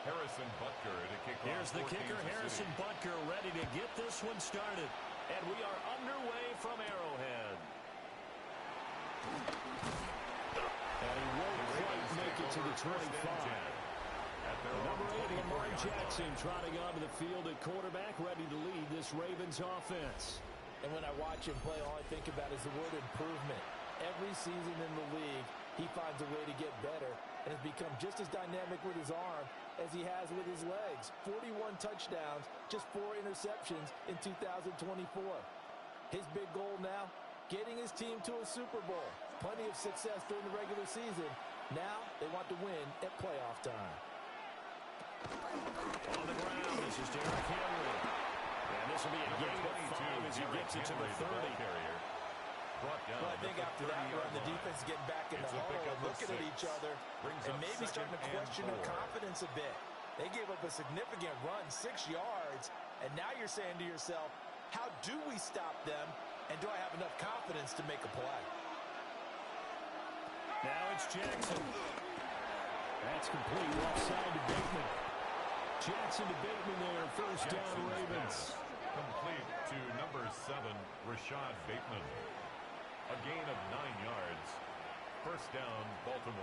Harrison Butker to kick off. Here's the kicker, Harrison Butker, ready to get this one started. And we are underway from Arrowhead. And he won't quite make it to the 25. Number 8, Lamar Jackson, trotting onto the field at quarterback, ready to lead this Ravens offense. And when I watch him play, all I think about is the word improvement. Every season in the league, he finds a way to get better and has become just as dynamic with his arm as he has with his legs. 41 touchdowns, just 4 interceptions in 2024. His big goal now, getting his team to a Super Bowl. Plenty of success during the regular season. Now they want to win at playoff time. On the ground, this is Derrick Henry. And this will be a gain of 5 as he gets it to the 30. Well, I think after that run, the defense is getting back in the huddle and looking at each other and maybe starting to question their confidence a bit. They gave up a significant run, 6 yards, and now you're saying to yourself, how do we stop them, and do I have enough confidence to make a play? Now it's Jackson. That's complete left side to Bateman. Jackson to Bateman there, first down Ravens. Complete to number 7, Rashad Bateman. A gain of 9 yards. First down, Baltimore.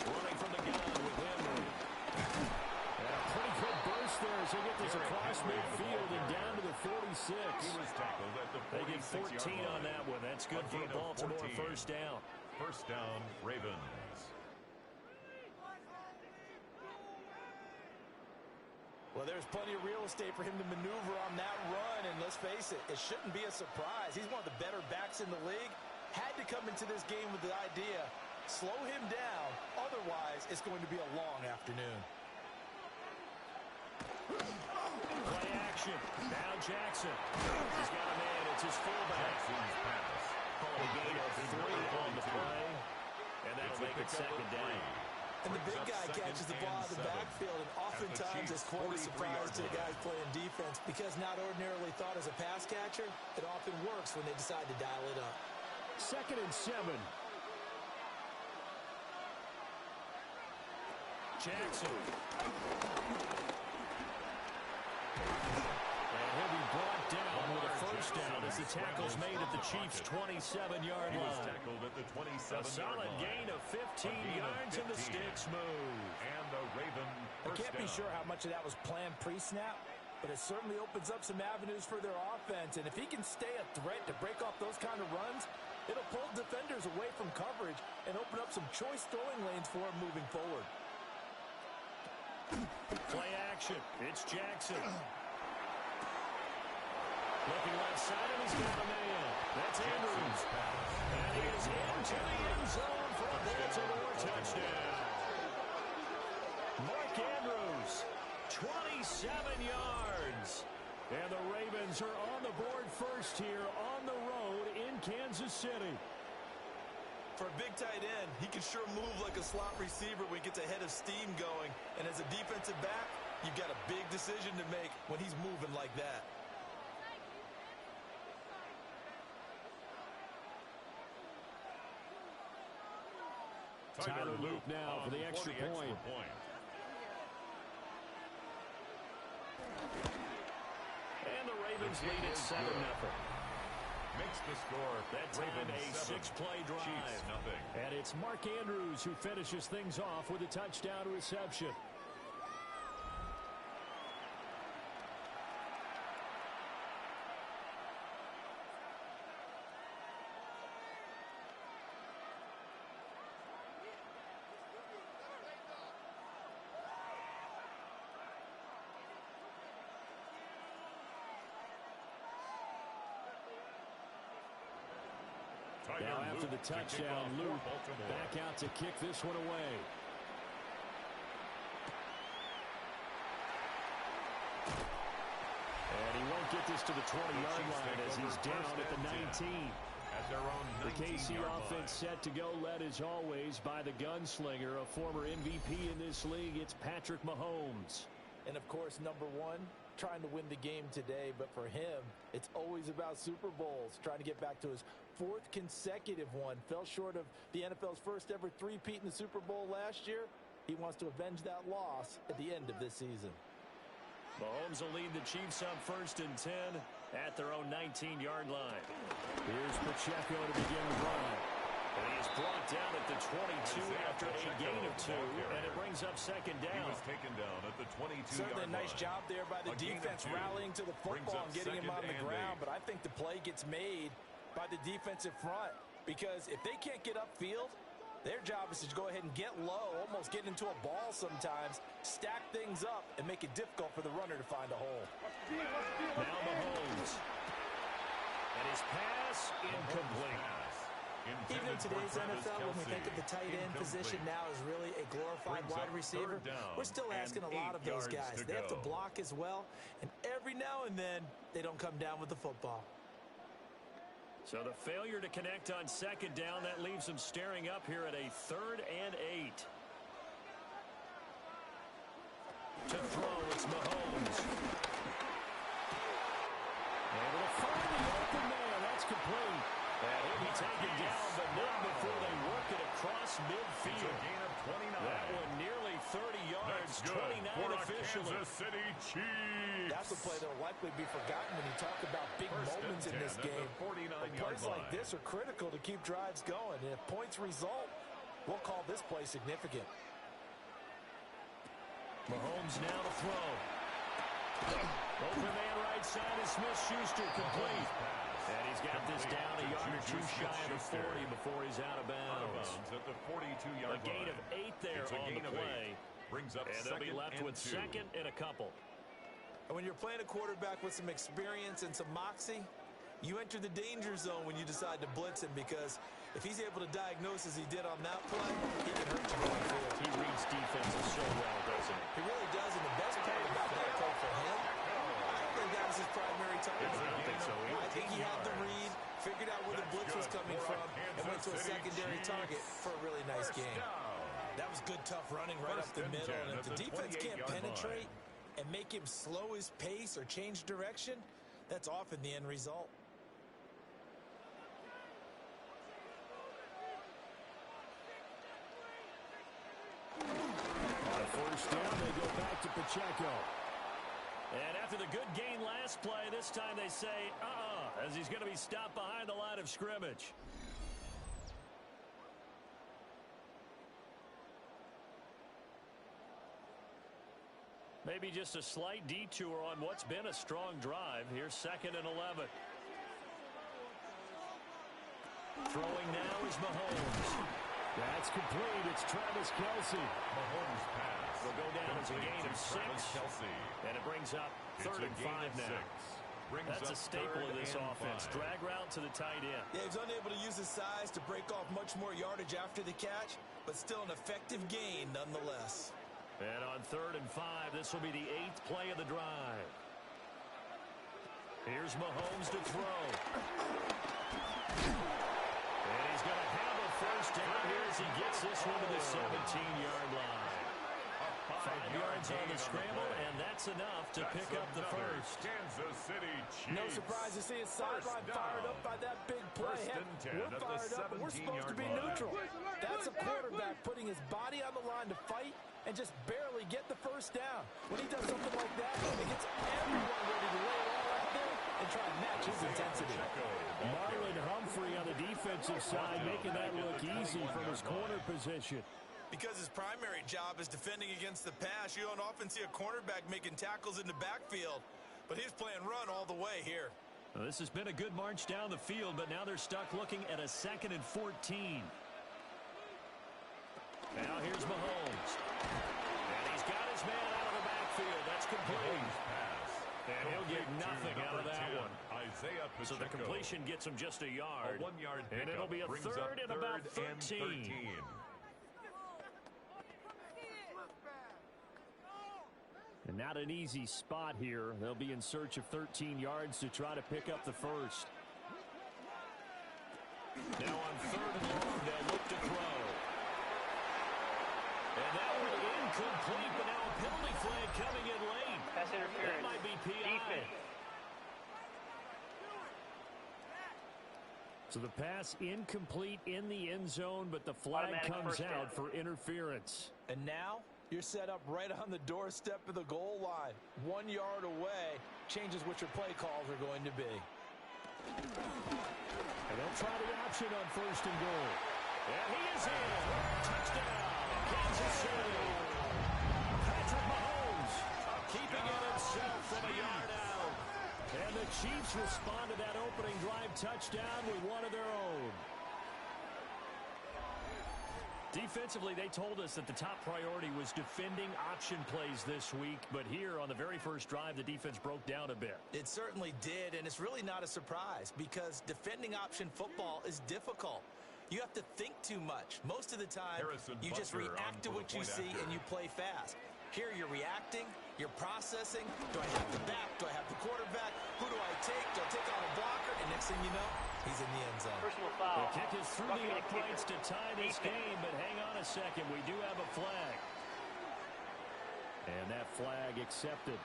Running from the gun with Henry. And a pretty good burst there as they get this across midfield and down to the 46. He was tackled at the 46-yard line. They get 14 on that one. That's good for Baltimore. First down. First down, Ravens. Well, there's plenty of real estate for him to maneuver on that run, and let's face it, it shouldn't be a surprise. He's one of the better backs in the league. Had to come into this game with the idea, slow him down, otherwise it's going to be a long afternoon. Play action. Now Jackson. He's got a man. It's his fullback. Jackson's pass. Called a gain of 3 on the play. And that'll make it second down. And the big guy catches the ball out of the backfield, and oftentimes it's quite a surprise to the guys playing defense because not ordinarily thought as a pass catcher, it often works when they decide to dial it up. 2nd and 7. Jackson. He'll be brought down with a first down as the tackle's made at the Chiefs' 27-yard line. He was tackled at the 27-yard line. A solid gain of 15 yards and the sticks move. And the Raven first down. I can't be sure how much of that was planned pre-snap, but it certainly opens up some avenues for their offense. And if he can stay a threat to break off those kind of runs, it'll pull defenders away from coverage and open up some choice throwing lanes for him moving forward. Play action. It's Jackson. Looking left side, and he's got a man. That's Andrews. And he is into the end zone for a Baltimore touchdown. Mark Andrews, 27 yards. And the Ravens are on the board first here on the road in Kansas City. For a big tight end, he can sure move like a slot receiver when he gets a head of steam going. And as a defensive back, you've got a big decision to make when he's moving like that. Tyler Luke now for the extra point. And the Ravens lead at 7-0. Makes the score. That time a 6-play drive. Chiefs, nothing. And it's Mark Andrews who finishes things off with a touchdown reception. Now after the touchdown, Luke back out to kick this one away. And he won't get this to the 20-yard line as he's down at the 19. at their own 19-yard The KC offense set to go, led as always by the gunslinger, a former MVP in this league. It's Patrick Mahomes. And, of course, number one, trying to win the game today. But for him, it's always about Super Bowls, trying to get back to his fourth consecutive one. Fell short of the NFL's first ever three-peat in the Super Bowl last year. He wants to avenge that loss at the end of this season. Mahomes will lead the Chiefs up 1st and 10 at their own 19-yard line. Here's Pacheco to begin the run. And he is brought down at the 22 after a gain of 2, and it brings up 2nd down. He was taken down at the 22-yard line. Certainly a nice job there by the defense rallying to the football and getting him on the ground. But I think the play gets made by the defensive front, because if they can't get upfield, their job is to go ahead and get low, almost get into a ball sometimes, stack things up, and make it difficult for the runner to find a hole. Now Mahomes. And his pass incomplete. Even in today's NFL, when we think of the tight end position now as really a glorified wide receiver, we're still asking a lot of those guys. They have to block as well, and every now and then, they don't come down with the football. So the failure to connect on 2nd down, that leaves them staring up here at a 3rd and 8. To throw, it's Mahomes. Able to find the open man. That's complete. And he'll be taken down, but not before they work it across midfield. It's a gain of 29. That one nearly 30 yards, 29 officially. Kansas City Chiefs. That's a play that will likely be forgotten when you talk about big moments in this game. But plays like this are critical to keep drives going. And if points result, we'll call this play significant. Mahomes now to throw. Open man right side is Smith-Schuster, complete. And he's got this down a yard or 2 shy of the 40 before he's out of bounds. At the 42-yard line. A gain of 8 there on the play. Brings up and they'll be left with 2. 2nd and a couple. And when you're playing a quarterback with some experience and some moxie, you enter the danger zone when you decide to blitz him, because if he's able to diagnose as he did on that play, he can hurt you going forward. He reads defenses so well, doesn't he? He really does, and the best part about that play for him, I don't think that was his primary target. I don't think so either. I think he had the read, figured out where the blitz was coming from, and went to a secondary target for a really nice game. That was good, tough running right up the middle, and if the defense can't penetrate and make him slow his pace or change direction, that's often the end result. On 1st down, they go back to Pacheco. And after the good gain last play, this time they say, as he's going to be stopped behind the line of scrimmage. Maybe just a slight detour on what's been a strong drive. Here's 2nd and 11. Throwing now is Mahomes. That's complete. It's Travis Kelce. Mahomes pass. Will go down as a gain of 6. And it brings up 3rd and 5 now. That's a staple of this offense. Drag route to the tight end. Yeah, he's unable to use his size to break off much more yardage after the catch, but still an effective gain nonetheless. And on 3rd and 5, this will be the 8th play of the drive. Here's Mahomes to throw. And he's going to have a 1st down here as he gets this one to the 17-yard line. 5 yards on the scramble, and that's enough to pick up the 1st. Kansas City Chiefs. No surprise to see his sideline fired up by that big play. We're fired up, and we're supposed to be neutral. That's a quarterback putting his body on the line to fight and just barely get the 1st down. When he does something like that, it gets everyone ready to lay it all out there and try and match his intensity. Marlon Humphrey on the defensive side making that look easy from his corner position. Because his primary job is defending against the pass, you don't often see a cornerback making tackles in the backfield. But he's playing run all the way here. Well, this has been a good march down the field, but now they're stuck looking at a 2nd and 14. Now here's Mahomes. And he's got his man out of the backfield. That's complete. And he'll get nothing out of that one. So the completion gets him just a yard. And it'll be a 3rd and about 13. And not an easy spot here. They'll be in search of 13 yards to try to pick up the 1st. Now on 3rd and long, they'll look to throw. And that one incomplete, but now a penalty flag coming in late. Pass interference. That might be PI. Defense. So the pass incomplete in the end zone, but the flag comes out for interference. And now you're set up right on the doorstep of the goal line. 1 yard away changes what your play calls are going to be. And they'll try the option on 1st and goal. And he is in. Touchdown, Kansas City. Patrick Mahomes keeping it himself from a yard out. And the Chiefs respond to that opening drive touchdown with one of their own. Defensively, they told us that the top priority was defending option plays this week. But here on the very first drive, the defense broke down a bit. It certainly did, and it's really not a surprise because defending option football is difficult. You have to think too much. Most of the time, you just react to what you see and you play fast. Here you're reacting, you're processing. Do I have the back? Do I have the quarterback? Who do I take? Do I take on a blocker? And next thing you know, he's in the end zone. Personal foul. The kick is through the uprights to tie this game, but hang on a second. We do have a flag. And that flag accepted.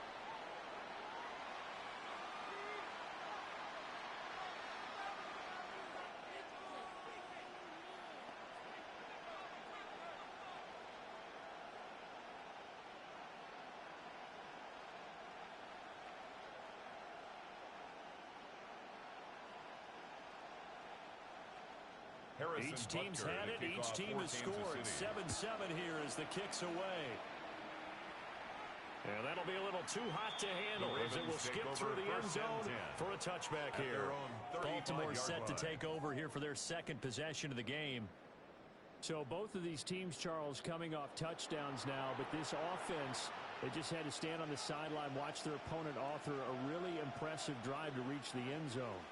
Each team's had it. Each team has scored. 7-7 here as the kick's away. And that'll be a little too hot to handle as it will skip through the end zone for a touchback here. Baltimore set to take over here for their second possession of the game. So both of these teams, Charles, coming off touchdowns now, but this offense, they just had to stand on the sideline, watch their opponent author a really impressive drive to reach the end zone.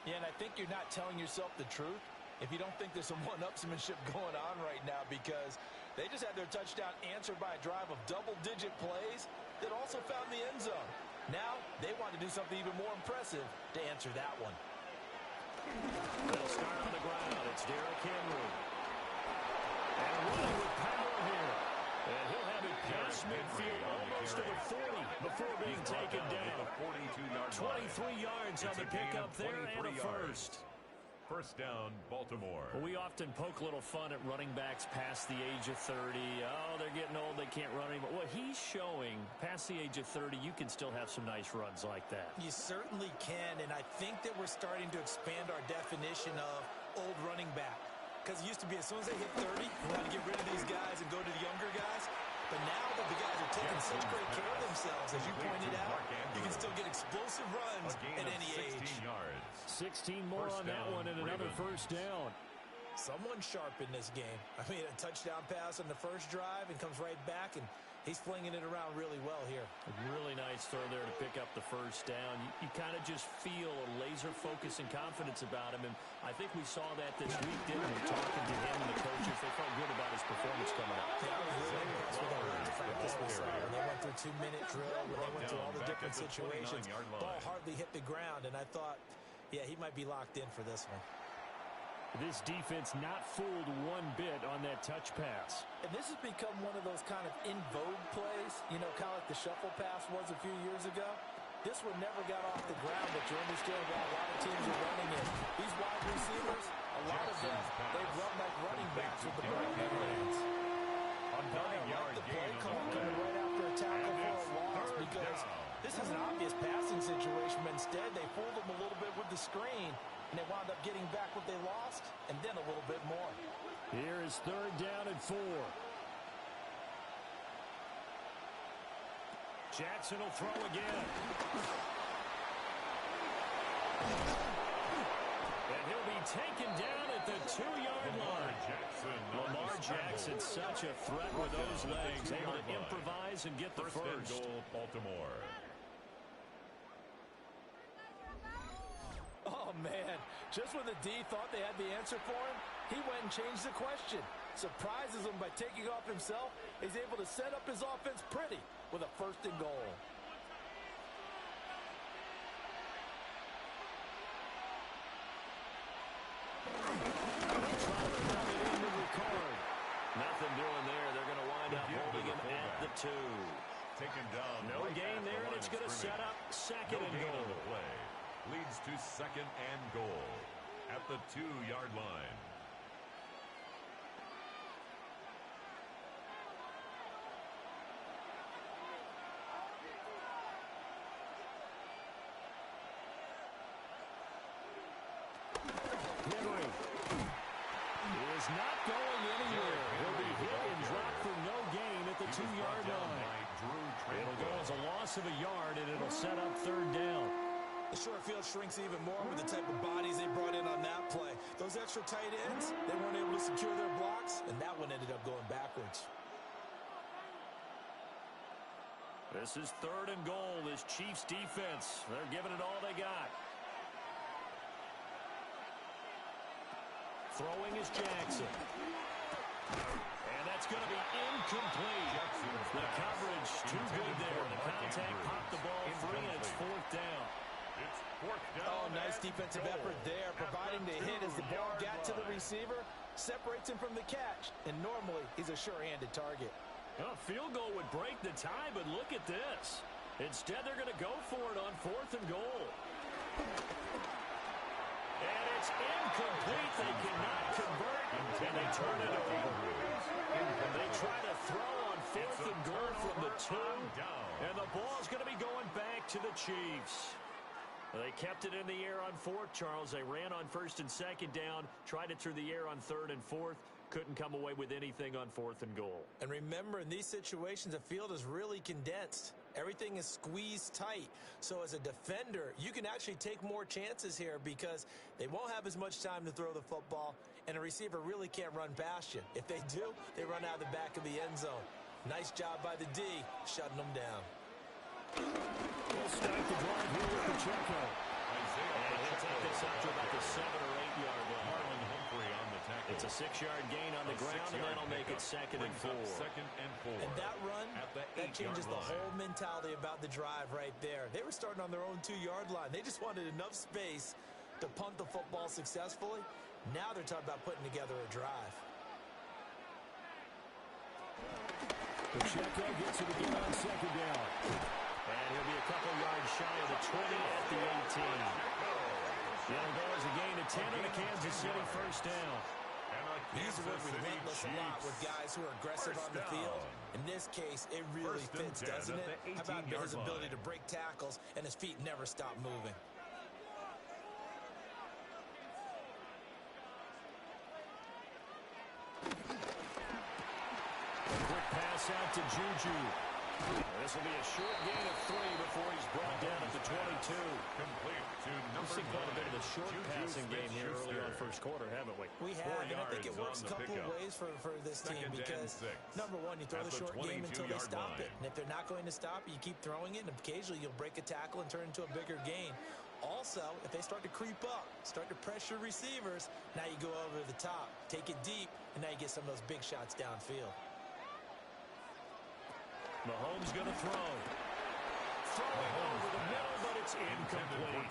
Yeah, and I think you're not telling yourself the truth if you don't think there's some one-upsmanship going on right now, because they just had their touchdown answered by a drive of double-digit plays that also found the end zone. Now they want to do something even more impressive to answer that one. They'll start on the ground. It's Derrick Henry. And running with power here. And he'll have it past midfield almost to the 40 before being taken down. 23 yards on the pickup there and a first. First down, Baltimore. Well, we often poke a little fun at running backs past the age of 30. Oh, they're getting old, they can't run anymore. Well, he's showing past the age of 30, you can still have some nice runs like that. You certainly can, and I think that we're starting to expand our definition of old running back. Because it used to be as soon as they hit 30, we want to get rid of these guys and go to the younger guys. But now that the guys are taking such great care of themselves, as you pointed out, you can still get explosive runs at any age. 16 more on that one and another first down. Someone sharp in this game. I mean, a touchdown pass on the first drive and comes right back, and he's flinging it around really well here. A really nice throw there to pick up the first down. You kind of just feel a laser focus and confidence about him, and I think we saw that this week, didn't we? Talking to him and the coaches, they felt good about his performance coming up. Yeah, I was really impressed with how the practice was. When they went through 2-minute drill, when they went through all the different situations, ball hardly hit the ground, and I thought, yeah, he might be locked in for this one. This defense not fooled one bit on that touch pass. And this has become one of those kind of in vogue plays, you know, kind of like the shuffle pass was a few years ago. This one never got off the ground, but you understand why a lot of teams are running it. These wide receivers, a lot of them, they run like running backs with the ball in their hands. The play call coming right after a tackle for a loss, because this is an obvious passing situation, but instead they fooled them a little bit with the screen. And they wound up getting back what they lost, and then a little bit more. Here is 3rd down and 4. Jackson will throw again. And he'll be taken down at the 2-yard line. Lamar Jackson, such a threat with those legs, able to improvise and get the first. Goal, Baltimore. Oh, man. Just when the D thought they had the answer for him, he went and changed the question. Surprises him by taking off himself. He's able to set up his offense pretty with a 1st and goal. Taken down. No right gain at there, the and line it's of going to set scrimmage. up second No and gain goal. on the play. Leads to second and goal at the 2-yard line. Henry is not going anywhere. He'll be hit and dropped for no gain at the 2-yard line. It'll go as a loss of a yard, and it'll set up third down. The short field shrinks even more with the type of bodies they brought in on that play. Those extra tight ends, they weren't able to secure their blocks, and that one ended up going backwards. This is third and goal. This Chiefs defense, they're giving it all they got. Throwing is Jackson. And that's going to be incomplete. The coverage too good there. The contact popped the ball free, and it's fourth down. It's fourth down. Oh, nice defensive effort there, providing the hit as the ball got to the receiver, separates him from the catch, and normally he's a sure-handed target. A field goal would break the tie, but look at this. Instead, they're going to go for it on fourth and goal. And it's incomplete. They cannot convert, and they turn it over. They try to throw on fourth and goal from the 2, and the ball's going to be going back to the Chiefs. They kept it in the air on fourth, Charles. They ran on first and second down, tried it through the air on third and fourth, couldn't come away with anything on fourth and goal. And remember, in these situations, the field is really condensed. Everything is squeezed tight. So as a defender, you can actually take more chances here because they won't have as much time to throw the football, and a receiver really can't run past you. If they do, they run out of the back of the end zone. Nice job by the D, shutting them down. We'll start the drive here with Pacheco. And he'll take this out to about the 7 or 8 yard line. It's a 6-yard gain on the ground, and that'll make it second and 4. And that run, that changes the whole mentality about the drive right there. They were starting on their own 2-yard line. They just wanted enough space to punt the football successfully. Now they're talking about putting together a drive. Pacheco gets it again on second down. And he'll be a couple yards shy of the 20 at the 18. It'll go as a gain of 10 on the Kansas City first down. He's worked relentless a lot with guys who are aggressive on the field. In this case, it really fits, doesn't it? How about his ability to break tackles and his feet never stop moving? A quick pass out to Juju. This will be a short gain of 3 before he's brought down at the 22. Complete to We've seen quite a bit of the short passing game here early on first quarter, haven't we? We have, and I think it works a couple of ways for this team because, number one, you throw the short game until they stop it. And if they're not going to stop it, you keep throwing it, and occasionally you'll break a tackle and turn it into a bigger gain. Also, if they start to creep up, start to pressure receivers, now you go over the top, take it deep, and now you get some of those big shots downfield. Mahomes going to throw. Throwing over the middle, but it's incomplete.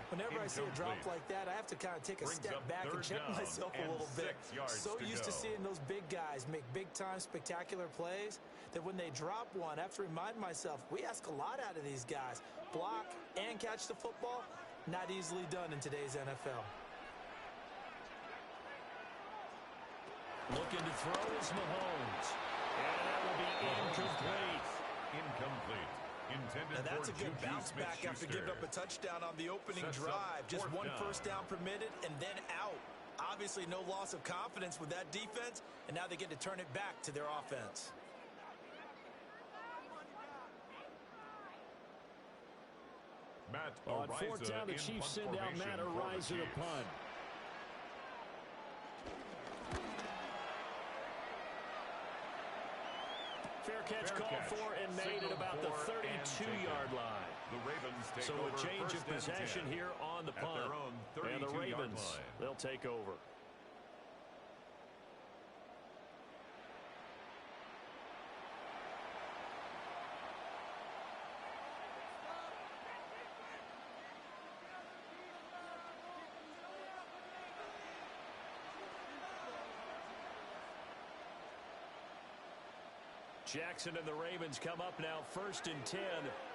Whenever I see a drop like that, I have to kind of take a step back and check myself a little bit. So used to seeing those big guys make big-time spectacular plays that when they drop one, I have to remind myself, we ask a lot out of these guys. Block and catch the football, not easily done in today's NFL. Looking to throw is Mahomes. And that will be incomplete. And that's a good bounce back after giving up a touchdown on the opening drive. Just one first down permitted and then out. Obviously no loss of confidence with that defense, and now they get to turn it back to their offense. On fourth down, the Chiefs send out Matt Araiza to punt. Fair catch called for and made at about the 32-yard line. So a change of possession here on the punt. And the Ravens, they'll take over. Jackson and the Ravens come up now 1st and 10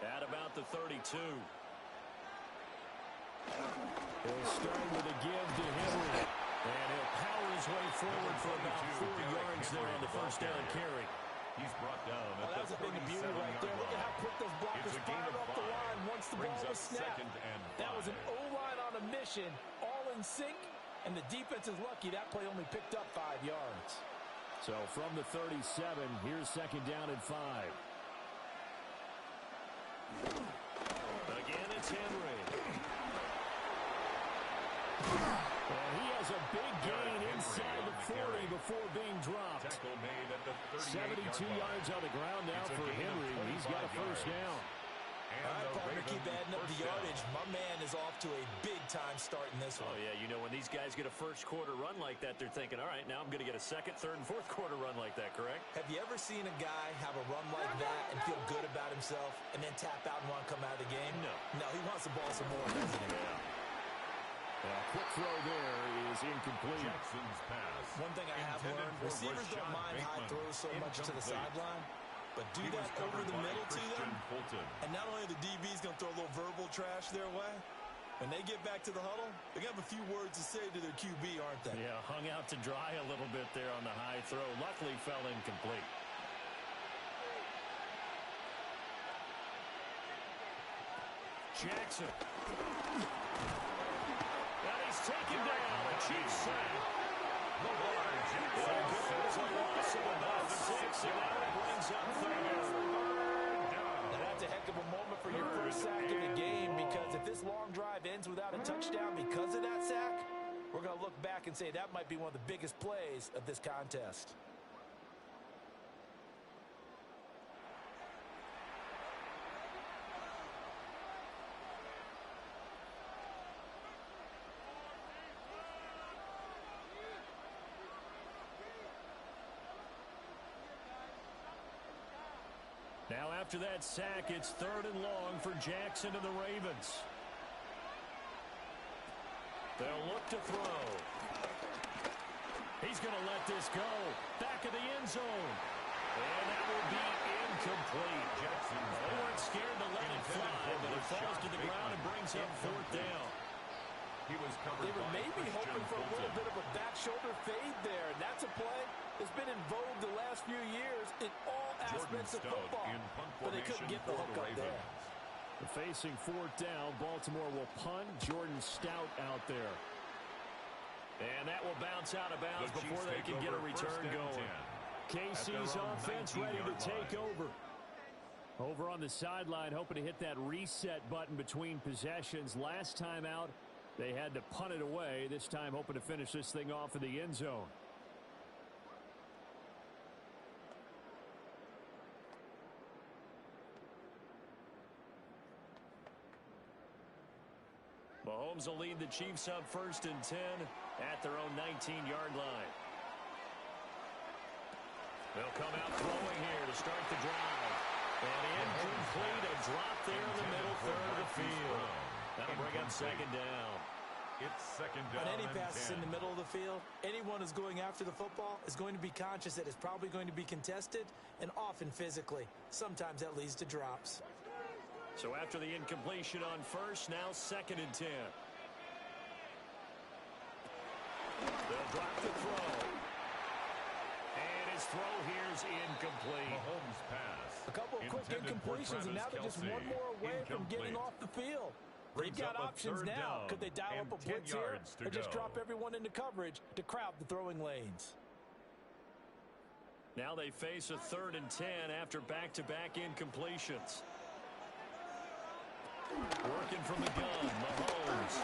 at about the 32. He'll start with a give to Henry. And he'll power his way forward for about 4 yards there on the first down carry. He's brought down at that was a big beauty right there. Look at how quick those blockers fired off the line once the ball was snapped. That was an O-line on a mission, all in sync, and the defense is lucky that play only picked up 5 yards. So from the 37, here's 2nd down and 5. Again, it's Henry. And he has a big gain inside the 40 before being dropped. 72 yards on the ground now for Henry. He's got a first down. All right, partner, keep adding up the yardage. My man is off to a big-time start in this one. Oh, yeah, you know, when these guys get a first-quarter run like that, they're thinking, all right, now I'm going to get a second, third, and fourth-quarter run like that, correct? Have you ever seen a guy have a run like that and feel good about himself and then tap out and want to come out of the game? No. No, he wants the ball some more, doesn't he? Yeah. Quick throw there is incomplete. Jackson's pass. One thing I have learned, receivers don't mind high throws so much to the sideline, but do that over the middle to them, and not only are the DBs going to throw a little verbal trash their way, when they get back to the huddle, they're going to have a few words to say to their QB, aren't they? Yeah, hung out to dry a little bit there on the high throw. Luckily fell incomplete. Jackson. And he's taken down. A cheap sack. There goes a loss of about 6, and now it brings up 3rd. Now that's a heck of a moment for your first sack of the game, because if this long drive ends without a touchdown because of that sack, we're going to look back and say that might be one of the biggest plays of this contest. Now after that sack, it's 3rd and long for Jackson and the Ravens. They'll look to throw. He's going to let this go. Back of the end zone. And that will be incomplete. They weren't scared to let it fly, but it falls to the ground and brings up 4th down. He was covered. They were maybe hoping for a little bit of a back shoulder fade there. And that's a play that's been in vogue the last few years in all aspects of football. But they couldn't get the hook up there. Facing 4th down, Baltimore will punt. Jordan Stout out there. And that will bounce out of bounds before they can get a return going. KC's offense ready to take over. Over on the sideline, hoping to hit that reset button between possessions. Last time out, they had to punt it away. This time hoping to finish this thing off in the end zone. Mahomes will lead the Chiefs up 1st and 10 at their own 19-yard line. They'll come out throwing here to start the drive. And incomplete, a drop there in the middle third of the field. That'll bring up 2nd down. It's 2nd down. On any passes in the middle of the field, anyone who's going after the football is going to be conscious that it's probably going to be contested, and often physically. Sometimes that leads to drops. So after the incompletion on 1st, now 2nd and 10. They'll drop the throw. And his throw here's incomplete. Mahomes pass. A couple of quick incompletions, and now they're just one more away from getting off the field. They've got options now. Could they dial up a blitz here or just drop everyone into coverage to crowd the throwing lanes? Now they face a 3rd and 10 after back-to-back incompletions. Working from the gun, Mahomes.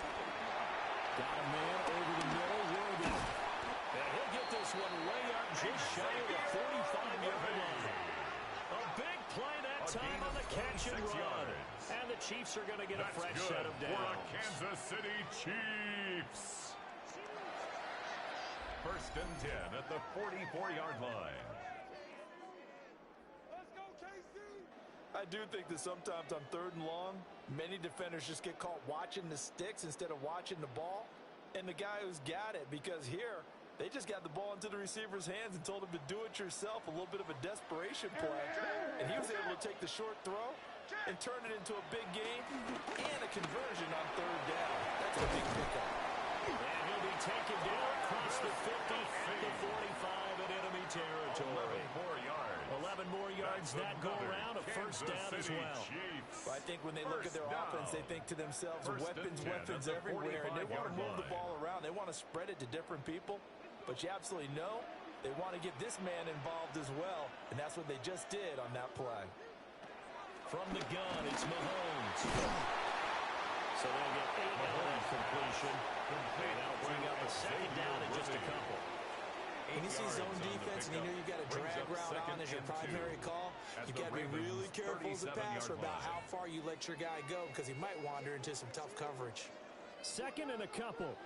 Got a man over the middle, Worthy. And he'll get this one way up just shy of the 45-yard line. A big play that time on the catch and run. And the Chiefs are going to get a fresh set of downs. For the Kansas City Chiefs. 1st and 10 at the 44-yard line. I do think that sometimes on 3rd and long, many defenders just get caught watching the sticks instead of watching the ball. And the guy who's got it, because here, They just got the ball into the receiver's hands and told him to do it yourself, a little bit of a desperation play. And he was able to take the short throw and turn it into a big gain and a conversion on third down. That's a big pickup. And he'll be taken down across the 50, the 45 in enemy territory. 11 more yards that go around, a first down as well. I think when they look at their offense, they think to themselves, weapons everywhere, and they want to move the ball around. They want to spread it to different people, but you absolutely know they want to get this man involved as well, and that's what they just did on that play. From the gun, it's Mahomes. So they'll get 8 on that completion. And that'll bring up a second down in just a couple. When you see zone defense and you know you've got a drag route on as your primary call, you've got to be really careful as a passer about how far you let your guy go because he might wander into some tough coverage. Second and a couple.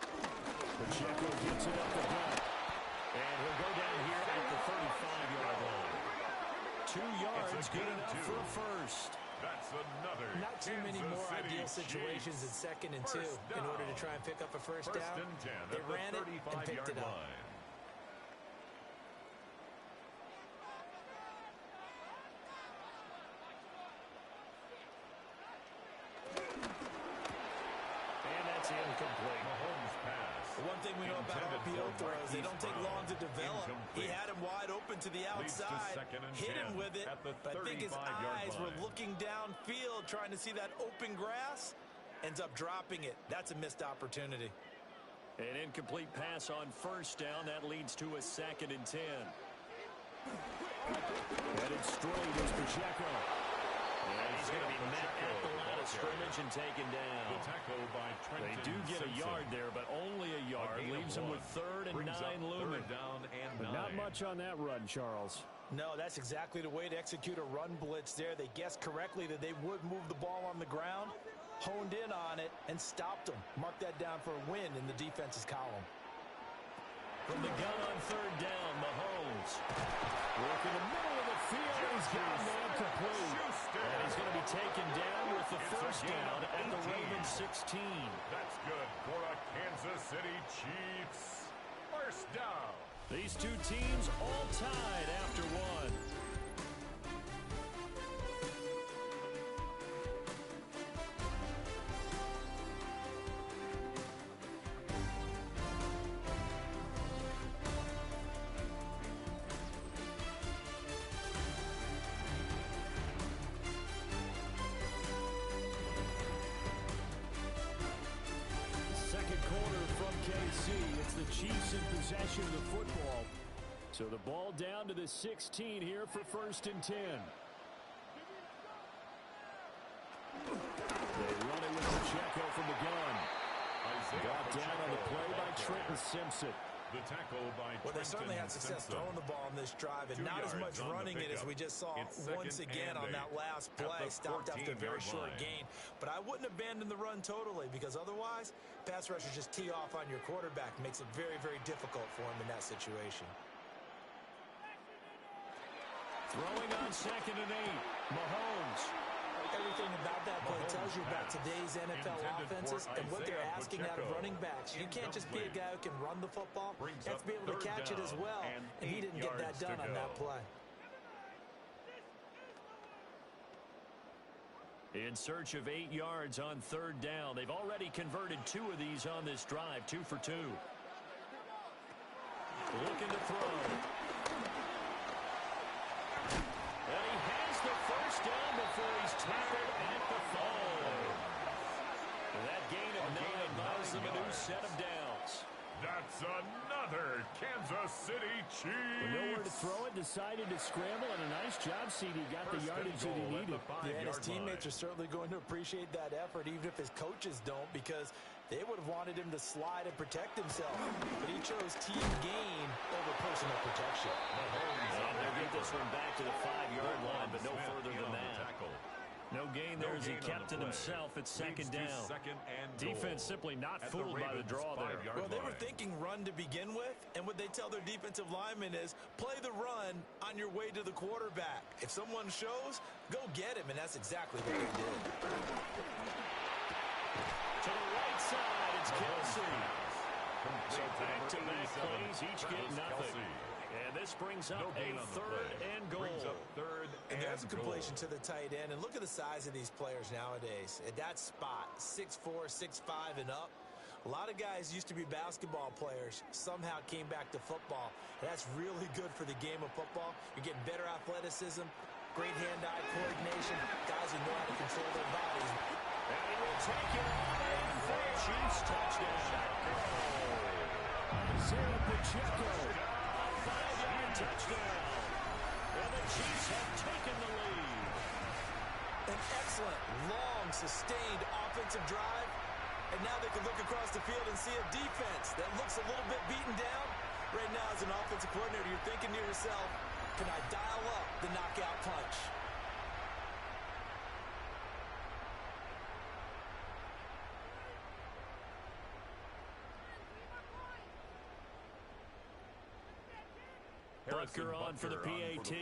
Pacheco gets it up the gut. And he'll go down here at the 35-yard line. 2 yards, good enough for a first. That's another. Not too many more ideal situations in 2nd and 2 in order to try and pick up a first down. They ran it and picked it up. And that's incomplete. Mahomes pass. One thing we know about RPO throws, they don't take long to develop. He had him wide open to the outside, hit him with it, but I think his eyes were looking downfield, trying to see that open grass, ends up dropping it. That's a missed opportunity. An incomplete pass on first down. That leads to a 2nd and 10. Headed straight is Pacheco. And he's going to be met at the line of scrimmage and taken down. The tackle by Trenton They do get a yard there, but only a yard. Leaves them with 3rd and 9 looming. But not much on that run, Charles. No, that's exactly the way to execute a run blitz there. They guessed correctly that they would move the ball on the ground, honed in on it, and stopped them. Mark that down for a win in the defense's column. From the gun on 3rd down, Mahomes. Work in the middle of the field. He's got a man complete. And he's going to be taken down with the first down at the Ravens 16. That's good for a Kansas City Chiefs. First down. These two teams all tied after one. It's the Chiefs in possession of the football. So the ball down to the 16 here for 1st and 10. They run it with Pacheco from the gun. Got down on the play by Trenton Simpson. The tackle by Well, they certainly had success throwing the ball on this drive, and not as much running it as we just saw once again on that last play. Stopped after a very short gain. But I wouldn't abandon the run totally, because otherwise, pass rushers just tee off on your quarterback. Makes it very, very difficult for him in that situation. Throwing on 2nd and 8. Mahomes. Everything about that play tells you about today's NFL offenses and what they're asking out of running backs. You can't just be a guy who can run the football. You have to be able to catch it as well, and he didn't get that done on that play. In search of 8 yards on 3rd down. They've already converted 2 of these on this drive, 2 for 2. Looking to throw. And he has the first down before he's tackled at the 5. That gain of 9 buys them a new set of downs. That's another Kansas City Chiefs. With nowhere to throw it, decided to scramble, and a nice job, CD. Got the yardage that he needed. Yeah, and his teammates are certainly going to appreciate that effort, even if his coaches don't, because they would have wanted him to slide and protect himself. But he chose team gain over personal protection. And they'll get this one back to the 5-yard line, but no further than that. No gain there as he kept it himself at 2nd down. Defense simply not fooled by the draw there. Well, they were thinking run to begin with, and what they tell their defensive linemen is play the run on your way to the quarterback. If someone shows, go get him, and that's exactly what they did. To the right side, it's Kelsey. So back-to-back plays, each get nothing. And this brings up a third and goal. And there's a completion to the tight end. And look at the size of these players nowadays. At that spot, 6'4", 6'5", and up. A lot of guys used to be basketball players, somehow came back to football. And that's really good for the game of football. You're getting better athleticism, great hand-eye coordination, guys who know how to control their bodies. And he will take it on for a Chiefs touchdown. Isaiah Pacheco, a 5-yard touchdown. And the Chiefs have taken the lead. An excellent, long, sustained offensive drive. And now they can look across the field and see a defense that looks a little bit beaten down. Right now, as an offensive coordinator, you're thinking to yourself, can I dial up the knockout punch? Butker on for the PAT.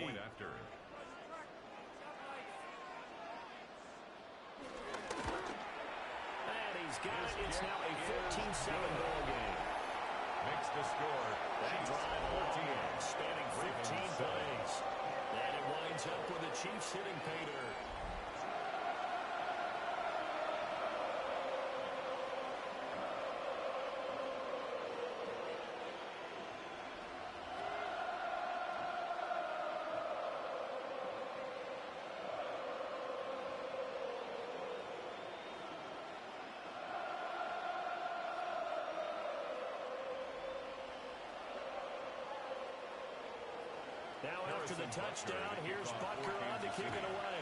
He's got it. It's now a 14-7 ball game. Makes the score. That drive 14, spanning 15 plays. And it winds up with the Chiefs hitting pay dirt. Now after the touchdown, here's Butker on to kick it away.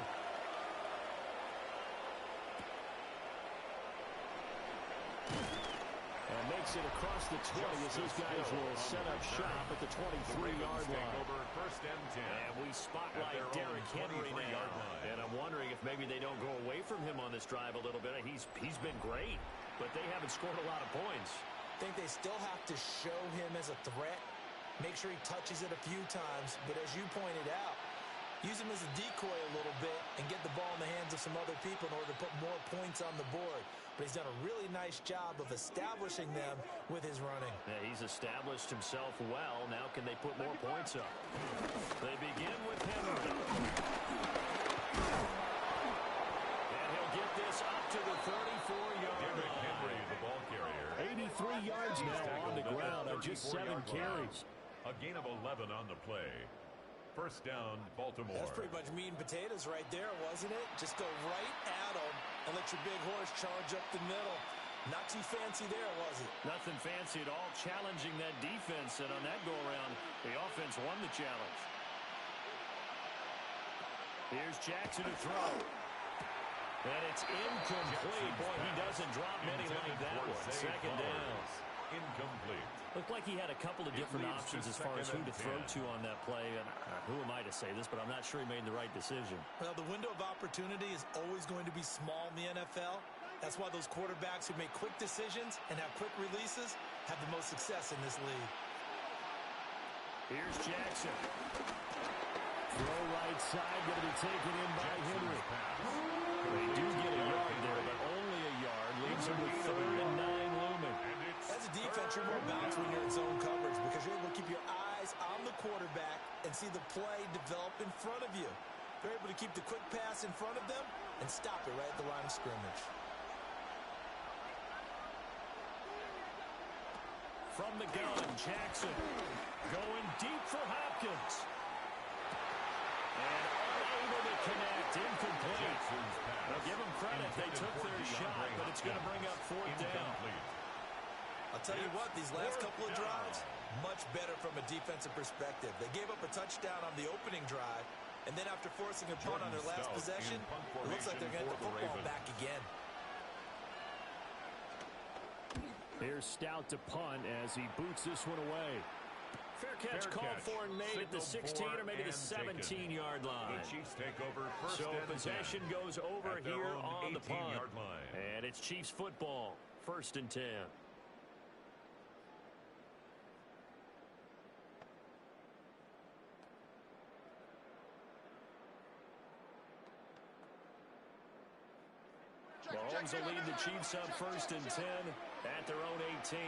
And makes it across the 20 as these guys will set up shop at the 23-yard line. First and 10. And we spotlight Derrick Henry now. And I'm wondering if maybe they don't go away from him on this drive a little bit. He's been great, but they haven't scored a lot of points. I think they still have to show him as a threat. Make sure he touches it a few times, but as you pointed out, use him as a decoy a little bit and get the ball in the hands of some other people in order to put more points on the board. But he's done a really nice job of establishing them with his running. Yeah, he's established himself well. Now can they put more points up? They begin with Henry. And he'll get this up to the 34-yard line. Henry, the ball carrier. 83 yards now on the ground on just 7 carries. A gain of 11 on the play. First down, Baltimore. That's pretty much meat and potatoes right there, wasn't it? Just go right at them and let your big horse charge up the middle. Not too fancy there, was it? Nothing fancy at all, challenging that defense. And on that go-around, the offense won the challenge. Here's Jackson to throw. And it's incomplete. Boy, he doesn't drop many like that one. Second down. Incomplete. Looked like he had a couple of different options as far as who to throw to on that play. And who am I to say this, but I'm not sure he made the right decision. Well, the window of opportunity is always going to be small in the NFL. That's why those quarterbacks who make quick decisions and have quick releases have the most success in this league. Here's Jackson. Throw right side, going to be taken in by Henry. They do get a yard there, but only a yard. Leaves them with 3rd and 9 looming. As a defense, you're more balanced when you're in zone coverage because you're able to keep your eyes on the quarterback and see the play develop in front of you. You're able to keep the quick pass in front of them and stop it right at the line of scrimmage. From the gun, Jackson going deep for Hopkins. And unable to connect, incomplete. Now give them credit, they took their shot, but it's going to bring up 4th down. I'll tell you what, these last couple of drives, much better from a defensive perspective. They gave up a touchdown on the opening drive, and then after forcing a punt on their last possession, it looks like they're going to get the football back again. Here's Stout to punt as he boots this one away. Fair catch called for and made at the 16 or maybe the 17-yard line. The Chiefs take over first So and possession 10 goes over here on the punt. line. And it's Chiefs football, 1st and 10. Mahomes will lead the Chiefs up 1st and 10 at their own 18.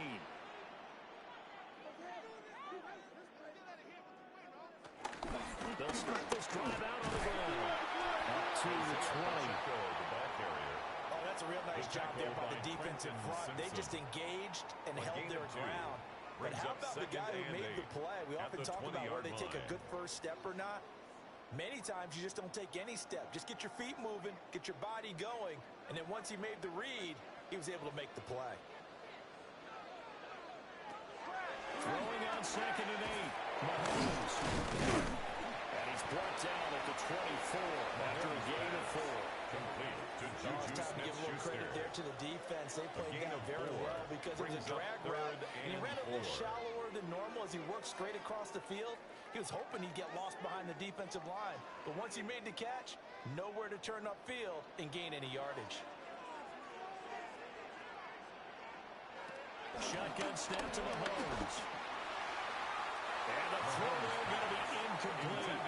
They'll start this drive out on the ground. Up to the 20. Oh, that's a real nice job there by the defensive front. They just engaged and held their ground. But how about the guy who made the play? We often talk about where they take a good first step or not. Many times you just don't take any step. Just get your feet moving, get your body going, and then once he made the read, he was able to make the play. Throwing on 2nd and 8. Mahomes. And he's brought down at the 24 after a gain of 4. Complete to It's Juju time to give a little credit there to the defense. They played that very well because it was a drag route, and he ran a little shallower than normal as he worked straight across the field. He was hoping he'd get lost behind the defensive line, but once he made the catch, nowhere to turn upfield and gain any yardage. Shotgun snap to Mahomes. And the throw going to be incomplete.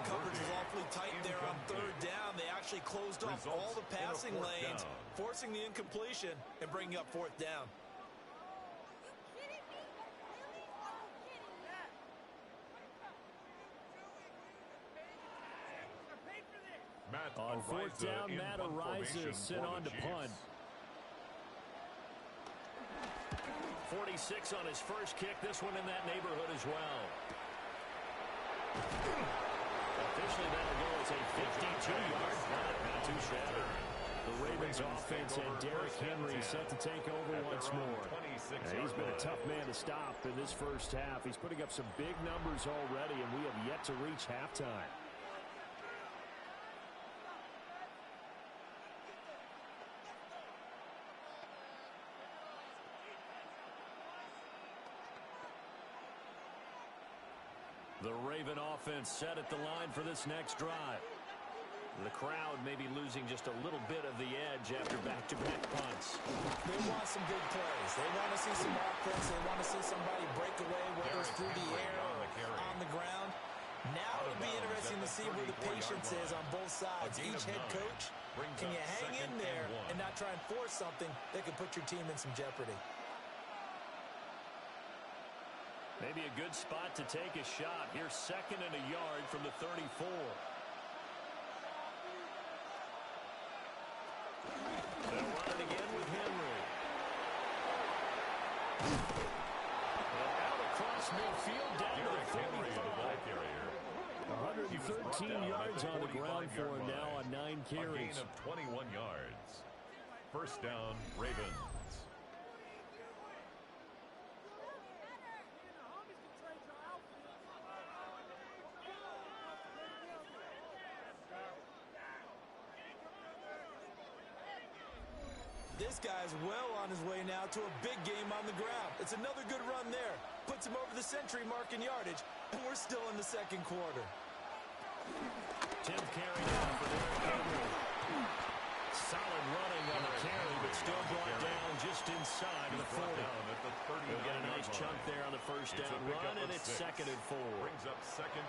Coverage is awfully tight there on 3rd down. They actually closed off all the passing lanes, forcing the incompletion and bringing up 4th down. On 4th down, Matt Araiza sent on to punt. 46 on his first kick. This one in that neighborhood as well. Officially, that'll go as a 52-yard punt. Not too shabby. The Ravens offense and Derrick Henry set to take over once more. And he's been a tough man to stop in this first half. He's putting up some big numbers already, and we have yet to reach halftime. The Raven offense set at the line for this next drive. The crowd may be losing just a little bit of the edge after back-to-back punts. They want some big plays. They want to see some offense. They want to see somebody break away, whether it's through the air or on the ground. Now it'll be interesting to see where the patience is on both sides. Each head coach, can you hang in there and not try and force something that could put your team in some jeopardy? Maybe a good spot to take a shot. Here's 2nd and a yard from the 34. They'll run it again with Henry. And out across midfield down to the 45. 113 yards on the ground for him now on 9 carries. A gain of 21 yards. 1st down, Ravens. This guy's well on his way now to a big game on the ground. It's another good run there. Puts him over the century mark in yardage, and we're still in the 2nd quarter. 10th carry now for Derrick Henry. Solid running on the carry, but still brought down just inside of the 40. They'll get a nice chunk there on the 1st down run, and it's 2nd and 4.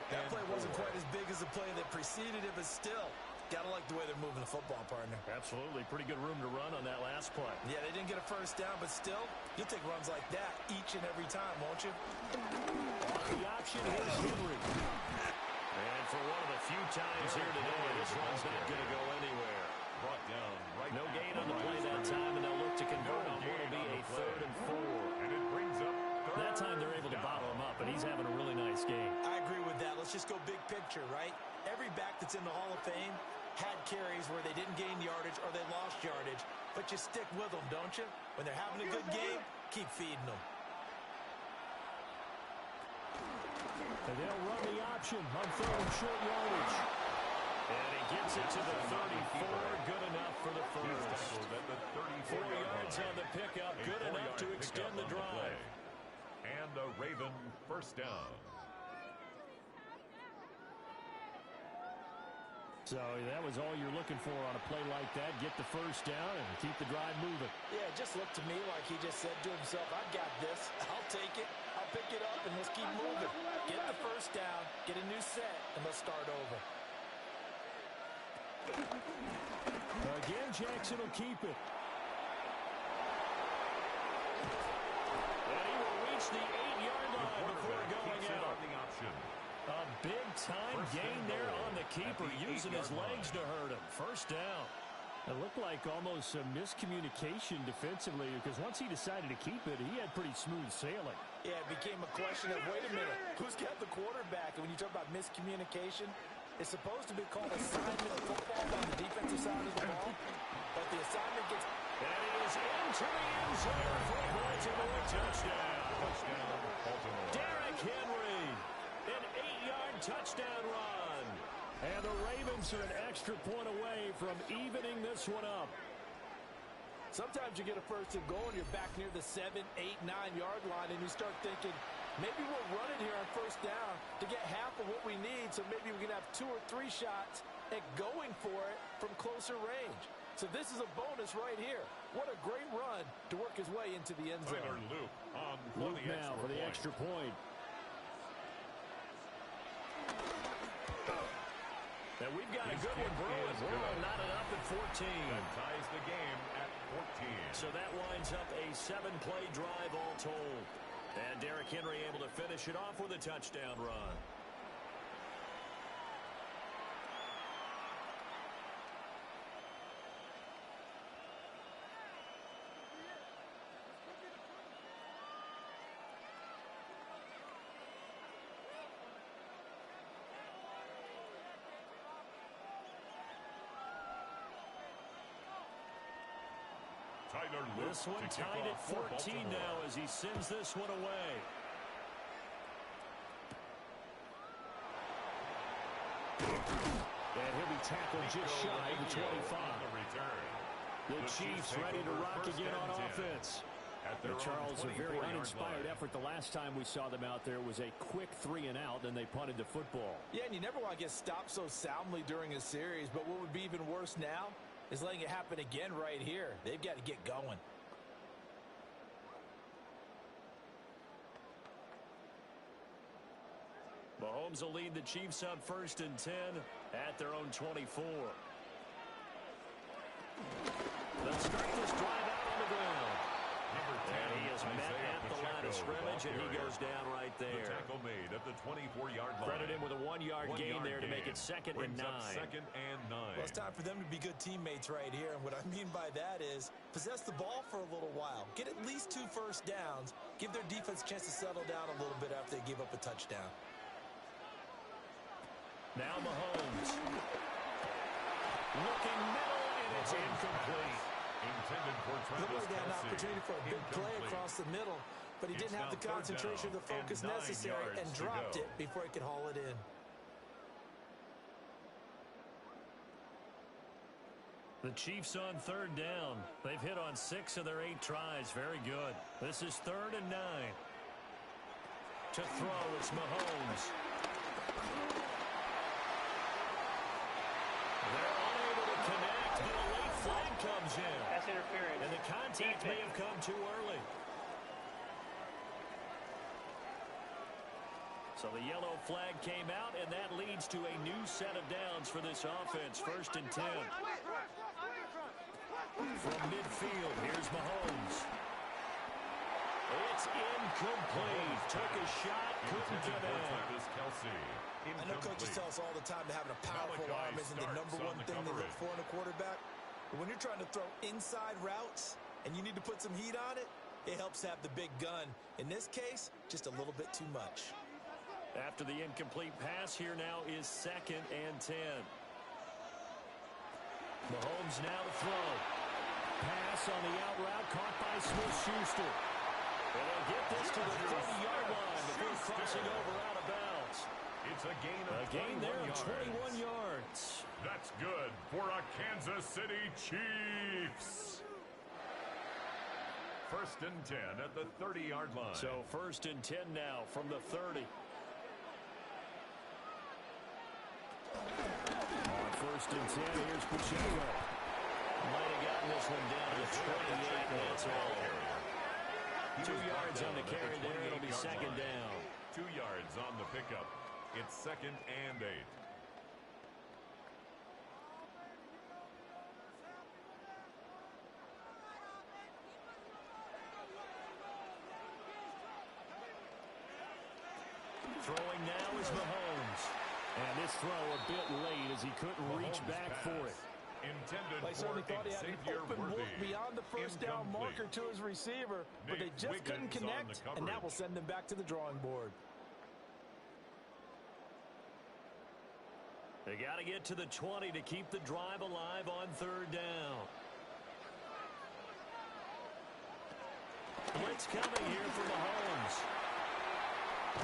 That play wasn't quite as big as the play that preceded it, but still, gotta like the way they're moving the football, partner. Absolutely. Pretty good room to run on that last play. Yeah, they didn't get a 1st down, but still, you'll take runs like that each and every time, won't you? The option is Henry. And for one of the few times here today, this run's not going to go anywhere. Brought down right. No gain on the play that time, and they'll look to convert on what will be a 3rd and 4. And it brings up that time they're able to bottle him up, and he's having a really nice game. I agree with that. Let's just go big picture, right? Every back that's in the Hall of Fame had carries where they didn't gain yardage or they lost yardage, but you stick with them, don't you? When they're having a good game, keep feeding them. And they'll run the option on 3rd and short yardage. And he gets it to the 34, good enough for the 1st. 4 yards on the pickup, good enough to extend the drive. And a Raven 1st down. So that was all you're looking for on a play like that. Get the 1st down and keep the drive moving. Yeah, it just looked to me like he just said to himself, I've got this. I'll take it. I'll pick it up, and let's keep moving. Get the 1st down, get a new set, and let's start over. Again, Jackson will keep it. And he will reach the 8-yard line before going out. On the option. A big-time gain there on the keeper, using his legs to hurt him. First down. It looked like almost a miscommunication defensively, because once he decided to keep it, he had pretty smooth sailing. Yeah, it became a question of, wait a minute, who's got the quarterback? And when you talk about miscommunication, it's supposed to be called assignment football on the defensive side of the ball, but the assignment gets... And he is into the end zone for a touchdown. Touchdown, Baltimore. Derrick Henry, an 8-yard touchdown run. And the Ravens are an extra point away from evening this one up. Sometimes you get a first and goal and you're back near the 7, 8, 9-yard line, and you start thinking, maybe we'll run it here on first down to get half of what we need, so maybe we can have 2 or 3 shots at going for it from closer range. So this is a bonus right here. What a great run to work his way into the end zone. Tyler Luke on Luke now for the extra point. And we've got a good one brewing. We're all knotted up at 14. That ties the game at 14. So that winds up a 7-play drive all told. And Derrick Henry able to finish it off with a touchdown run. Tyler Luke This one tied at 14 now as he sends this one away. And he'll be tackled just shy of the 25. The Chiefs ready to rock again on offense. Charles, a very uninspired effort. The last time we saw them out there was a quick 3-and-out, and they punted the football. Yeah, and you never want to get stopped so soundly during a series, but what would be even worse now is letting it happen again right here. They've got to get going. Mahomes will lead the Chiefs up 1st and 10 at their own 24. Let's start this drive out on the ground. And he is met at the line of scrimmage, and he goes down right there. The tackle made at the 24-yard line. Credit him with a 1-yard gain there to make it 2nd and 9. 2nd and 9. Well, it's time for them to be good teammates right here, and what I mean by that is possess the ball for a little while. Get at least 2 first downs. Give their defense a chance to settle down a little bit after they give up a touchdown. Now Mahomes. Looking middle, and it's incomplete. Intended for Looked Travis like they had an Kelce. opportunity for a big play across the middle, but he didn't have the concentration or the focus necessary and dropped it before he could haul it in. The Chiefs on 3rd down. They've hit on 6 of their 8 tries. Very good. This is 3rd and 9. To throw, it's Mahomes. They're unable to connect, but a late flag comes in. That's interference. And the contact may have come too early. So the yellow flag came out, and that leads to a new set of downs for this offense. 1st and 10. From midfield, here's Mahomes. It's incomplete. Took a shot, couldn't get in. Travis Kelce. I know coaches tell us all the time that having a powerful arm isn't the number one thing they look for in a quarterback. But when you're trying to throw inside routes and you need to put some heat on it, it helps have the big gun. In this case, just a little bit too much. After the incomplete pass, here now is 2nd and 10. Mahomes now to throw. Pass on the out route caught by Smith-Schuster. And they'll get this to the 30-yard line before crossing over out of bounds. It's a gain of A gain there of 21 yards. yards. That's good for a Kansas City Chiefs. 1st and 10 at the 30-yard line. So 1st and 10 now from the 30. On 1st and 10, here's Pacheco. Might have gotten this one down to 28, and that's all. 2 yards on the carry there. It'll be 2nd down. 2 yards on the pickup. It's 2nd and 8. Throwing now is Mahomes. And this throw a bit late as he couldn't reach back for it. Intended They certainly for thought he had an open look beyond the first down marker to his receiver, but they just couldn't connect, and that will send them back to the drawing board. They got to get to the 20 to keep the drive alive on third down. Blitz coming here for Mahomes.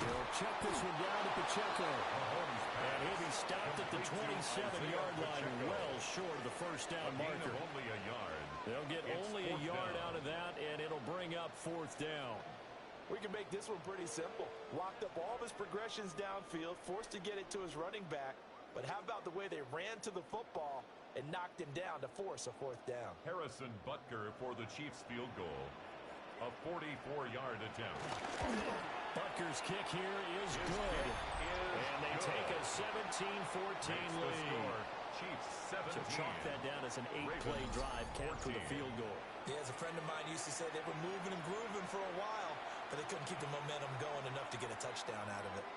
He'll check this one down at Pacheco. And he'll be stopped at the 27-yard line, well short of the first down marker. Only a yard. They'll get only a yard out of that, and it'll bring up fourth down. We can make this one pretty simple. Locked up all of his progressions downfield, forced to get it to his running back. But how about the way they ran to the football and knocked him down to force a fourth down? Harrison Butker for the Chiefs field goal. A 44-yard attempt. Butker's kick here is good. And they take a 17-14 lead. Chiefs 17. So chalk that down as an 8-play drive capped with a field goal. Yeah, as a friend of mine used to say, they were moving and grooving for a while, but they couldn't keep the momentum going enough to get a touchdown out of it.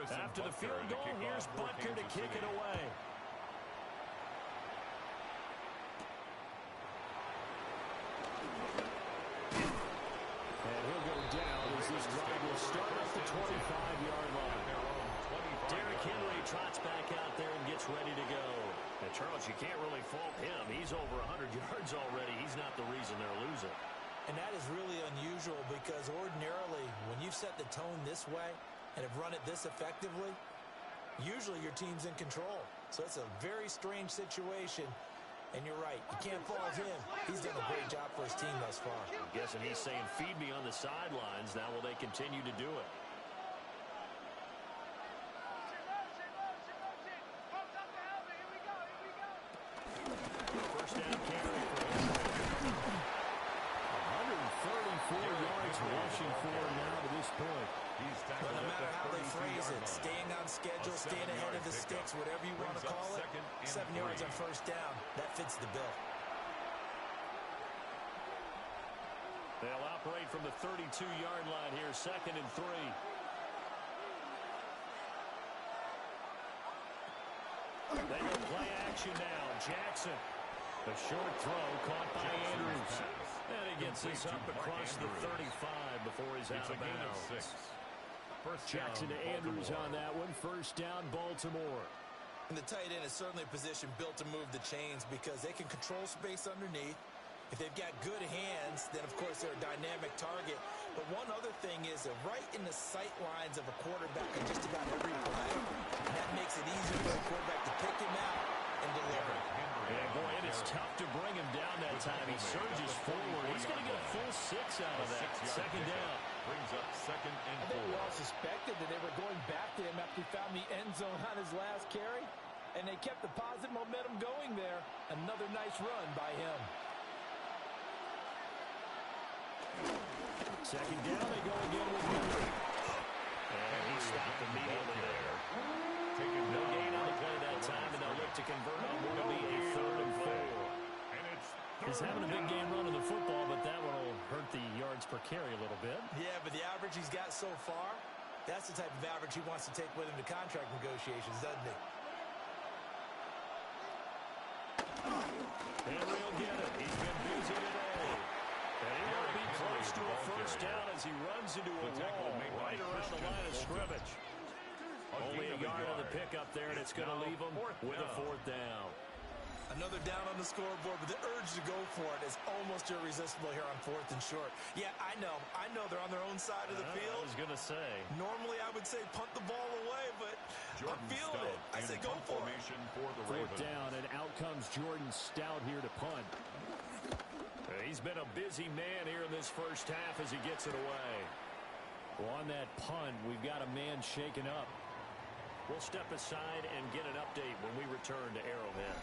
After the field goal, here's Butker to kick it away. And he'll go down as this drive will start at the 25-yard line. Derrick Henry trots back out there and gets ready to go. And Charles, you can't really fault him. He's over 100 yards already. He's not the reason they're losing. And that is really unusual because ordinarily, when you've set the tone this way and have run it this effectively, usually your team's in control. So it's a very strange situation. And you're right, you can't fault him. He's done a great job for his team thus far. I'm guessing he's saying, feed me on the sidelines. Now will they continue to do it? First down carry for 134 yards rushing for him now to this point. Well, no matter how they phrase it, staying on schedule, staying ahead of the sticks, whatever you want to call it, 7 yards on first down, that fits the bill. They'll operate from the 32-yard line here, 2nd and 3. They go play action now. Jackson. A short throw caught by Andrews. And he gets this up across the 35 before he's out of bounds. Jackson to Andrews on that one. First down, Baltimore. And the tight end is certainly a position built to move the chains because they can control space underneath. If they've got good hands, then, of course, they're a dynamic target. But one other thing is they're right in the sight lines of a quarterback on just about every play. And that makes it easier for the quarterback to pick him out and deliver. Yeah, boy, it is tough to bring him down that time. He surges forward. He's going to get a full 6 out of that. 2nd down. Brings up 2nd and 4. I think we all suspected that they were going back to him after he found the end zone on his last carry, and they kept the positive momentum going there. Another nice run by him. 2nd down, they go again with Henry. And he stopped immediately there. No gain on the play that time, and they'll look to convert on what will be a 3rd and 4. He's having a big game running the football, but that one will hurt the yards per carry a little bit. Yeah, but the average he's got so far, that's the type of average he wants to take with him to contract negotiations, doesn't he? Henry will get it. He's been busy today. And he will be close to a first down as he runs into a wall right around the line of scrimmage. Only a yard on the pickup there, and it's going to leave them with a 4th down. Another down on the scoreboard, but the urge to go for it is almost irresistible here on 4th and short. Yeah, I know they're on their own side of the field. I was going to say. Normally, I would say punt the ball away, but I'm feeling it. I say go for it. 4th down, and out comes Jordan Stout here to punt. He's been a busy man here in this first half as he gets it away. Well, on that punt, we've got a man shaken up. We'll step aside and get an update when we return to Arrowhead.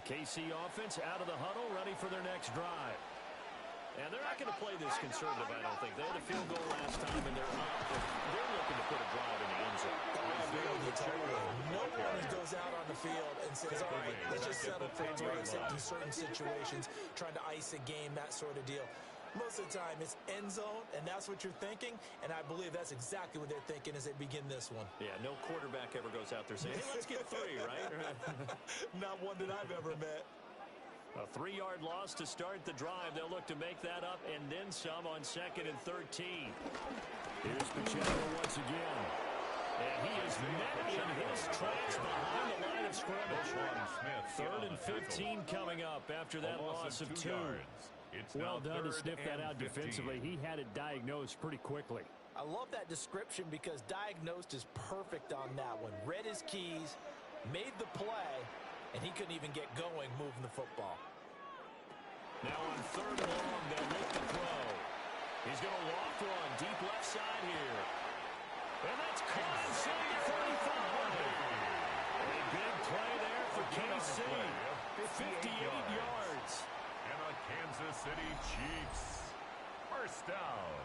KC offense out of the huddle, ready for their next drive. And they're not going to play this conservative, I don't think. They had a field goal last time, and they're up. They're looking to put a drive in the end zone. No one goes out on the field and says, all right, let's just settle for 3 except in certain situations, trying to ice a game, that sort of deal. Most of the time, it's end zone, and that's what you're thinking, and I believe that's exactly what they're thinking as they begin this one. Yeah, no quarterback ever goes out there saying, hey, let's get 3, right? Not one that I've ever met. A 3-yard loss to start the drive. They'll look to make that up and then some on 2nd and 13. Here's Pacheco once again. And he is met in his tracks behind the line of scrimmage. 3rd and 15 coming up after that loss of 2. Well done to sniff that out defensively. He had it diagnosed pretty quickly. I love that description because diagnosed is perfect on that one. Read his keys, made the play, and he couldn't even get going moving the football. Now on 3rd and long, they'll make the throw. He's going to loft one deep left side here. And that's caught inside the 45. A big play there for KC. 58 yards. And the Kansas City Chiefs. First down.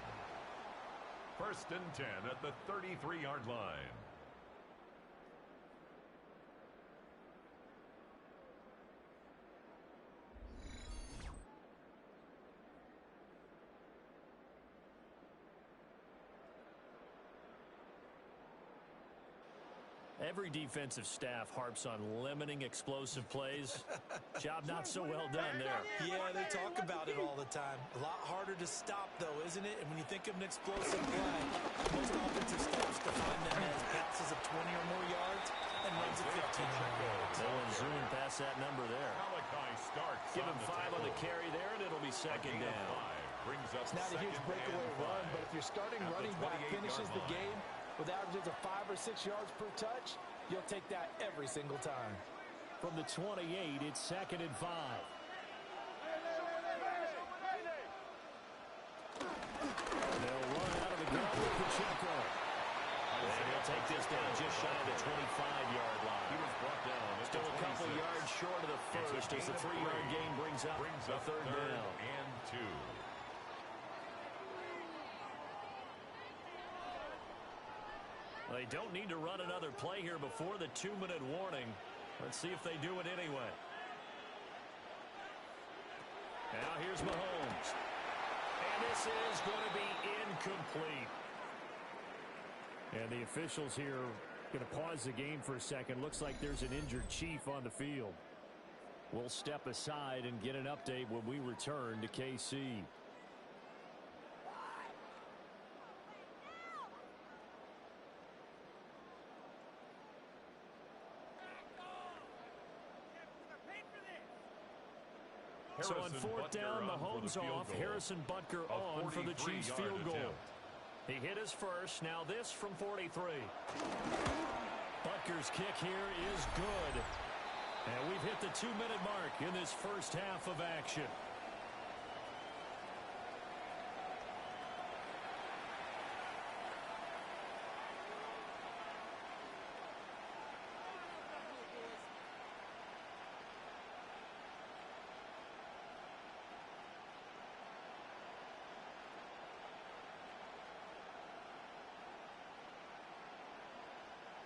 1st and 10 at the 33-yard line. Every defensive staff harps on limiting explosive plays. Job not so well done there. Yeah, they talk about it all the time. A lot harder to stop, though, isn't it? And when you think of an explosive play, most offensive staffs define them as passes of 20 or more yards and runs of 15 yards. No one zooming past that number there. Give him 5 on the carry there, and it'll be 2nd down. It's not a huge breakaway run, but if your starting running back finishes the game with averages of 5 or 6 yards per touch, you'll take that every single time. From the 28, it's 2nd and 5. They'll run out of the gun with Pacheco. And he'll take this down just shy of the 25-yard line. He was brought down. Still a couple yards short of the first as the 3-yard gain brings up a 3rd down. And 2. They don't need to run another play here before the 2-minute warning. Let's see if they do it anyway. Now here's Mahomes. And this is going to be incomplete. And the officials here going to pause the game for a second. Looks like there's an injured Chief on the field. We'll step aside and get an update when we return to KC. So on 4th down, Mahomes off, Harrison Butker on for the Chiefs field goal. He hit his first, now this from 43. Butker's kick here is good. And we've hit the 2-minute mark in this first half of action.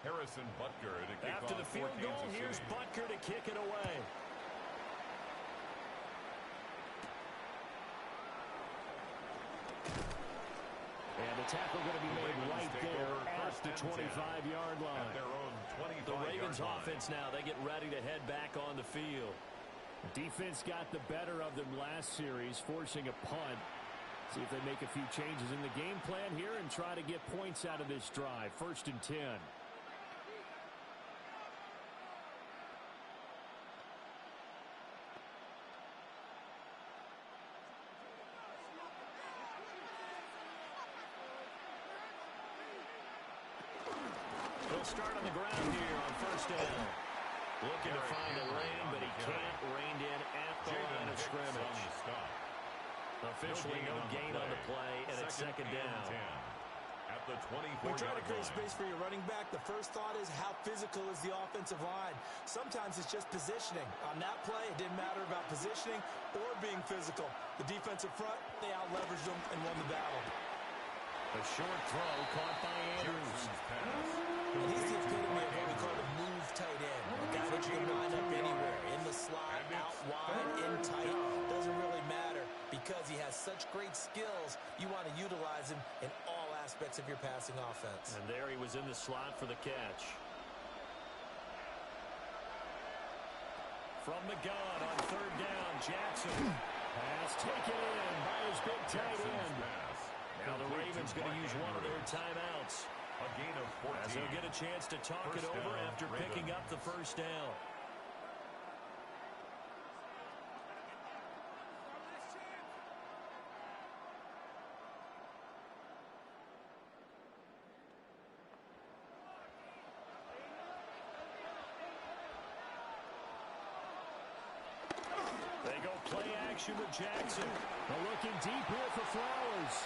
Harrison Butker to kick After the field goal, here's Butker to kick it away. And the tackle going to be made right there at the 25-yard line. At their own 25-yard The Ravens line. offense now, they get ready to head back on the field. Defense got the better of them last series, forcing a punt. See if they make a few changes in the game plan here and try to get points out of this drive. 1st and 10. He'll start on the ground here on 1st down. Looking to find a lane, but he can't. Reined in at the line of scrimmage. Officially no gain on the play, and it's 2nd down. At the 24-yard When trying to create line. space for your running back, the first thought is how physical is the offensive line. Sometimes it's just positioning. On that play, it didn't matter about positioning or being physical. The defensive front, they out-leveraged them and won the battle. A short throw caught by Andrews. And he's the epitome of what we call a move tight end. A guy that you can line up anywhere, in the slot, out wide, in tight. Doesn't really matter because he has such great skills. You want to utilize him in all aspects of your passing offense. And there he was in the slot for the catch. From the gun on third down, Jackson. Pass taken in by his big tight end. Now the Ravens going to use one of their timeouts. A gain of 14. As they'll get a chance to talk it over after picking up the first down. They go play action with Jackson. They're looking deep here for Flowers.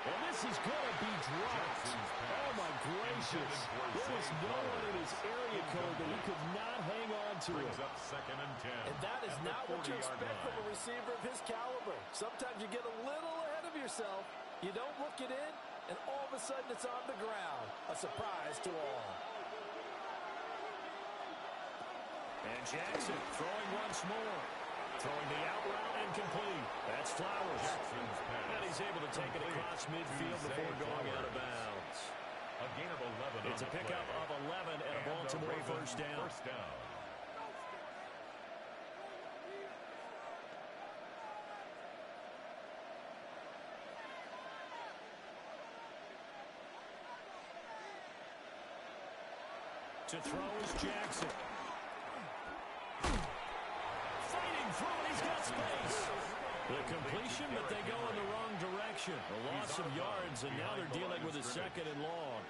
And this is going to be dropped. Oh, my gracious. There was no one in his area code that he could not hang on to it. Brings up 2nd and 10. And that is not what you expect from a receiver of his caliber. Sometimes you get a little ahead of yourself. You don't look it in, and all of a sudden it's on the ground. A surprise to all. And Jackson throwing once more. Throwing the out route incomplete. That's Flowers. And he's able to take it across midfield before going out of bounds. A gain of 11. It's a pickup of 11 and a Baltimore first down. To throw is Jackson. He's got space. The completion, but they go in the wrong direction. A loss of yards, and now they're dealing with a 2nd and long.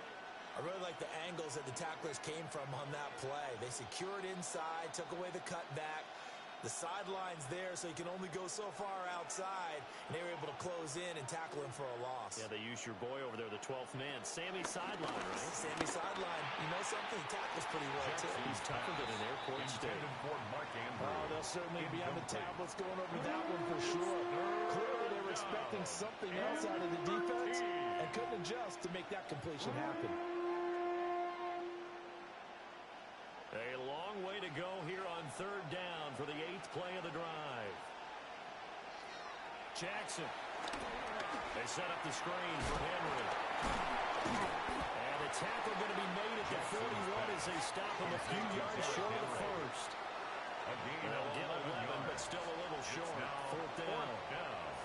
I really like the angles that the tacklers came from on that play. They secured inside, took away the cutback. The sideline's there, so you can only go so far outside. And they were able to close in and tackle him for a loss. Yeah, they used your boy over there, the 12th man. Sammy Sideline, right? Sammy Sideline. You know something? He tackles pretty well, too. He's tougher than an airport state. Oh, they'll certainly be on the tablets going over that one for sure. Clearly, they were expecting something else out of the defense and couldn't adjust to make that completion happen. A long way to go here on third down for the 8th play of the drive. Jackson. They set up the screen for Henry. And a tackle going to be made at the 41 as they stop him a few yards short of the first. They'll get 11, but still a little short. 4th down.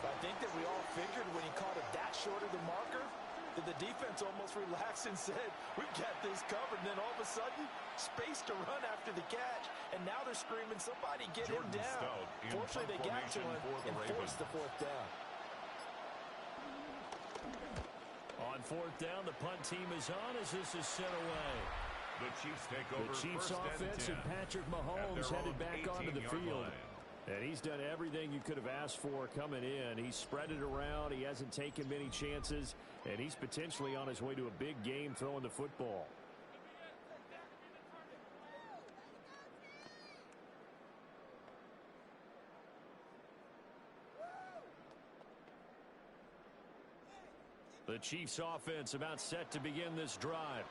I think that we all figured when he caught it that short of the marker, that the defense almost relaxed and said, we've got this covered. And then all of a sudden, space to run after the catch. And now they're screaming, somebody get him down. Fortunately, they got to him and forced the 4th down. On 4th down, the punt team is on as this is sent away. The Chiefs take over. The Chiefs offense and Patrick Mahomes headed back onto the field. And he's done everything you could have asked for coming in. He's spread it around. He hasn't taken many chances. And he's potentially on his way to a big game throwing the football. The Chiefs offense about set to begin this drive.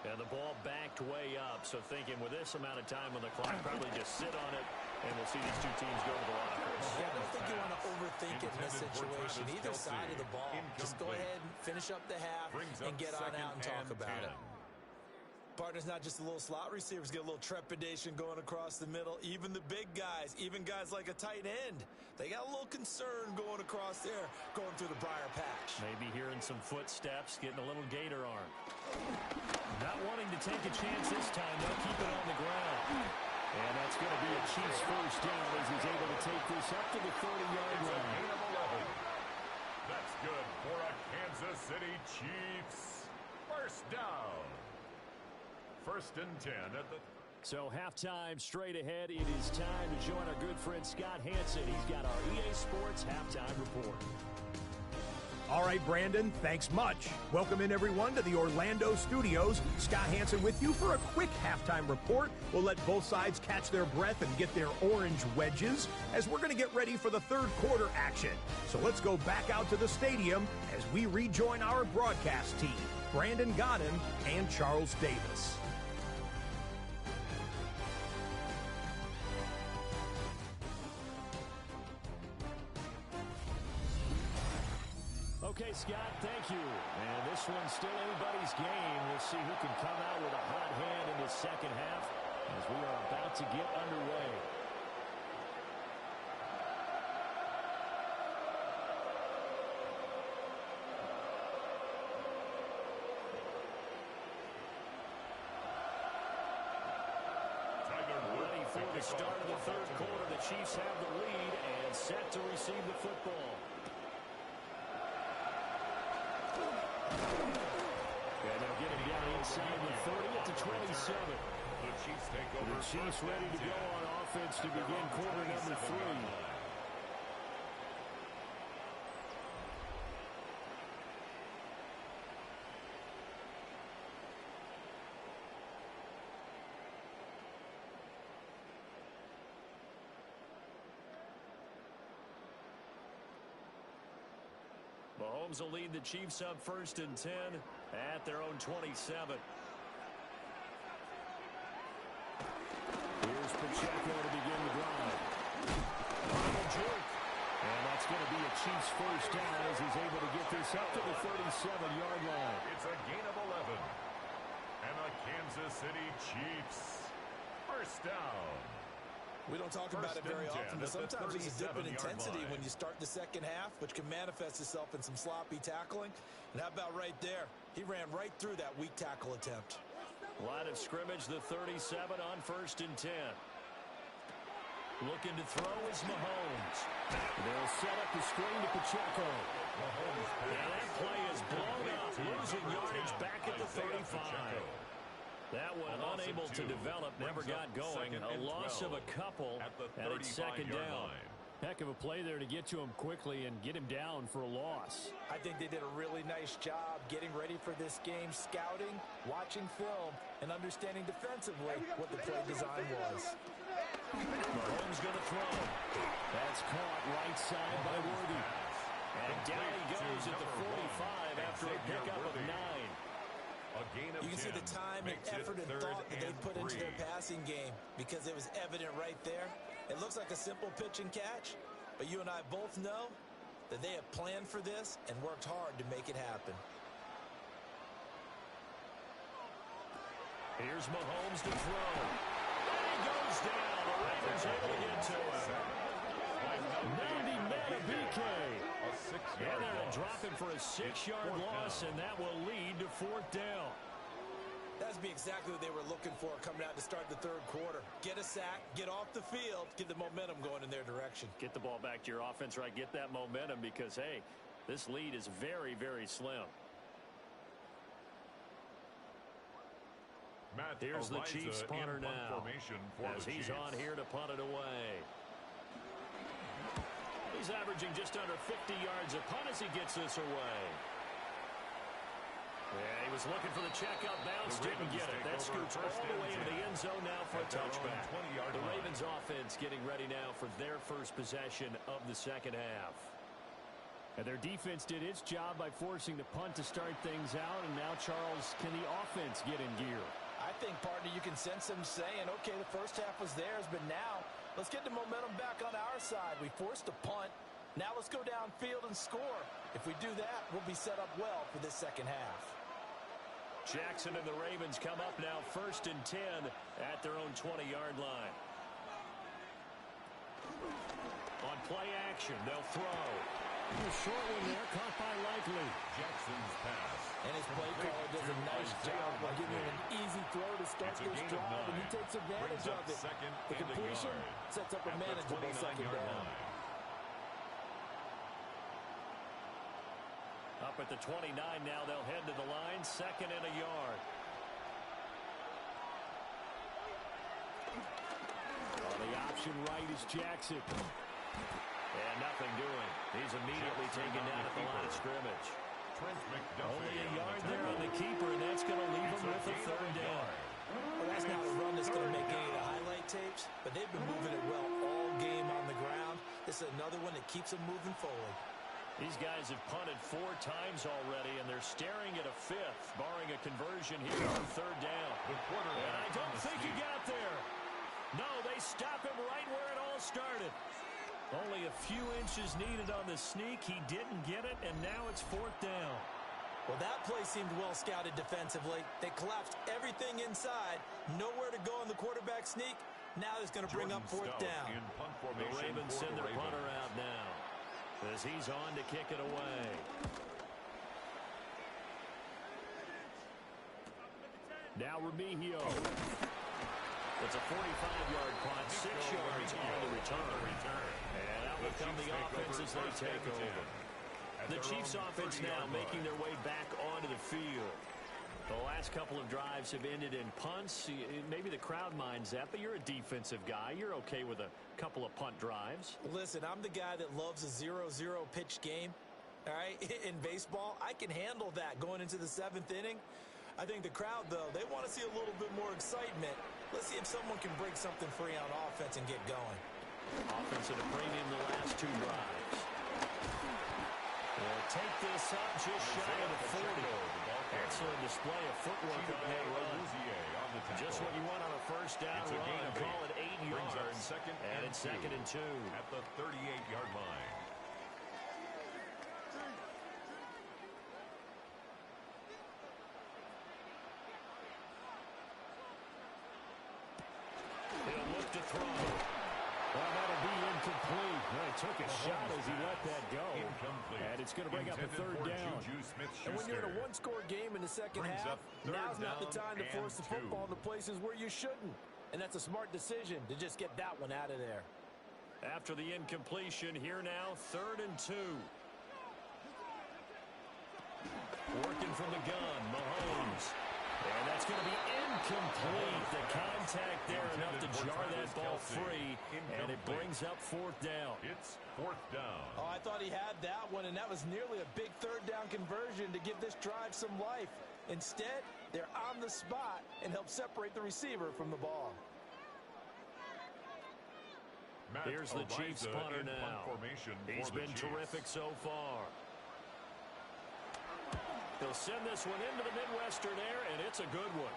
And the ball backed way up. So thinking with this amount of time on the clock, probably just sit on it. And we'll see these two teams go to the lockers. Yeah, I don't think you want to overthink it in this situation. Either side of the ball. Just go ahead and finish up the half and get on out and talk about it. Partners, not just the little slot receivers get a little trepidation going across the middle. Even the big guys, even guys like a tight end, they got a little concern going across there, going through the briar patch. Maybe hearing some footsteps, getting a little gator arm. Not wanting to take a chance this time. They'll keep it on the ground. And that's going to be a Chiefs first down as he's able to take this up to the 30-yard line. That's good for a Kansas City Chiefs first down. 1st and 10 at the... So halftime straight ahead. It is time to join our good friend Scott Hansen. He's got our EA Sports halftime report. All right, Brandon, thanks much. Welcome in, everyone, to the Orlando studios. Scott Hansen with you for a quick halftime report. We'll let both sides catch their breath and get their orange wedges as we're going to get ready for the third quarter action. So let's go back out to the stadium as we rejoin our broadcast team, Brandon Godden and Charles Davis. Okay, Scott, thank you. And this one's still anybody's game. We'll see who can come out with a hot hand in the second half as we are about to get underway. Ready for the start of the third quarter. The Chiefs have the lead and set to receive the football. And they'll get it down inside the 30 at the 27. The Chiefs take over. The Chiefs ready to go on offense to begin quarter number 3. Mahomes will lead the Chiefs up 1st and 10 at their own 27. Here's Pacheco to begin the drive. Final jerk. And that's going to be a Chiefs first down as he's able to get this up to the 37-yard line. It's a gain of 11. And the Kansas City Chiefs first down. We don't talk about it very often, but sometimes there's a dip in intensity when you start the second half, which can manifest itself in some sloppy tackling. And how about right there? He ran right through that weak tackle attempt. Line of scrimmage, the 37 on 1st and 10. Looking to throw is Mahomes. They'll set up the screen to Pacheco. And that play is blown up, losing yardage back at the 35. That one unable to develop, never got going. A loss of a couple at its second down. Heck of a play there to get to him quickly and get him down for a loss. I think they did a really nice job getting ready for this game, scouting, watching film, and understanding defensively what the play design was. Mahomes going to throw. That's caught right side by Worthy. And down he goes at the 45 after a pickup of 9. You can see the time and effort and thought that they put into their passing game because it was evident right there. It looks like a simple pitch and catch, but you and I both know that they have planned for this and worked hard to make it happen. Here's Mahomes to throw. And he goes down. The Ravens able to get to him. 90 BK. And they'll drop him for a 6-yard loss, and that will lead to 4th down. That's be exactly what they were looking for coming out to start the third quarter. Get a sack, get off the field, get the momentum going in their direction. Get the ball back to your offense, right? Get that momentum because, hey, this lead is very, very slim. Here's the Chiefs punter now as he's on here to punt it away. He's averaging just under 50 yards a punt as he gets this away. Yeah, he was looking for the checkout bounce, didn't get it. That scoots all the way into the end zone now for a touchback. The Ravens offense getting ready now for their first possession of the second half. And their defense did its job by forcing the punt to start things out. And now, Charles, can the offense get in gear? I think, partner, you can sense them saying, okay, the first half was theirs, but now let's get the momentum back on our side. We forced a punt. Now let's go downfield and score. If we do that, we'll be set up well for this second half. Jackson and the Ravens come up now 1st and 10 at their own 20-yard line. On play action, they'll throw. A short one there, caught by Likely. Jackson's pass. And his play caller does a nice job of giving him an easy throw to start this drive, and he takes advantage of it. The completion sets up a manageable second down. Up at the 29 now, they'll head to the line, 2nd and a yard. On the option right is Jackson. And nothing doing. He's immediately taken down at the line of scrimmage. Only a yard there on the keeper, and that's going to leave him with a third down. Well, that's not a run that's going to make any of the highlight tapes, but they've been moving it well all game on the ground. This is another one that keeps them moving forward. These guys have punted 4 times already, and they're staring at a 5th, barring a conversion here on third down. And I don't think he got there. No, they stop him right where it all started. Only a few inches needed on the sneak. He didn't get it, and now it's 4th down. Well, that play seemed well scouted defensively. They collapsed everything inside. Nowhere to go on the quarterback sneak. Now it's going to bring up 4th down. The Ravens send their punter out now as he's on to kick it away. Now Remigio. It's a 45-yard punt, 6 yards on the return. And out will come the offense as they take over. The Chiefs offense now making their way back onto the field. The last couple of drives have ended in punts. Maybe the crowd minds that, but you're a defensive guy. You're okay with a couple of punt drives. Listen, I'm the guy that loves a 0-0 pitch game. All right, in baseball, I can handle that going into the 7th inning. I think the crowd, though, they want to see a little bit more excitement. Let's see if someone can break something free on offense and get going. Offense at a premium the last 2 drives. They'll take this up just shy of the 40. Excellent display of footwork on that run. Just what you want on a first down run. Call it 8 yards. And it's 2nd and 2. At the 38-yard line. He'll look to throw. Well, that'll be incomplete. Well, he took a shot as he let that go. And it's going to bring up a 3rd down. And when you're in a 1-score game in the second half, now's not the time to force the football into places where you shouldn't. And that's a smart decision to just get that one out of there. After the incompletion, here now, 3rd and 2. Working from the gun, Mahomes. And that's going to be incomplete. The contact there enough to jar that ball free, and it brings up 4th down. It's 4th down. Oh, I thought he had that one, and that was nearly a big 3rd down conversion to give this drive some life. Instead, they're on the spot and help separate the receiver from the ball. Here's the Chiefs punter now. He's been terrific so far. He'll send this one into the Midwestern air, and it's a good one.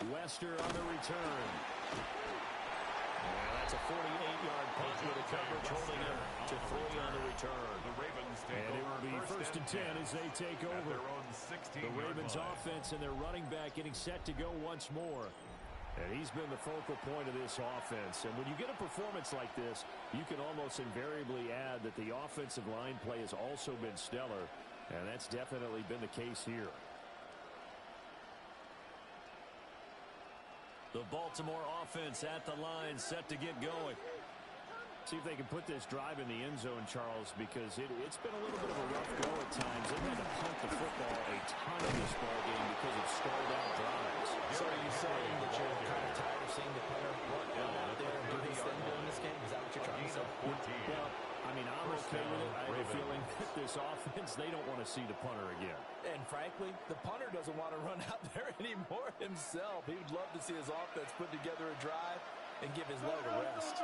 Wester on the return. And that's a 48-yard punt with a coverage holding him to 3 on the return. The Ravens take And it will be 1st and 10 as they take over. The Ravens offense and their running back getting set to go once more. And he's been the focal point of this offense. And when you get a performance like this, you can almost invariably add that the offensive line play has also been stellar. And that's definitely been the case here. The Baltimore offense at the line, set to get going. See if they can put this drive in the end zone, Charles, because it's been a little bit of a rough go at times. They've had to punt the football a ton in this ball game because of stalled-out drives. So are you saying that you're kind of tired of seeing the punter run out there and do his thing during this game? Is that what you're trying to say? Well, I mean, I'm okay with it. I have a feeling that this offense, they don't want to see the punter again. And frankly, the punter doesn't want to run out there anymore himself. He would love to see his offense put together a drive and give his leg a rest.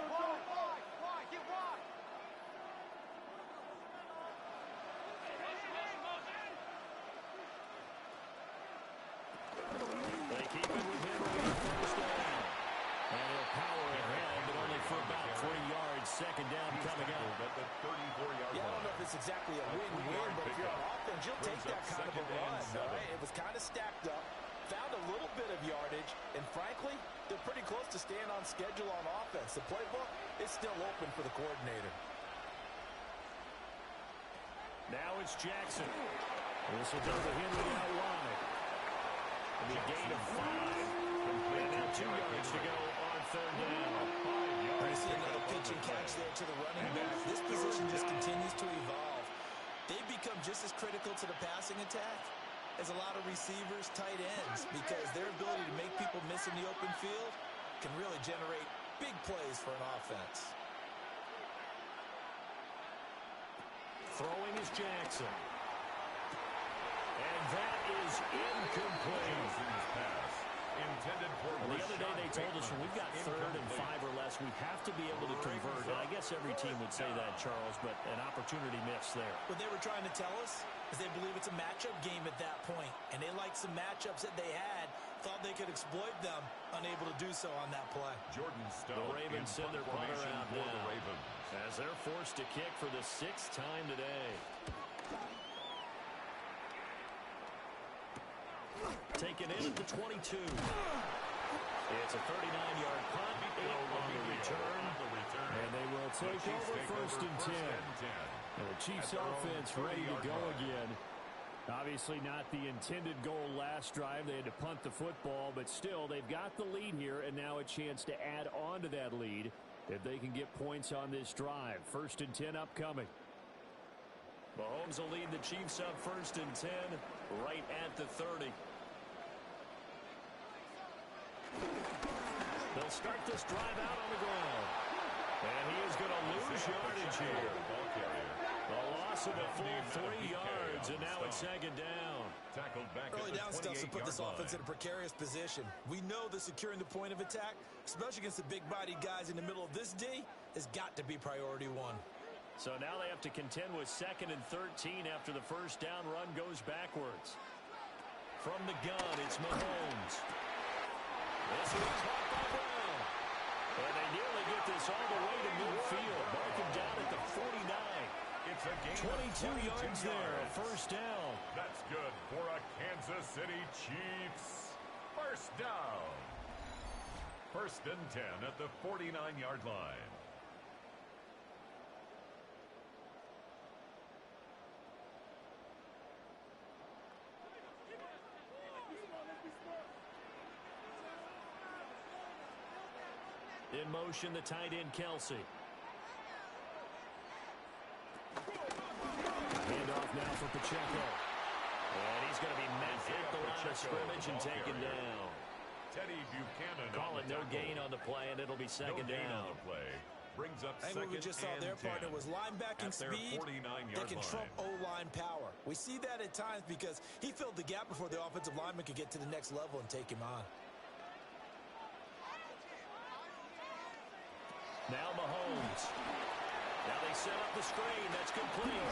They keep it with him on the first down. And he'll power ahead, but only for about 3 yards. 2nd down coming up. Yeah, I don't know if it's exactly a win-win, but if you're on offense, you'll take that kind of a run, right? It was kind of stacked up, found a little bit of yardage, and frankly, they're pretty close to staying on schedule on offense. The playbook is still open for the coordinator. Now it's Jackson. This will go to Henry out wide. And a gain of 5. And now 2 yards to go on 3rd down. You see another pitch and catch there to the running back. This position just continues to evolve. They've become just as critical to the passing attack as a lot of receivers, tight ends, because their ability to make people miss in the open field can really generate big plays for an offense. Throwing is Jackson. And that is incomplete. Pass intended for the other day they told us when we've got 3rd and 5 or less, we have to be able to convert. And I guess every team would say that, Charles, but an opportunity missed there. What they were trying to tell us is they believe it's a matchup game at that point, and they liked some matchups that they had, thought they could exploit them, unable to do so on that play. Jordan Stout. The Ravens send their punter out for now the Ravens as they're forced to kick for the 6th time today. Taken in at the 22. It's a 39-yard punt on the return. And they will take over 1st and 10. And the Chiefs offense ready to go again. Obviously not the intended goal last drive. They had to punt the football, but still they've got the lead here and now a chance to add on to that lead if they can get points on this drive. 1st and 10 upcoming. Mahomes will lead the Chiefs up 1st and 10 right at the 30. They'll start this drive out on the ground. And he is going to lose yardage here. A loss of a full 3 yards, and now it's 2nd down. Tackled back Early down stuff to put this offense in a line. precarious position. We know that securing the point of attack, especially against the big-bodied guys in the middle of this D, has got to be priority 1. So now they have to contend with 2nd and 13 after the 1st down run goes backwards. From the gun, it's Mahomes. This is caught by Brown. And they nearly get this all the way to midfield. Mark him down at the 49. It's a gain 22 yards there, a 1st down. That's good for a Kansas City Chiefs. 1st down. 1st and 10 at the 49-yard line. In motion, the tight end, Kelsey. Handoff now for Pacheco. And he's going to be met at the line of scrimmage and taken down. Teddy Buchanan. Call it no gain on the play, and it'll be 2nd down. On the play. Brings up I think what we just saw their partner was linebacking speed that can trump O-line power. We see that at times because he filled the gap before the offensive lineman could get to the next level and take him on. Now Mahomes. Now they set up the screen. That's complete.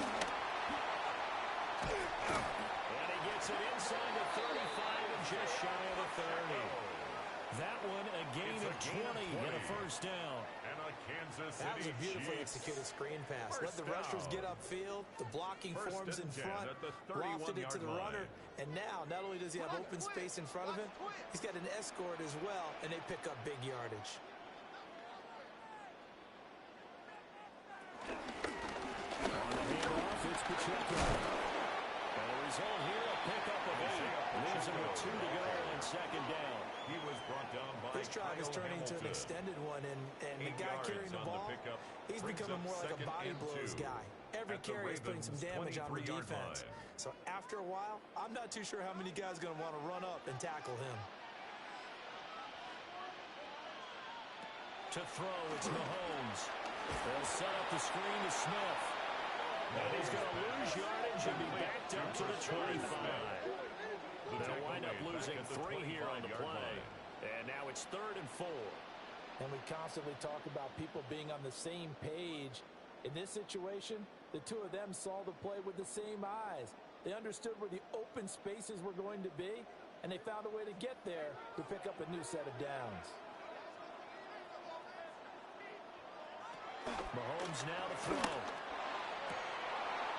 And he gets it inside the 35 and just shy of the 30. That one a gain of 20 and a 1st down. And a Kansas City That was a beautifully Chiefs. executed screen pass. Let the rushers get upfield. The blocking forms in front. Lofted it to the runner. And now, not only does he have open space in front of him, he's got an escort as well, and they pick up big yardage. It's Pacheco. And the result here, a pickup of 8. Leaves him with 2 to go on 2nd down. He was brought down by This drive is turning into an extended one, and the guy carrying the ball, he's becoming more like a body blows guy. Every carry is putting some damage on the defense. So after a while, I'm not too sure how many guys are going to want to run up and tackle him. To throw, it's Mahomes. They'll set up the screen to Smith. And he's going to lose yardage and be backed up to the 25. They'll wind up losing 3 here on the play. And now it's 3rd and 4. And we constantly talk about people being on the same page. In this situation, the two of them saw the play with the same eyes. They understood where the open spaces were going to be, and they found a way to get there to pick up a new set of downs. Mahomes now to throw.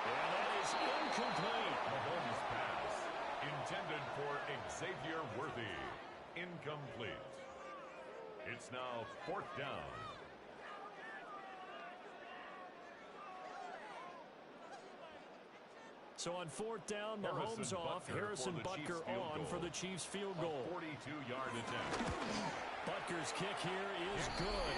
And that is incomplete. Mahomes pass intended for Xavier Worthy. Incomplete. It's now 4th down. So on 4th down, Mahomes off, Harrison Butker on for the Chiefs field goal. 42-yard attempt. Butker's kick here is good.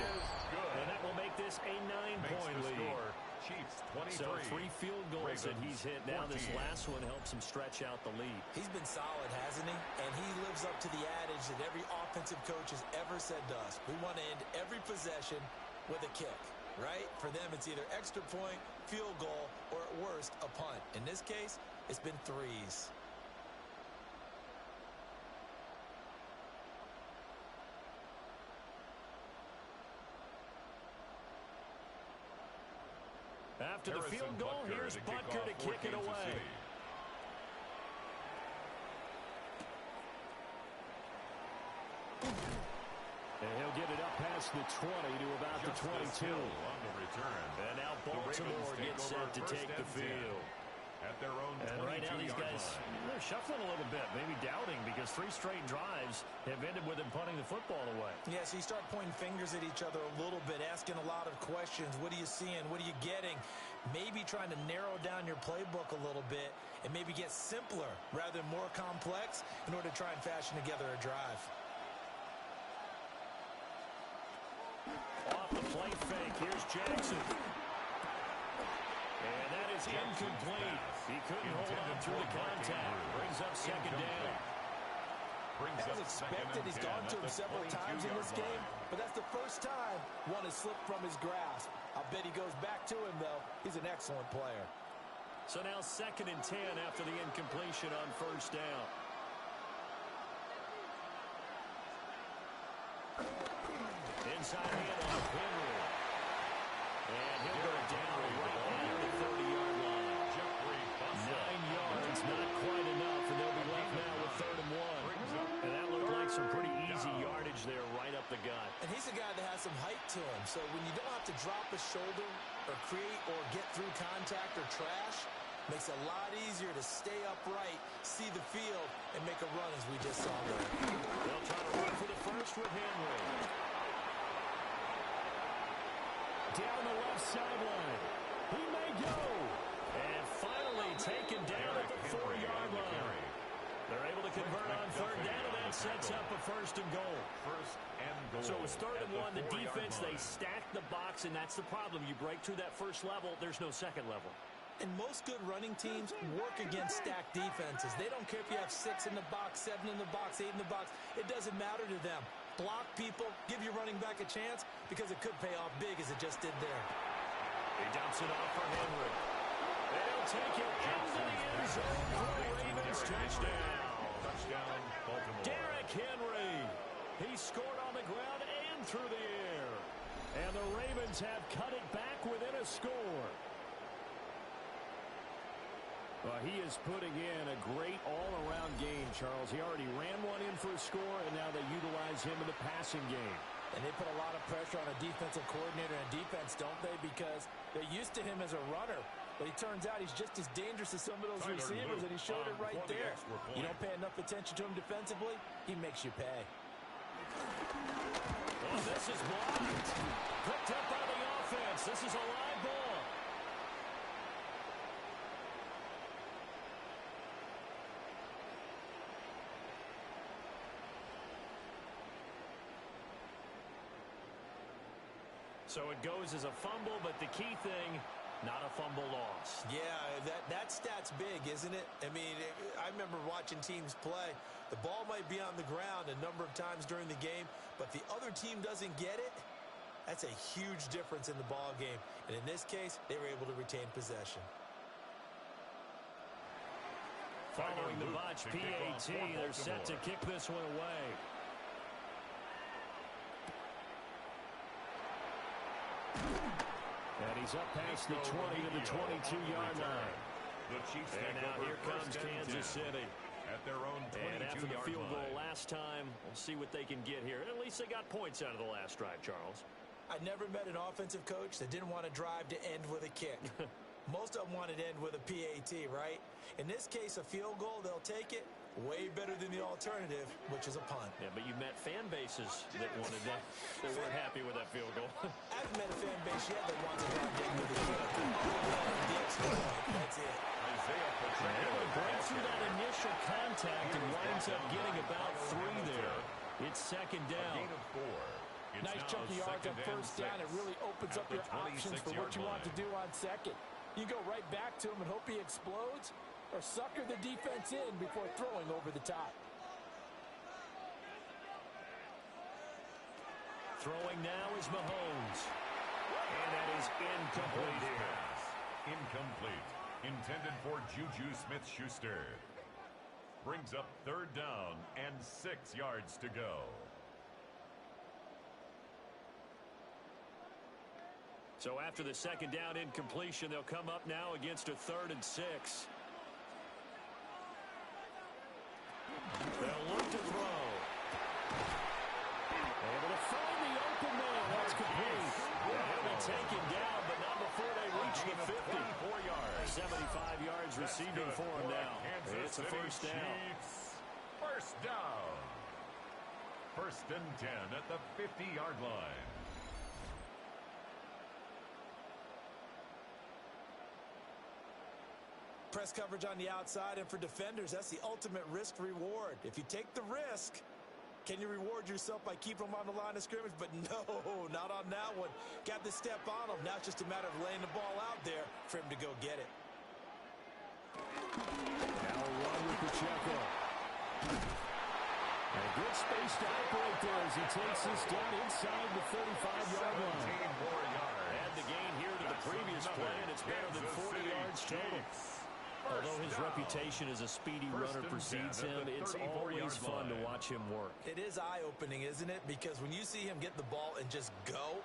And that will make this a 9-point lead. Chiefs 23. So 3 field goals that he's hit. Now this last one helps him stretch out the lead. He's been solid, hasn't he? And he lives up to the adage that every offensive coach has ever said to us. We want to end every possession with a kick. right? For them, it's either extra point, field goal, or at worst, a punt. In this case, it's been threes. After the field goal, here's Butker to kick it away. And he'll get it up past the 20 to about the 22. On the return. And now Baltimore gets set to take the field. At their own and right now these guys, they're shuffling a little bit, maybe doubting, because 3 straight drives have ended with them punting the football away. Yeah, so you start pointing fingers at each other a little bit, asking a lot of questions. What are you seeing? What are you getting? Maybe trying to narrow down your playbook a little bit and maybe get simpler rather than more complex in order to try and fashion together a drive. Off the play fake, here's Jackson. And that is incomplete. He couldn't hold on through the contact. Brings up second down. As expected, he's gone to him several times in this game, but that's the first time one has slipped from his grasp. I'll bet he goes back to him, though. He's an excellent player. So now 2nd and 10 after the incompletion on first down. Inside handoff, Henry. And he'll go down right at the 30-yard line. 9 yards, not quite enough, and they'll be left now with 3rd and 1. And that looked like some pretty easy yardage there right up the gut. And he's a guy that has some height to him, so when you don't have to drop a shoulder or create or get through contact or trash, makes it a lot easier to stay upright, see the field, and make a run as we just saw there. They'll try to run for the first with Henry. Down the left sideline. He may go. And finally taken down at the 4-yard line. They're able to convert on 3rd down, and that sets up a 1st and goal. So it was 3rd and 1. The defense, they stacked the box, and that's the problem. You break through that first level, there's no second level. And most good running teams work against stacked defenses. They don't care if you have 6 in the box, 7 in the box, 8 in the box. It doesn't matter to them. Block people, give your running back a chance, because it could pay off big as it just did there. He dumps it off for Henry. They'll take it into the end zone for the Ravens. Touchdown, Baltimore. Derrick Henry. He scored on the ground and through the air. And the Ravens have cut it back within a score. Well, he is putting in a great all-around game, Charles. He already ran one in for a score, and now they utilize him in the passing game. And they put a lot of pressure on a defensive coordinator and defense, don't they? Because they're used to him as a runner. But it turns out he's just as dangerous as some of those receivers, and he showed it right there. You don't pay enough attention to him defensively, he makes you pay. Oh, this is blocked. Picked up by the offense. This is a live ball. So it goes as a fumble, but the key thing, not a fumble loss. Yeah, that stat's big, isn't it? I mean, I remember watching teams play. The ball might be on the ground a number of times during the game, but the other team doesn't get it. That's a huge difference in the ball game. And in this case, they were able to retain possession. Following the botch PAT, they're set to kick this one away. And he's up past the 20 to the 22-yard line. And now here comes Kansas City. At their own 22-yard line. And after the field goal last time, we'll see what they can get here. At least they got points out of the last drive, Charles. I never met an offensive coach that didn't want to drive to end with a kick. Most of them wanted to end with a PAT, right? In this case, a field goal, they'll take it. Way better than the alternative, which is a punt. Yeah, but you met fan bases that wanted that. They weren't happy with that field goal. I've met a fan base yet that wants to drive to end with a kick. The extra point, that's it. Able to break through that initial contact and winds up getting about 3 there. It's 2nd down. Nice chunky yards on first down. It really opens up your options for what you want to do on second. You go right back to him and hope he explodes, or sucker the defense in before throwing over the top. Throwing now is Mahomes. And that incomplete here. Incomplete. Intended for Juju Smith-Schuster. Brings up 3rd down and 6 yards to go. So after the 2nd down incompletion, they'll come up now against a 3rd and 6. They'll look to throw. Able to find the open man. That's complete. They'll be taken down, but not before they reach the 50. 24 yards. 75 yards receiving for him now. It's a 1st down. First down. 1st and 10 at the 50-yard line. Press coverage on the outside, and for defenders, that's the ultimate risk-reward. If you take the risk, can you reward yourself by keeping them on the line of scrimmage? But no, not on that one. Got the step on him. Now it's just a matter of laying the ball out there for him to go get it. Now a run with Pacheco. And a good space to operate there as he takes this down inside the 35-yard line. 17 more yards. Add the gain here to the previous play, and it's better than 40 yards total. Although his reputation as a speedy runner precedes him, it's always fun to watch him work. It is eye-opening, isn't it? Because when you see him get the ball and just go,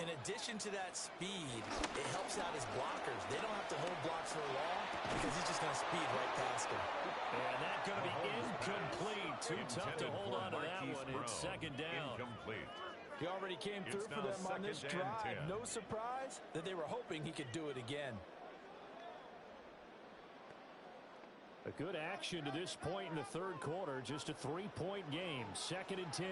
in addition to that speed, it helps out his blockers. They don't have to hold blocks for long because he's just going to speed right past them. And that's going to be incomplete. Too tough to hold on to that one. It's 2nd down. Incomplete. He already came through for them on this drive. No surprise that they were hoping he could do it again. A good action to this point in the 3rd quarter. Just a 3-point game. 2nd and 10.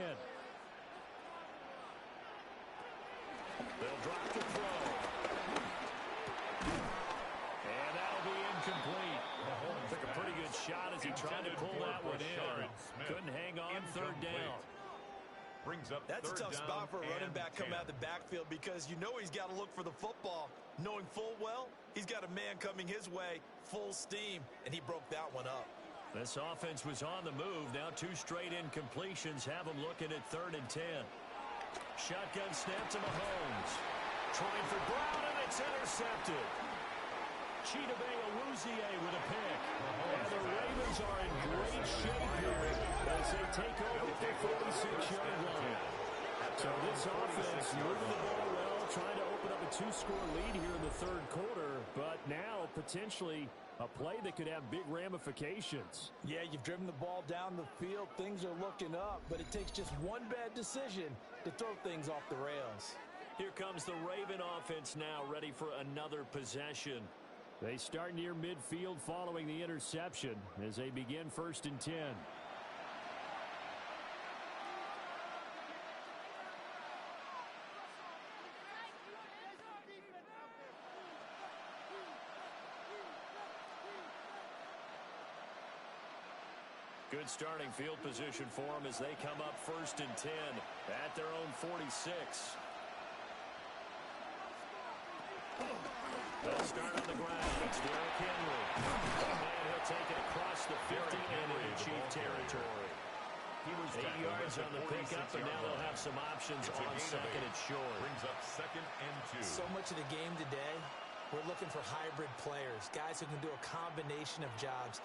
They'll drop the throw. And that'll be incomplete. Mahomes took a pretty good shot as he tried to pull that one in. Couldn't hang on. 3rd down. Brings up That's a tough spot for a running back coming out of the backfield because you know he's got to look for the football, knowing full well he's got a man coming his way, full steam, and he broke that one up. This offense was on the move. Now 2 straight incompletions have them looking at 3rd and 10. Shotgun snap to Mahomes. Trying for Brown, and it's intercepted. Chidobe Awuzie with a pick. And the Ravens are in great shape here as they take over at their 46-yard line. So this offense moving the ball well, trying to open up a 2-score lead here in the 3rd quarter, but now potentially a play that could have big ramifications. Yeah, you've driven the ball down the field. Things are looking up, but it takes just one bad decision to throw things off the rails. Here comes the Raven offense now, ready for another possession. They start near midfield following the interception as they begin 1st and 10. Good starting field position for them as they come up 1st and 10 at their own 46. They'll start on the ground. It's Derrick Henry. And he'll take it across the 50 and into Chief territory. He was 8 yards on the pickup, and now they'll have some options on 2nd and short. Brings up 2nd and 2. So much of the game today, we're looking for hybrid players, guys who can do a combination of jobs.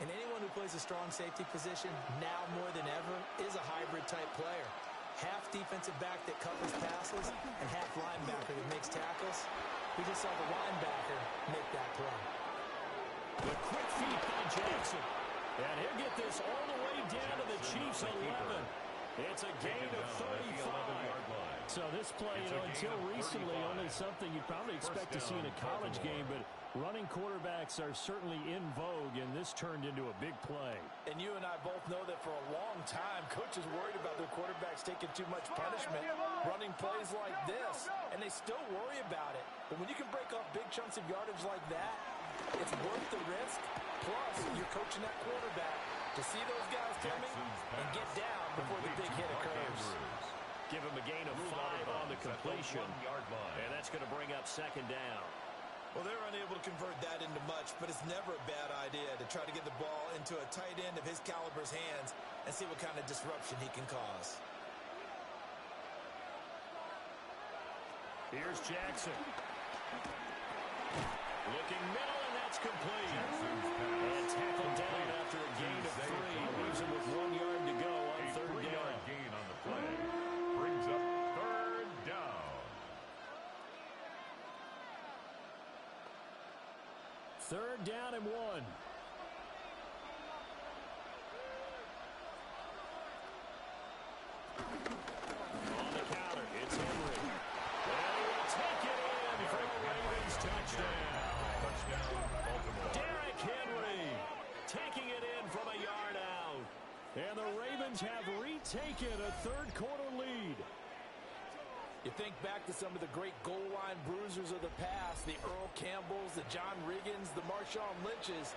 And anyone who plays a strong safety position, now more than ever, is a hybrid-type player. Half defensive back that covers passes and half linebacker that makes tackles. We just saw the linebacker make that play. The quick feed by Jackson. And he'll get this all the way down to the Chiefs' 11. It's a gain of 35. So this play, until recently, only something you'd probably expect to see in a college game, but running quarterbacks are certainly in vogue, and this turned into a big play. And you and I both know that for a long time, coaches worried about their quarterbacks taking too much punishment, running plays like this, and they still worry about it. But when you can break off big chunks of yardage like that, it's worth the risk. Plus, you're coaching that quarterback to see those guys coming and get down before the big hit occurs. Give him a gain of 5 on the completion, and that's going to bring up 2nd down. Well, they're unable to convert that into much, but it's never a bad idea to try to get the ball into a tight end of his caliber's hands and see what kind of disruption he can cause. Here's Jackson. Looking middle, and that's complete. And tackled down after a gain of 3. Leaves him with 1 yard to go on third down. 3-yard gain on the play. Brings up third down. Third down and 1. On the counter, it's Henry. And he will take it in for a Ravens touchdown. Touchdown, Baltimore. Derrick Henry taking it in from a yard out. And the Ravens have retaken a third-quarter lead. You think back to some of the great goal line bruisers of the past, the Earl Campbells, the John Riggins, the Marshawn Lynches.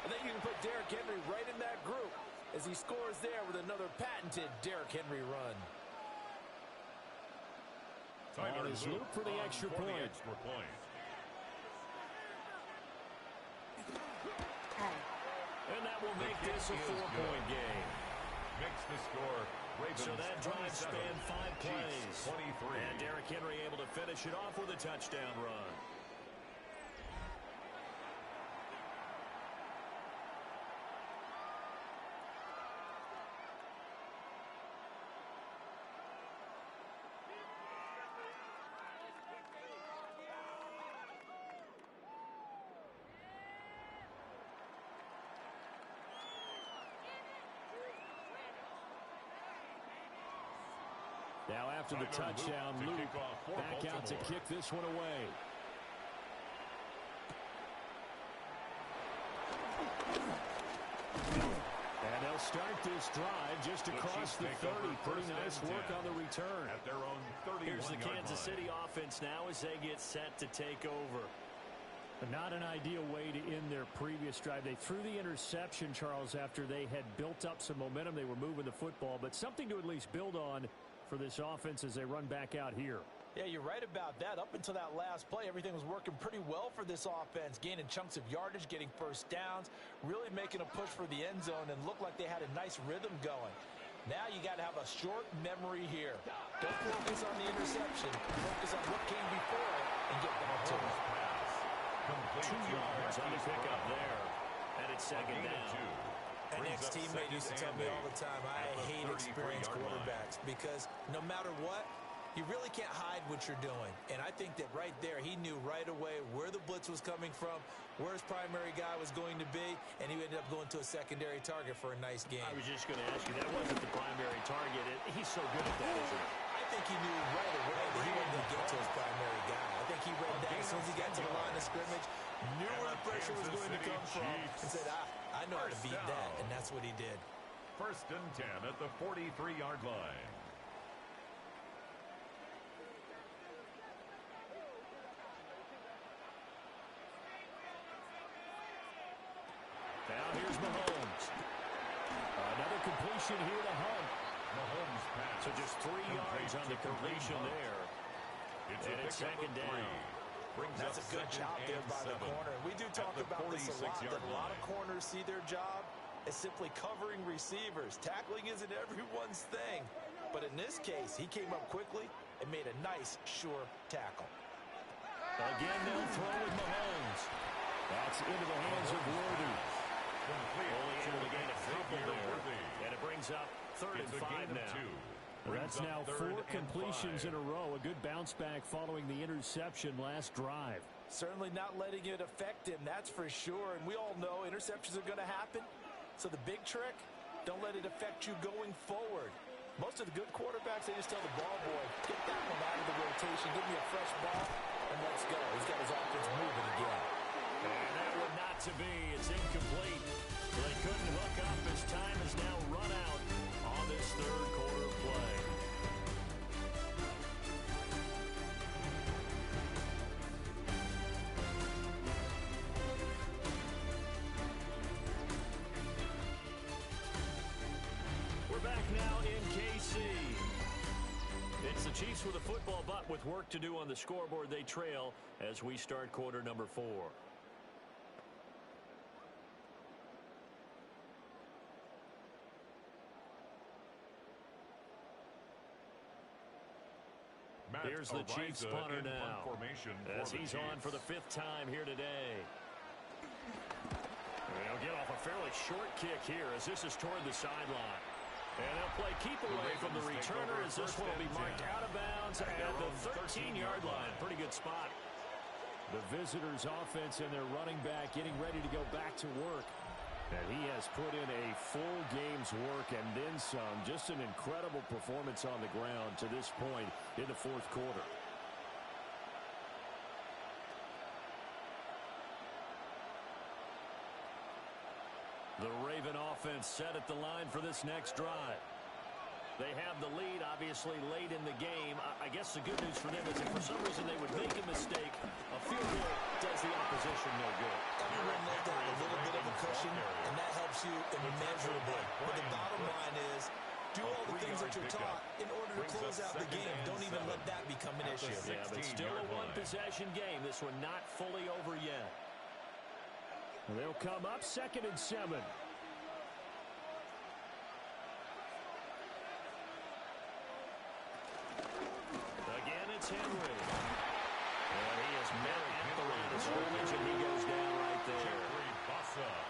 I think you can put Derrick Henry right in that group as he scores there with another patented Derrick Henry run. On his loop for the extra point. And that will make this a 4-point game. Makes the score. Ravens So that drive spanned 5 plays. 23. And Derrick Henry able to finish it off with a touchdown run. Now after the touchdown, Luke back out to kick this one away. And they'll start this drive just across the 30. Pretty nice work on the return. At their own 31-yard line. Here's the Kansas City offense now as they get set to take over. But not an ideal way to end their previous drive. They threw the interception, Charles, after they had built up some momentum. They were moving the football, but something to at least build on for this offense as they run back out here. Yeah, you're right about that. Up until that last play, everything was working pretty well for this offense, gaining chunks of yardage, getting first downs, really making a push for the end zone, and looked like they had a nice rhythm going. Now you got to have a short memory here. Don't focus on the interception. Focus on what came before it and get back to it. 2 yards on the pickup there. And it's second down. An ex-teammate used to tell me all the time, I hate experienced quarterbacks because no matter what, you really can't hide what you're doing. And I think that right there, he knew right away where the blitz was coming from, where his primary guy was going to be, and he ended up going to a secondary target for a nice game. I was just going to ask you, that wasn't the primary target. He's so good at that, isn't he? I think he knew right away that he wasn't going to get to his primary guy. I think he read that as soon as he got to the line of scrimmage, knew where the pressure was going to come from, and said, I know how to beat that, and that's what he did. First and 10 at the 43-yard line. Now here's Mahomes. Another completion here to Hunt. Mahomes pass. So just 3 yards on the completion there. And it's second down. That's a good job there by the corner. We do talk about this a lot, that a lot of corners see their job as simply covering receivers. Tackling isn't everyone's thing. But in this case, he came up quickly and made a nice, sure tackle. Again, they'll throw with Mahomes. That's into the hands of Worthy. Only able to gain a couple there. And it brings up third and 5 now. That's now 4 completions in a row. A good bounce back following the interception last drive. Certainly not letting it affect him, that's for sure. And we all know interceptions are going to happen. So the big trick, don't let it affect you going forward. Most of the good quarterbacks, they just tell the ball boy, get that one out of the rotation, give me a fresh ball, and let's go. He's got his offense moving again. And that one not to be. It's incomplete. They couldn't hook up as time has now run out on this third quarter play. We're back now in KC. It's the Chiefs with a football, but with work to do on the scoreboard, they trail as we start quarter number 4. Here's the Chiefs punter now, as he's on for the 5th time here today. They'll get off a fairly short kick here as this is toward the sideline. And they'll play keep away from the returner as this one will be marked out of bounds at the 13-yard line. Pretty good spot. The visitors' offense and their running back getting ready to go back to work. And he has put in a full game's work and then some. Just an incredible performance on the ground to this point in the 4th quarter. The Raven offense set at the line for this next drive. They have the lead, obviously, late in the game. I guess the good news for them is if for some reason they would make a mistake, a field goal does the opposition no good. Everyone knows to have a little bit of a cushion, and that helps you immeasurably. But the bottom line is, do all the things that you're taught in order to close out the game. Don't even let that become an issue. Yeah, but still a one-possession game. This one not fully over yet. They'll come up 2nd and 7. Again, it's Henry. And he is met at the line of scrimmage, and he goes down right there.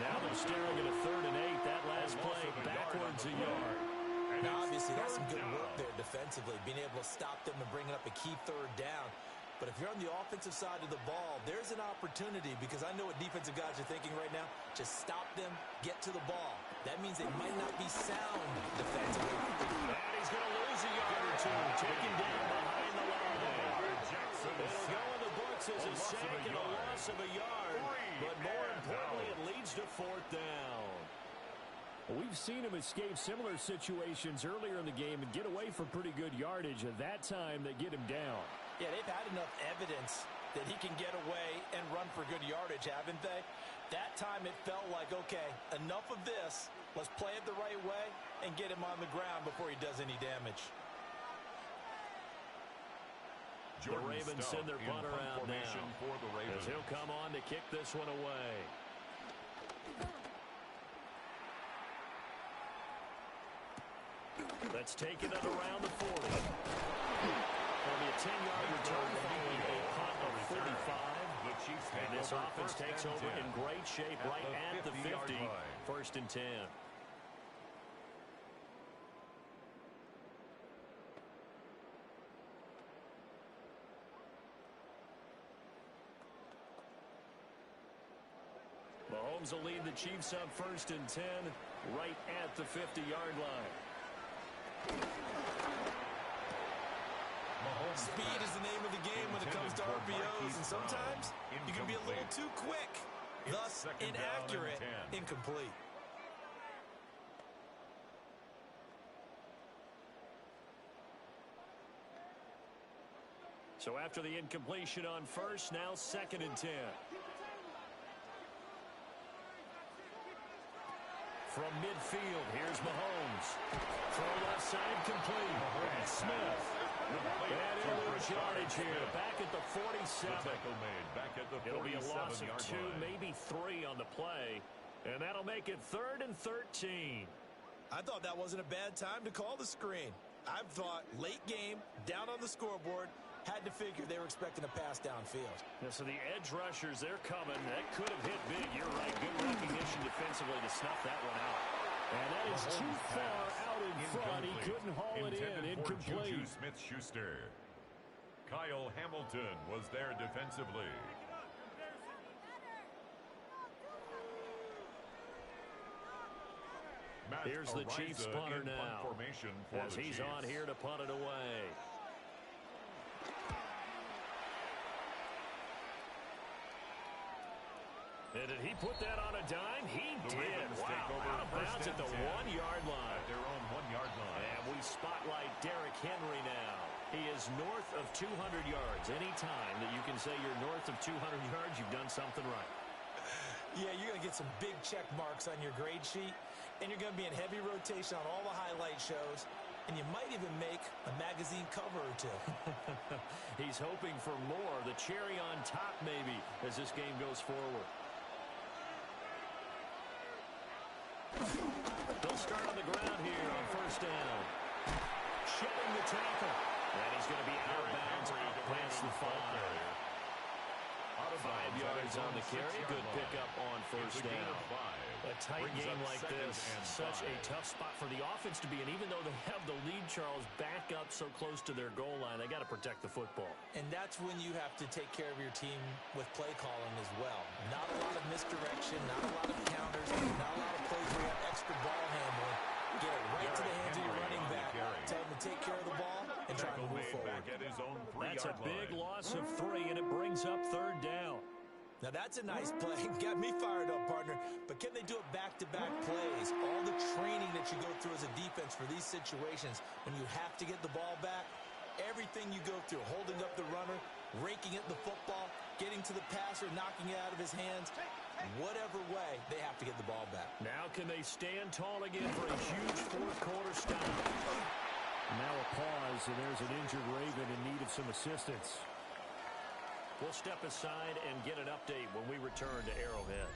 Now they're staring at a 3rd and 8. That last play backwards a yard. Now, obviously, that's some good work there defensively, being able to stop them and bringing up a key 3rd down. But if you're on the offensive side of the ball, there's an opportunity because I know what defensive guys are thinking right now. Just stop them, get to the ball. That means they might not be sound defensively. And he's going to lose a yard or two, taken down behind the line. It'll go in the books as a sack and a loss of a yard. But more importantly, it leads to 4th down. We've seen him escape similar situations earlier in the game and get away from pretty good yardage. At that time, they get him down. Yeah, they've had enough evidence that he can get away and run for good yardage, haven't they? That time it felt like, okay, enough of this. Let's play it the right way and get him on the ground before he does any damage. The Ravens send their punter out now as he'll come on to kick this one away. Let's take it at around the 40. It'll be a 10-yard return following a punt of 35. And this offense takes over in great shape right at the 50. 1st and 10. Mahomes will lead the Chiefs up 1st and 10 right at the 50-yard line. Speed is the name of the game when it comes to RPOs, and sometimes you can be a little too quick, thus inaccurate, incomplete. So after the incompletion on 1st, now 2nd and 10. From midfield, here's Mahomes. Throw left side complete. And Smith. And he'll lose yardage here. Back at the 47. It'll be a loss of 2, maybe 3 on the play. And that'll make it 3rd and 13. I thought that wasn't a bad time to call the screen. I thought late game, down on the scoreboard, had to figure they were expecting a pass downfield. Yeah, so the edge rushers, they're coming. That could have hit big. You're right. Good recognition defensively to snuff that one out. And that is too far out in front. He couldn't haul it in. Incomplete. Juju Smith-Schuster. Kyle Hamilton was there defensively. Here's the Chiefs punter now as he's on here to punt it away. And did he put that on a dime? He did. Wow, out of bounds at the 1-yard line. At their own 1-yard line. And we spotlight Derrick Henry now. He is north of 200 yards. Any time that you can say you're north of 200 yards, you've done something right. Yeah, you're going to get some big check marks on your grade sheet, and you're going to be in heavy rotation on all the highlight shows, and you might even make a magazine cover or two. He's hoping for more, the cherry on top maybe, as this game goes forward. They'll start on the ground here on 1st down. Shedding the tackle. And he's going to be out of bounds up past the 5. 5 yards on the carry. Good pickup on first down. A tight game like this, such a tough spot for the offense to be in. Even though they have the lead, Charles, back up so close to their goal line, they got to protect the football. And that's when you have to take care of your team with play calling as well. Not a lot of misdirection, not a lot of counters, not a lot of plays where you have extra ball handling. Get it right to the hands of your running back. Tell him to take care of the ball and try to move forward. That's a big loss of 3, and it brings up 3rd down. Now that's a nice play. Got me fired up, partner. But can they do it back-to-back plays? All the training that you go through as a defense for these situations, when you have to get the ball back, everything you go through, holding up the runner, raking at the football, getting to the passer, knocking it out of his hands, whatever way, they have to get the ball back. Now can they stand tall again for a huge fourth-quarter stop? Now a pause, and there's an injured Raven in need of some assistance. We'll step aside and get an update when we return to Arrowhead.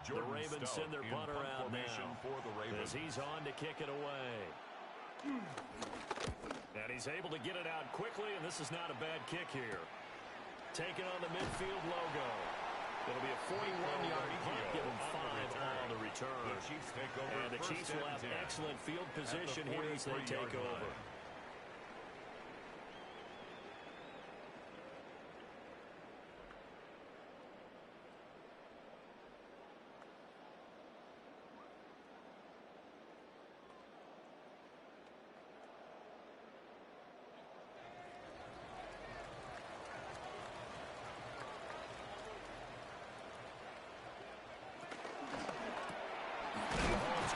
The Ravens send their punter out now as he's on to kick it away. And he's able to get it out quickly, and this is not a bad kick here. Taking on the midfield logo. It'll be a 41-yard punt, give him 5 on the return. And the Chiefs will have excellent field position here as they take over.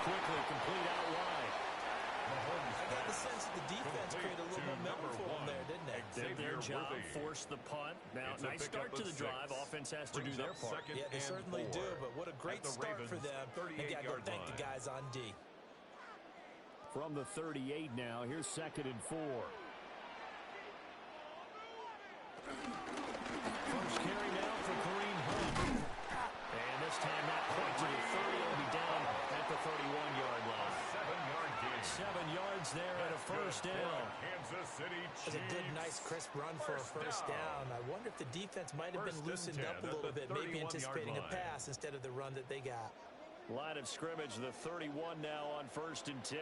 Quickly complete out wide. I got the sense that the defense created a little momentum for them there, didn't they? Did their job, forced the punt. Now, nice start to the drive. Offense has to do their part. Yeah, they certainly do, but what a great start for them. And got to thank the guys on D. From the 38 now, here's 2nd and 4. First carry now for Kareem Hunt. And this time that point to the 30 will be down at the 31-yard line. 7-yard gain. 7 yards there and a first down. Kansas City Chiefs. It's a good, nice, crisp run for a first down. I wonder if the defense might have been loosened up a little bit, maybe anticipating a pass instead of the run that they got. Line of scrimmage, the 31 now on 1st and 10.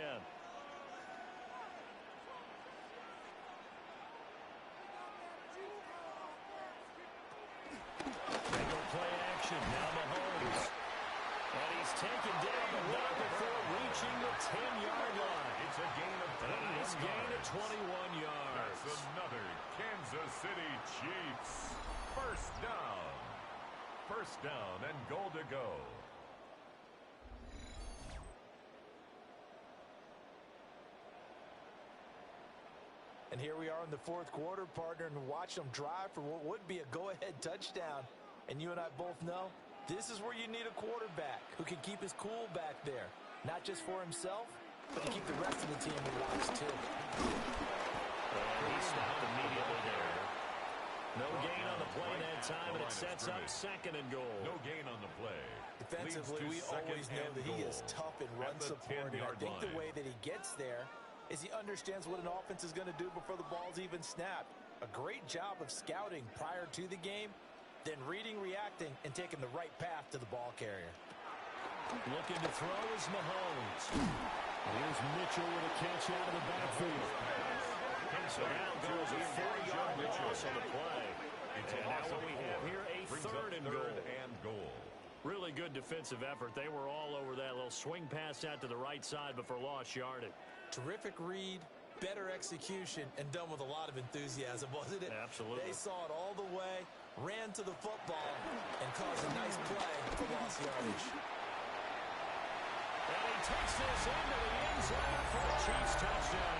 Play action. Now Mahomes. And he's taken down, but not before reaching the 10-yard line. It's a gain of 21 yards. Nice gain of 21 yards. That's another Kansas City Chiefs. First down. First down and goal to go. And here we are in the 4th quarter, partner, and watch them drive for what would be a go-ahead touchdown. And you and I both know this is where you need a quarterback who can keep his cool back there. Not just for himself, but to keep the rest of the team in watch, too. And he stopped immediately there. No gain on the play that time, and it sets up 2nd and goal. No gain on the play. Defensively, we always know that he is tough in run support, and I think the way that he gets there is he understands what an offense is going to do before the ball's even snapped. A great job of scouting prior to the game, then reading, reacting, and taking the right path to the ball carrier. Looking to throw is Mahomes. Here's Mitchell with a catch out of the backfield. So now goes a 4-yard loss on the play. And now what we have here, a 3rd and goal. Really good defensive effort. They were all over that little swing pass out to the right side, but for lost yardage. Terrific read, better execution, and done with a lot of enthusiasm, wasn't it? Absolutely. They saw it all the way, ran to the football, and caused a nice play for lost yardage. And he takes this into the end zone for a Chiefs touchdown.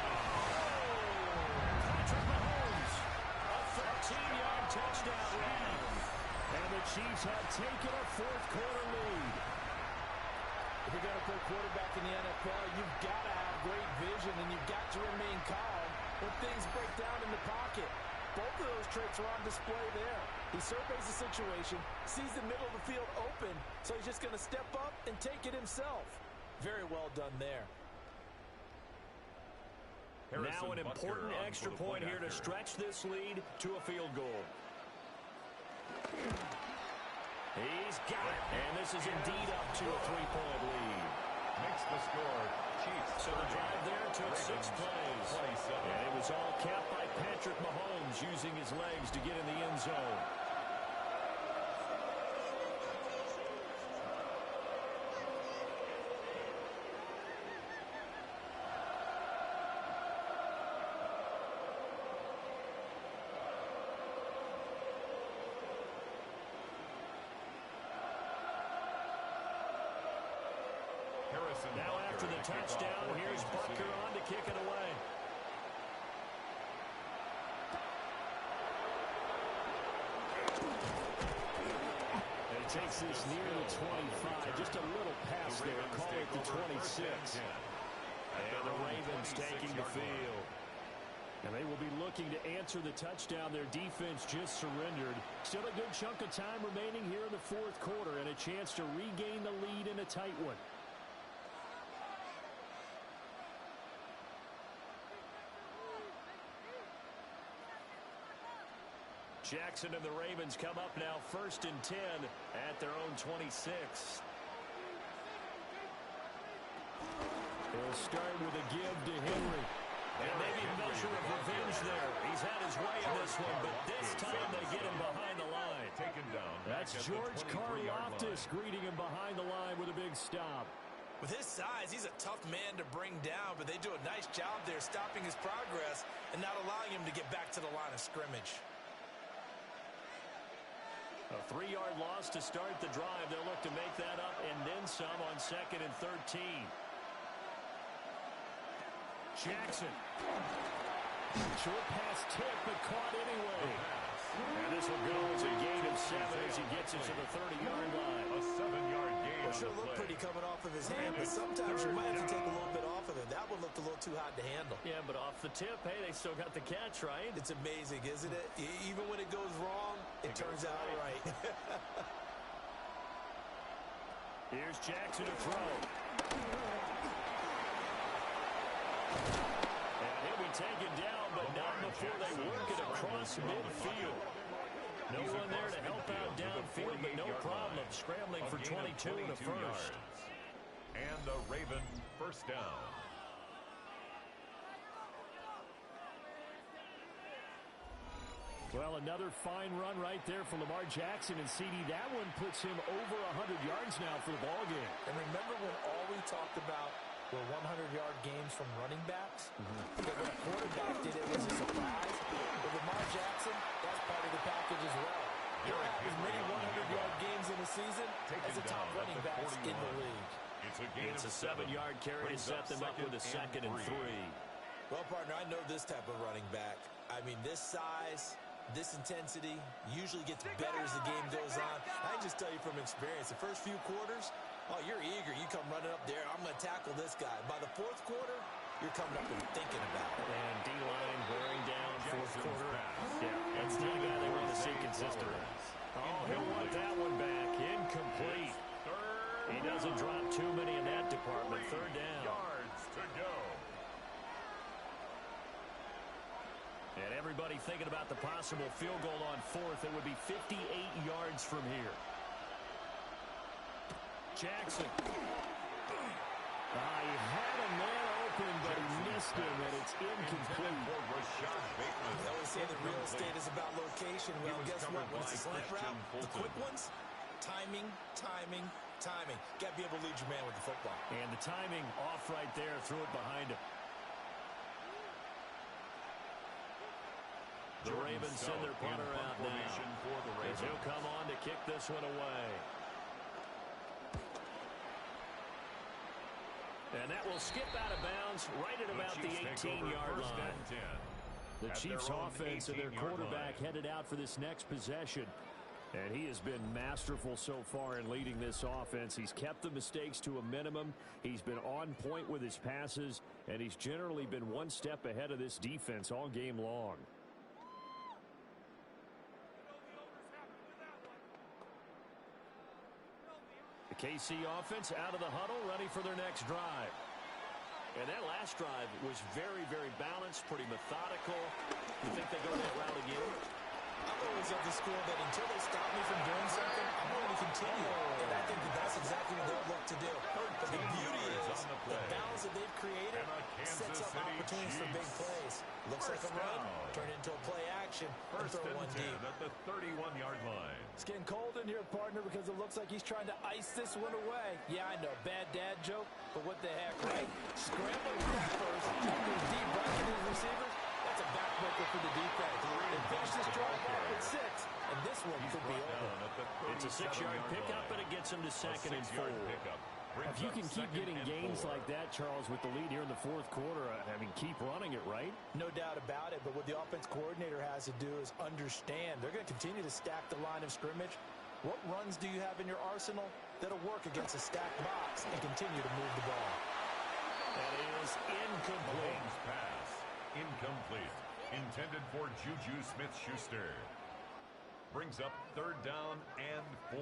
Patrick Mahomes, a 13-yard touchdown run. And the Chiefs have taken a 4th quarter lead. If you're going to play quarterback in the NFL, you've got to have great vision, and you've got to remain calm when things break down in the pocket. Both of those traits are on display there. He surveys the situation, sees the middle of the field open, so he's just going to step up and take it himself. Very well done there. Now an important extra point here to stretch this lead to a field goal. He's got it. And this is indeed up to a 3-point lead. Makes the score. Chiefs. So the drive there took 6 plays. And it was all capped by Patrick Mahomes using his legs to get in the end zone. Now after the touchdown, here's Butker on to kick it away. And he takes this near the 25, just a little past there, call it the 26. And the Ravens taking the field. And they will be looking to answer the touchdown. Their defense just surrendered. Still a good chunk of time remaining here in the fourth quarter and a chance to regain the lead in a tight one. Jackson and the Ravens come up now 1st and 10 at their own 26. They'll start with a give to Henry. And maybe a measure of revenge there. He's had his way in this one, but this time they get him behind the line. Taken down. That's George Karlaftis greeting him behind the line with a big stop. With his size, he's a tough man to bring down, but they do a nice job there stopping his progress and not allowing him to get back to the line of scrimmage. A 3-yard loss to start the drive. They'll look to make that up and then some on 2nd and 13. Jackson. Short pass tip, but caught anyway. And this will go as a gain of 7 as he gets it to the 30-yard line. A 7-yard gain. Well, sure looked pretty coming off of his hand, but sometimes you might have to take a little bit off of it. That one looked a little too hot to handle. Yeah, but off the tip, hey, they still got the catch, right? It's amazing, isn't it? Even when it goes wrong, it turns out right. Here's Jackson to throw. And he'll be taken down, but not before they work it across midfield. No one there to help out downfield, but no problem scrambling for 22 and a first. And the Raven first down. Well, another fine run right there for Lamar Jackson and CD. That one puts him over 100 yards now for the ballgame. And remember when all we talked about were 100-yard games from running backs? But when a quarterback did it was a surprise. With Lamar Jackson, that's part of the package as well. He'll have as many 100-yard games in a season as the top running backs in the league. It's a 7-yard carry to set them up with a 2nd and 3. Well, partner, I know this type of running back. I mean, this size, this intensity usually gets better as the game goes on. I can just tell you from experience, the first few quarters, oh, you're eager. You come running up there. I'm going to tackle this guy. By the fourth quarter, you're coming up and thinking about it. And D-line wearing down fourth quarter. Yeah, that's the guy they want to see consistently. Oh, he'll want that one back. Incomplete. He doesn't drop too many in that department. 3rd down. Yards to go. And everybody thinking about the possible field goal on 4th. It would be 58 yards from here. Jackson. He had a man open, but he missed him, and it's incomplete. I always say that real estate is about location. Well, guess what? When it's a slant route, the quick ones, timing, timing, timing. Got to be able to lead your man with the football. And the timing off right there, threw it behind him. The Ravens send their punter out now. As he'll come on to kick this one away. And that will skip out of bounds right at about the 18-yard line. The Chiefs offense and their quarterback headed out for this next possession. And he has been masterful so far in leading this offense. He's kept the mistakes to a minimum. He's been on point with his passes. and he's generally been one step ahead of this defense all game long. The KC offense out of the huddle, ready for their next drive. And that last drive was very, very balanced, pretty methodical. You think they go that route again? I'm always of the school that until they stop me from doing something, I'm going to continue. And I think that that's exactly what they'll look to do. But the beauty is the balance that they've created sets up opportunities for big plays. Looks like a run, turn it into a play action, and throw one deep. At the 31-yard line. It's getting cold in here, partner, because it looks like he's trying to ice this one away. Yeah, I know, bad dad joke, but what the heck, right? Scrambling first, goes deep right to his receivers. That's a backbreaker for the defense. They finish this drive off with 6, and this one could be over. It's a 6-yard pickup, and it gets him to 2nd and 4. If you can keep getting gains like that, Charles, with the lead here in the fourth quarter, I mean, keep running it, right? No doubt about it, but what the offense coordinator has to do is understand. They're going to continue to stack the line of scrimmage. What runs do you have in your arsenal that'll work against a stacked box and continue to move the ball? That is incomplete. Mahomes pass. Incomplete. Intended for Juju Smith-Schuster. Brings up 3rd down and 4.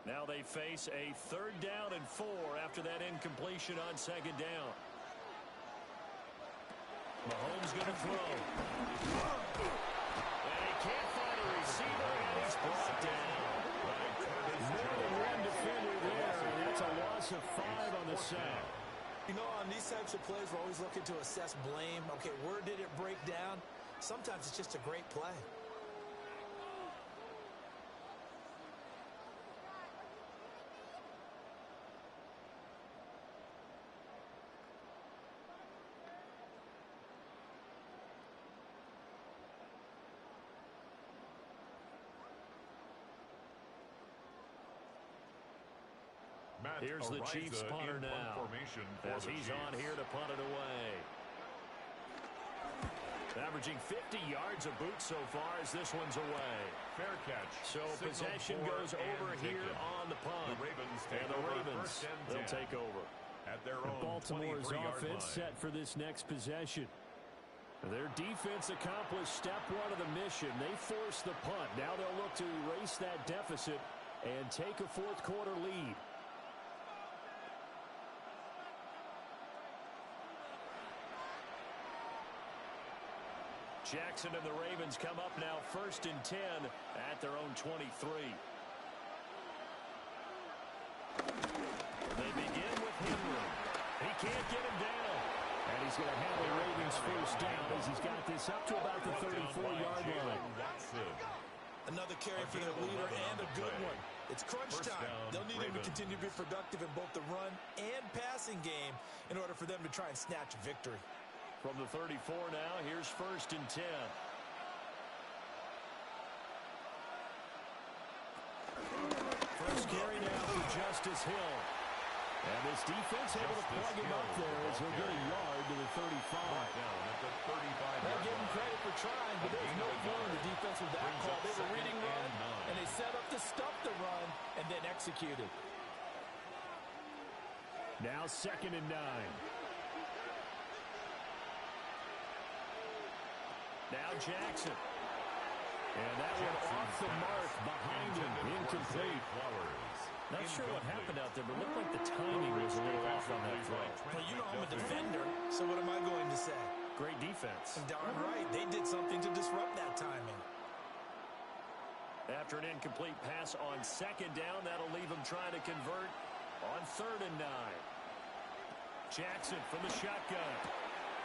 Now they face a 3rd down and 4 after that incompletion on 2nd down. Mahomes going to throw. And he can't find a receiver, and he's brought down. More than one defender there, and that's a loss of 5 on the sack. You know, on these types of plays, we're always looking to assess blame. Okay, where did it break down? Sometimes it's just a great play. Here's the Chiefs punter now, as he's on here to punt it away. Averaging 50 yards a boot so far as this one's away. Fair catch. So possession goes over here on the punt. The Ravens they'll take over. At their own Baltimore's offense set for this next possession. Their defense accomplished step 1 of the mission. They forced the punt. Now they'll look to erase that deficit and take a fourth quarter lead. Jackson and the Ravens come up now 1st and 10 at their own 23. They begin with Henry. He can't get him down. And he's going to have the Ravens first down as he's got this up to about the 34-yard line. Another carry for their leader and a good one. It's crunch time. They'll need him to continue to be productive in both the run and passing game in order for them to try and snatch a victory. From the 34 now, here's 1st and 10. First carry now for Justice Hill. And this defense able to plug him up there as he'll get a yard to the 35. They'll give him credit for trying, but there's no blame the defense with that call. They were reading run, and they set up to stop the run and then executed. Now 2nd and 9. Now Jackson. And that one off the mark behind him. Incomplete. Not sure what happened out there, but looked like the timing was a little off on that throw. Well, you know I'm a defender, so what am I going to say? Great defense. Darn right. They did something to disrupt that timing. After an incomplete pass on 2nd down, that'll leave him trying to convert on 3rd and 9. Jackson from the shotgun.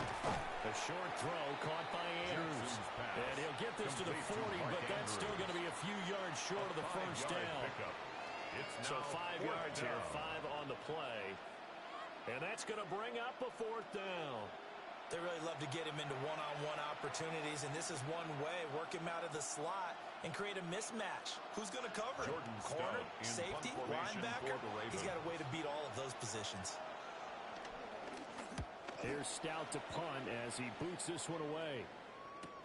A short throw caught by Andrews. And he'll get this to the 40, but that's still going to be a few yards short of the first down. So 5 yards here, 5 on the play. And that's going to bring up a 4th down. They really love to get him into one-on-one opportunities, and this is one way. Work him out of the slot and create a mismatch. Who's going to cover him? Corner, safety, linebacker? He's got a way to beat all of those positions. Here's Stout to punt as he boots this one away.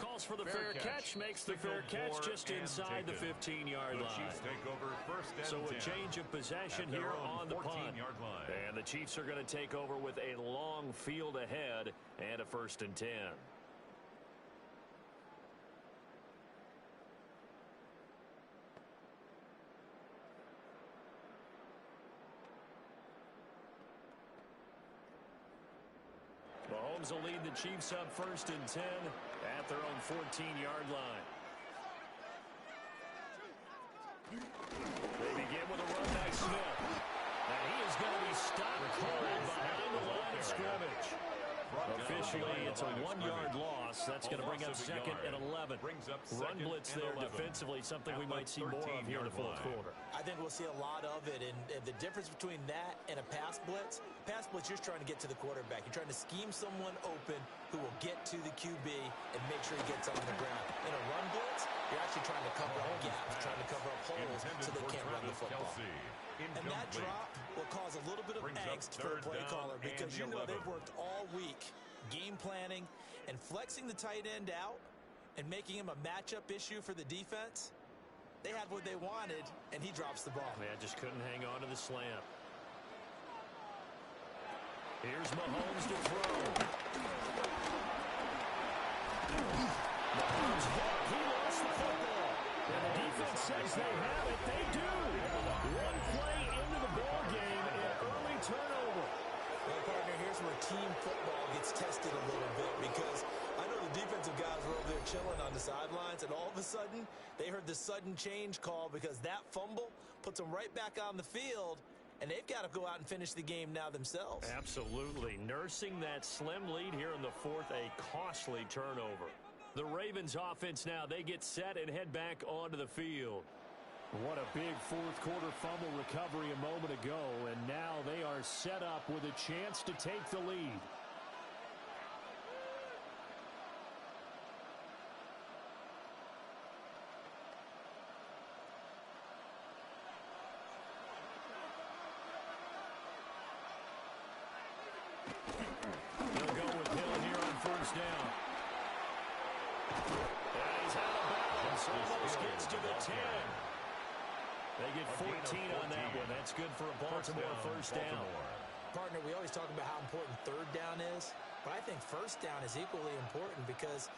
Calls for the fair catch, makes the fair catch just inside the 15-yard line. The Chiefs take over first and 10. So a change of possession here on the punt. Line. And the Chiefs are going to take over with a long field ahead and a first and 10. Mahomes will lead the Chiefs up first and 10 at their own 14-yard line. They begin with a run by Smith. And he is going to be stopped cold behind the line of scrimmage. Officially, it's a 1-yard loss. That's going to bring up second and 11. Run blitz there defensively, something we might see more of here in the fourth quarter. I think we'll see a lot of it, and the difference between that and a pass blitz, you're just trying to get to the quarterback. You're trying to scheme someone open who will get to the QB and make sure he gets on the ground. In a run blitz, you're actually trying to cover up gaps, trying to cover up holes so they can't run the football. And that drop will cause a little bit of angst for the play caller because you know they've worked all week game planning and flexing the tight end out and making him a matchup issue for the defense. They had what they wanted, and he drops the ball. Yeah, just couldn't hang on to the slant. Here's Mahomes to throw. Mahomes hit. He lost the football. And the defense says they have it. They do. One play into the ball game, an early turnover. Well, partner, here's where team football gets tested a little bit because I know the defensive guys were over there chilling on the sidelines, and all of a sudden, they heard the sudden change call because that fumble puts them right back on the field, and they've got to go out and finish the game now themselves. Absolutely. Nursing that slim lead here in the fourth, a costly turnover. The Ravens offense now, they get set and head back onto the field. What a big fourth quarter fumble recovery a moment ago, and now they are set up with a chance to take the lead. They'll go with Hill here on first down. And he's out of bounds. Almost gets to the 10. They get 14 on that one. That's good for a Baltimore first down. Partner, we always talk about how important third down is, but I think first down is equally important because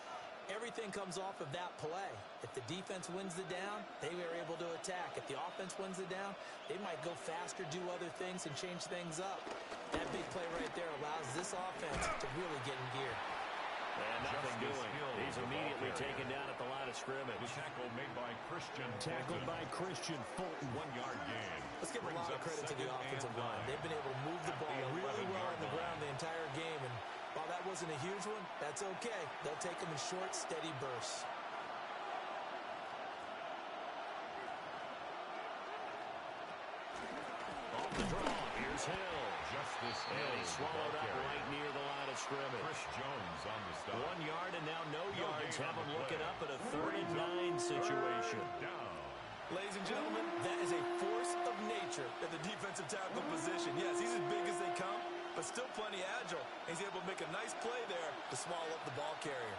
everything comes off of that play. If the defense wins the down, they are able to attack. If the offense wins the down, they might go faster, do other things, and change things up. That big play right there allows this offense to really get in gear. And nothing doing. He's immediately taken down at the line of scrimmage. The tackle made by Christian. Tackled by Christian Fulton. 1-yard gain. Let's give a lot of credit to the offensive line. They've been able to move the ball really well on the ground the entire game. And while that wasn't a huge one, that's okay. They'll take them in short, steady bursts. Off the draw, here's Hill. And he swallowed up right near the line of scrimmage. Chris Jones on the stop. 1 yard and now no yards. Have him looking up at a 3rd and 9 situation. Ladies and gentlemen, that is a force of nature at the defensive tackle position. Yes, he's as big as they come, but still plenty agile. He's able to make a nice play there to swallow up the ball carrier.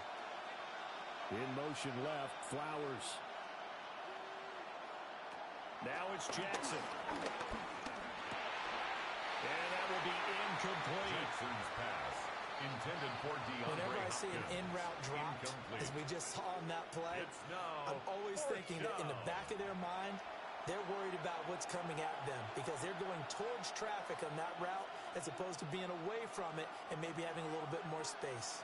In motion left, Flowers. Now it's Jackson. And that will be incomplete. Jackson's pass intended for DeAndre. Whenever I see an in-route dropped, as we just saw on that play, I'm always thinking that in the back of their mind, they're worried about what's coming at them because they're going towards traffic on that route as opposed to being away from it and maybe having a little bit more space.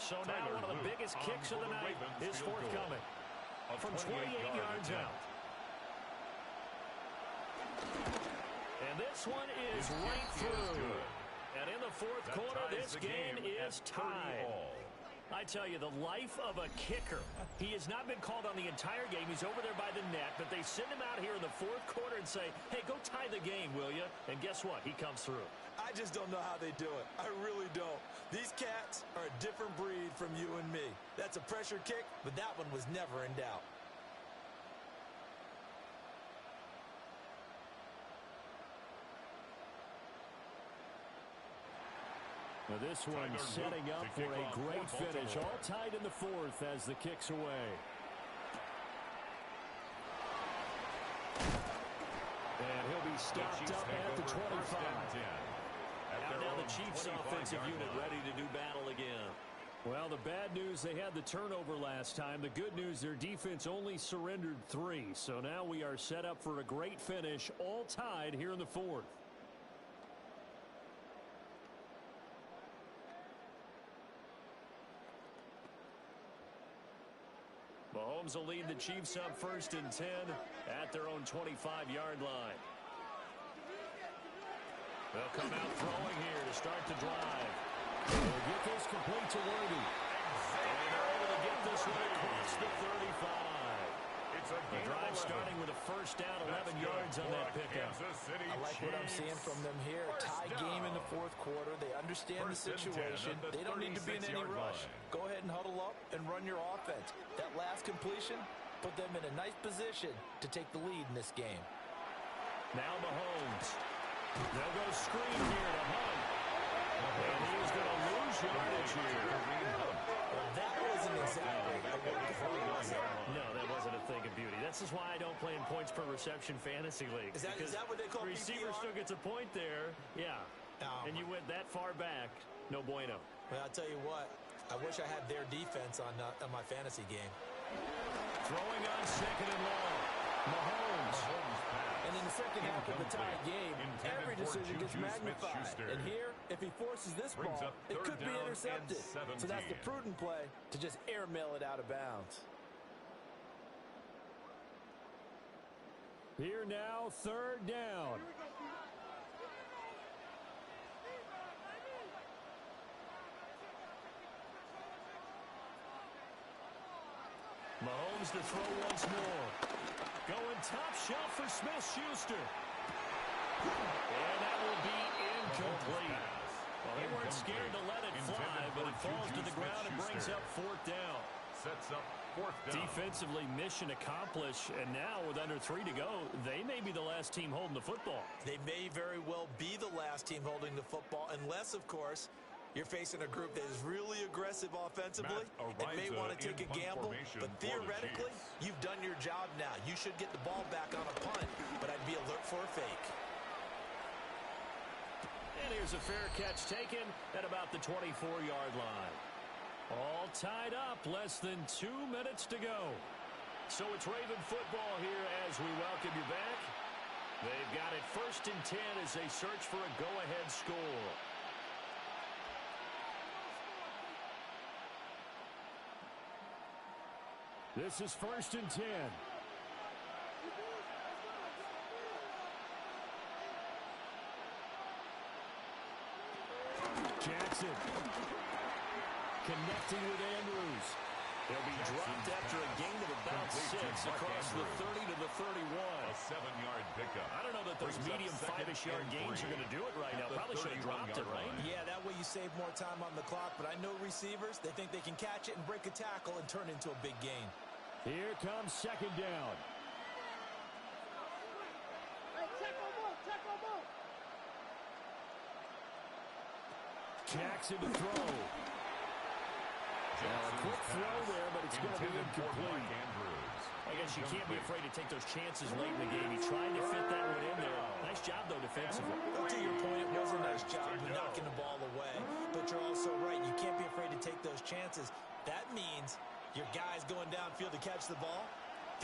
So now one of the biggest kicks of the night is forthcoming from 28 yards out. And this one is right through. And in the fourth quarter, this game is tied. I tell you, the life of a kicker. He has not been called on the entire game. He's over there by the net, but they send him out here in the fourth quarter and say, hey, go tie the game, will you? And guess what? He comes through. I just don't know how they do it. I really don't. These cats are a different breed from you and me. That's a pressure kick, but that one was never in doubt. Now this one setting up for a great finish. All tied in the fourth as the kick's away. And he'll be stopped up at the 25. And now the Chiefs offensive unit ready to do battle again. Well, the bad news, they had the turnover last time. The good news, their defense only surrendered 3. So now we are set up for a great finish, all tied here in the fourth. Mahomes will lead the Chiefs up 1st and 10 at their own 25-yard line. They'll come out throwing here to start the drive. They'll get this complete to Worthy. And they're able to get this one across the 35. The drive starting with a first down, 11 yards on that pickup. I like what I'm seeing from them here. Tie game in the fourth quarter. They understand the situation. They don't need to be in any rush. Go ahead and huddle up and run your offense. That last completion put them in a nice position to take the lead in this game. Now Mahomes. They'll go screen here to Hunt. And he is going to lose yardage here. Well, that wasn't exactly a work of art, was it? No, that wasn't a thing of beauty. That's just why I don't play in points per reception fantasy leagues. Is that what they call the receiver PPR? still gets a point there. Yeah. And you went that far back. No bueno. Well, I'll tell you what. I wish I had their defense on my fantasy game. Throwing on 2nd and long. Mahomes. And in the second half of the tie game, every decision gets magnified. And here, if he forces this ball, it could be intercepted. So that's the prudent play to just airmail it out of bounds. Here now, 3rd down. Mahomes to throw once more. Going top shelf for Smith-Schuster. And that will be incomplete. Well, they weren't scared to let it fly, but it falls to the ground and brings up 4th down. Sets up 4th down. Defensively, mission accomplished, and now with under 3 to go, they may be the last team holding the football. They may very well be the last team holding the football, unless, of course, you're facing a group that is really aggressive offensively and may want to take a gamble, but theoretically, you've done your job now. You should get the ball back on a punt, but I'd be alert for a fake. And here's a fair catch taken at about the 24-yard line. All tied up, less than 2 minutes to go. So it's Raven football here as we welcome you back. They've got it 1st and 10 as they search for a go-ahead score. This is 1st and 10. Jackson. Connecting with Andrews. They'll be dropped after a gain of about 6 across the 30 to the 31. A 7-yard pickup. I don't know that those medium 5-ish yard gains are going to do it right now. Probably should have dropped it, right? Yeah, that way you save more time on the clock, but I know receivers, they think they can catch it and break a tackle and turn into a big gain. Here comes 2nd down. Jackson to throw. Now a quick throw there, but it's going to be incomplete. I guess you can't be afraid to take those chances late in the game. He tried to fit that one in there. Nice job, though, defensively. To your point, it was a nice job of knocking the ball away. But you're also right. You can't be afraid to take those chances. That means your guys going downfield to catch the ball,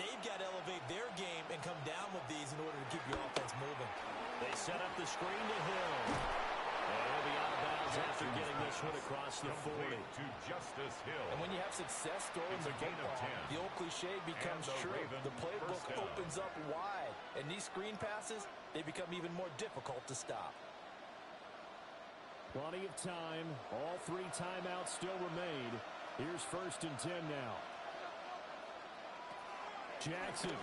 they've got to elevate their game and come down with these in order to keep your offense moving. They set up the screen to Hill. And he'll be out of bounds after getting this one across the 40. To Justice Hill. And when you have success throwing the football, the old cliche becomes true. The playbook opens up wide. And these screen passes, they become even more difficult to stop. Plenty of time. All 3 timeouts still remain. Here's 1st and 10 now. Jackson.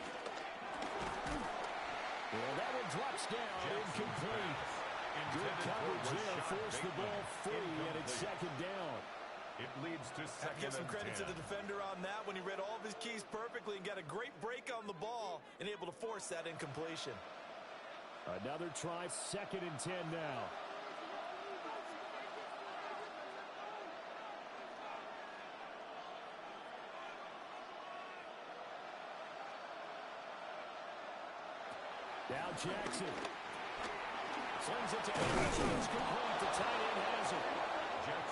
Well, that one drops down. Incomplete. Good coverage there. Forced the ball free, and it's 2nd down. It leads to 2nd and 10. Give some credit to the defender on that when he read all of his keys perfectly and got a great break on the ball and able to force that incompletion. Another try, 2nd and 10 now. Now Jackson. Slings it to Anderson. It's complete. The tight end has it.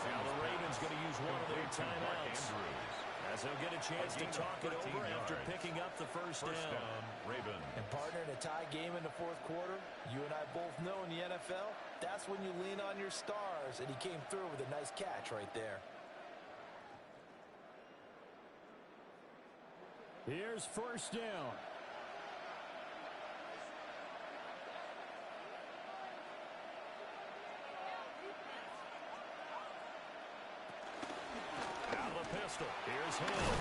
Now the Ravens going to use one of their timeouts, as they'll get a chance to talk it over after picking up the first down. Ravens. And partner, in a tie game in the fourth quarter, you and I both know in the NFL, that's when you lean on your stars, and he came through with a nice catch right there. Here's first down. Pistol. Here's Hill.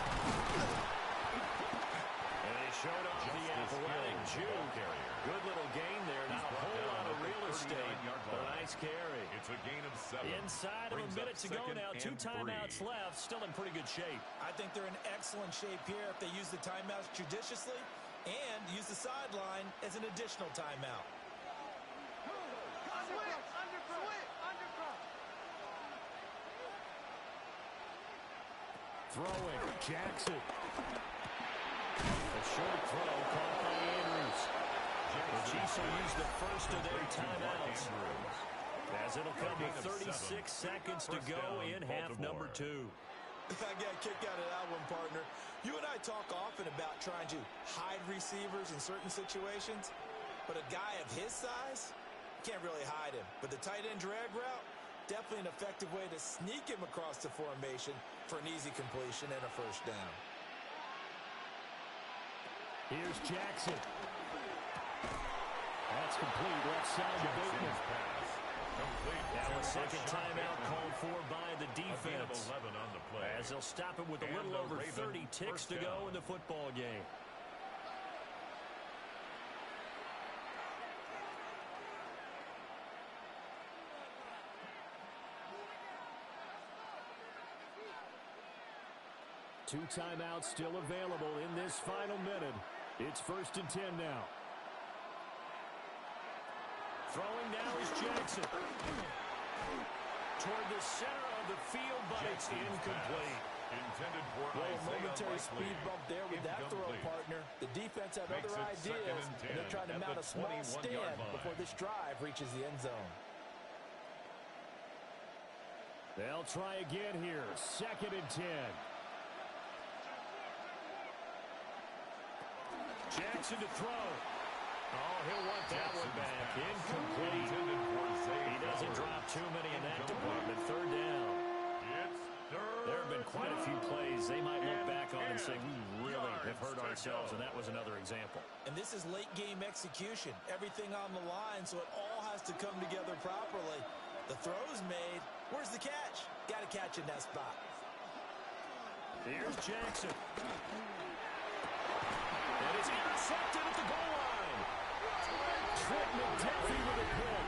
And they showed off the athletic juke. Good little gain there. Not a whole lot of real estate, but a nice carry. It's a gain of 7. Inside of a minute to go now. 2 timeouts left. Still in pretty good shape. I think they're in excellent shape here if they use the timeouts judiciously and use the sideline as an additional timeout. Throwing, Jackson. A short throw caught by Andrews. The Chiefs will use the first of their timeouts, as it'll come with 36 seconds to go in half number 2. I got a kick out of that one, partner. You and I talk often about trying to hide receivers in certain situations, but a guy of his size can't really hide him. But the tight end drag route, definitely an effective way to sneak him across the formation for an easy completion and a first down. Here's Jackson. That's complete. Left side to Bateman. Now a second timeout called for by the defense, as they'll stop it with a little over 30 ticks to go in the football game. Two timeouts still available in this final minute. It's 1st and 10 now. Throwing now is Jackson. Toward the center of the field, but it's incomplete. Intended for a momentary speed bump there with that throw, partner. The defense had other ideas, and they're trying to mount a small stand before this drive reaches the end zone. They'll try again here. 2nd and 10. Jackson to throw. Oh, he'll want that one back. Incomplete. He doesn't drop too many in that department. 3rd down. There have been quite a few plays they might look back on and say, we really have hurt ourselves, and that was another example. And this is late-game execution. Everything on the line, so it all has to come together properly. The throw's made. Where's the catch? Got to catch in that spot. Here's Jackson. And it's intercepted at the goal line. Trent McDuffie with a pick.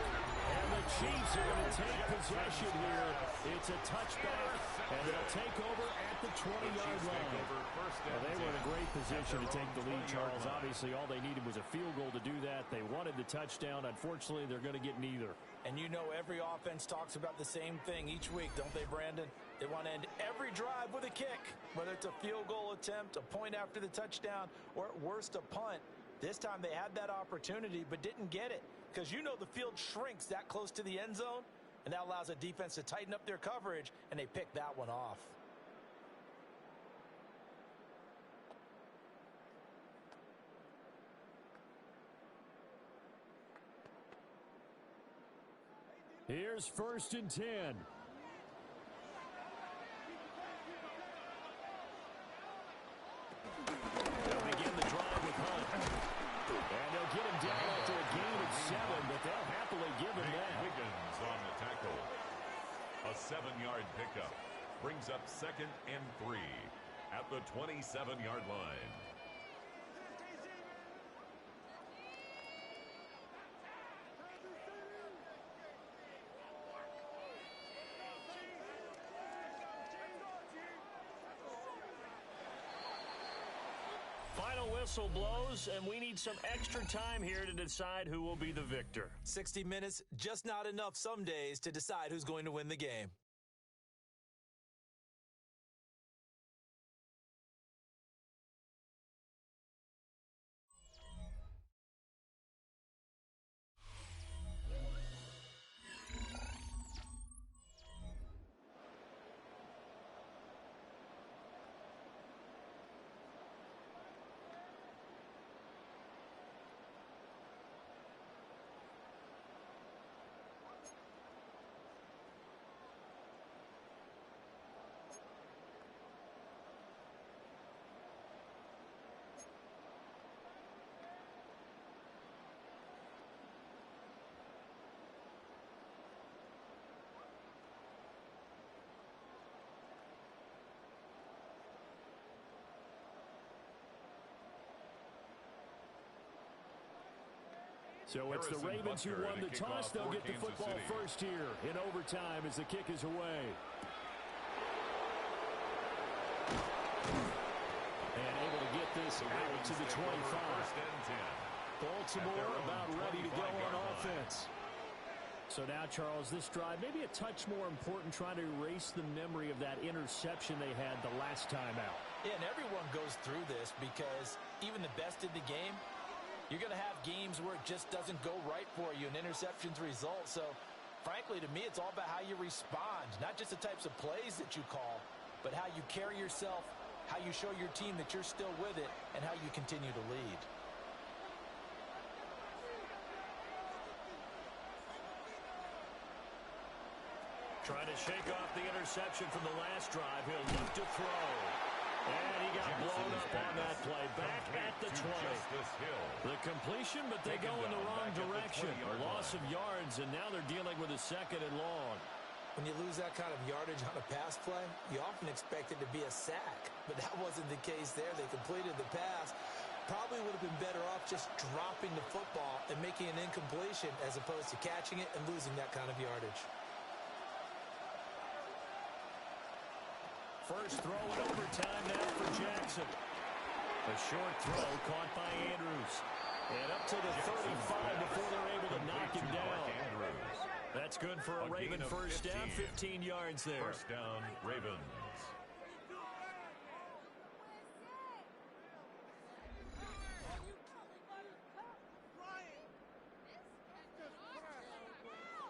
And the Chiefs are going to take possession here. It's a touchback, and they'll take over at the 20-yard line. Well, they were in a great position to take the lead, Charles. Obviously, all they needed was a field goal to do that. They wanted the touchdown. Unfortunately, they're going to get neither. And you know every offense talks about the same thing each week, don't they, Brandon? They want to end every drive with a kick, whether it's a field goal attempt, a point after the touchdown, or at worst a punt. This time they had that opportunity but didn't get it, because you know the field shrinks that close to the end zone, and that allows a defense to tighten up their coverage, and they pick that one off. Here's 1st and 10. They'll begin the drive with Hunt. And they'll get him down after a gain of 7, but they'll happily give him that. Wiggins on the tackle. A 7-yard pickup brings up 2nd and 3 at the 27-yard line. Final whistle blows, and we need some extra time here to decide who will be the victor. 60 minutes, just not enough some days to decide who's going to win the game. So it's the Ravens who won the toss. They'll get the football first here in overtime as the kick is away. And able to get this out to the 25. Baltimore about ready to go on offense. So now, Charles, this drive maybe a touch more important, trying to erase the memory of that interception they had the last time out. Yeah, and everyone goes through this because even the best in the game, you're going to have games where it just doesn't go right for you, and interceptions result. So, frankly, to me, it's all about how you respond, not just the types of plays that you call, but how you carry yourself, how you show your team that you're still with it, and how you continue to lead. Trying to shake off the interception from the last drive. He'll look to throw. And he got blown up on that play. Back at the 20. The completion, but they go in the wrong direction. A loss of yards, and now they're dealing with a second and long. When you lose that kind of yardage on a pass play, you often expect it to be a sack. But that wasn't the case there. They completed the pass. Probably would have been better off just dropping the football and making an incompletion as opposed to catching it and losing that kind of yardage. First throw in overtime now for Jackson. A short throw caught by Andrews. And up to the 35 before they're able to knock him down. That's good for a Raven first down, 15 yards there. First down, Ravens.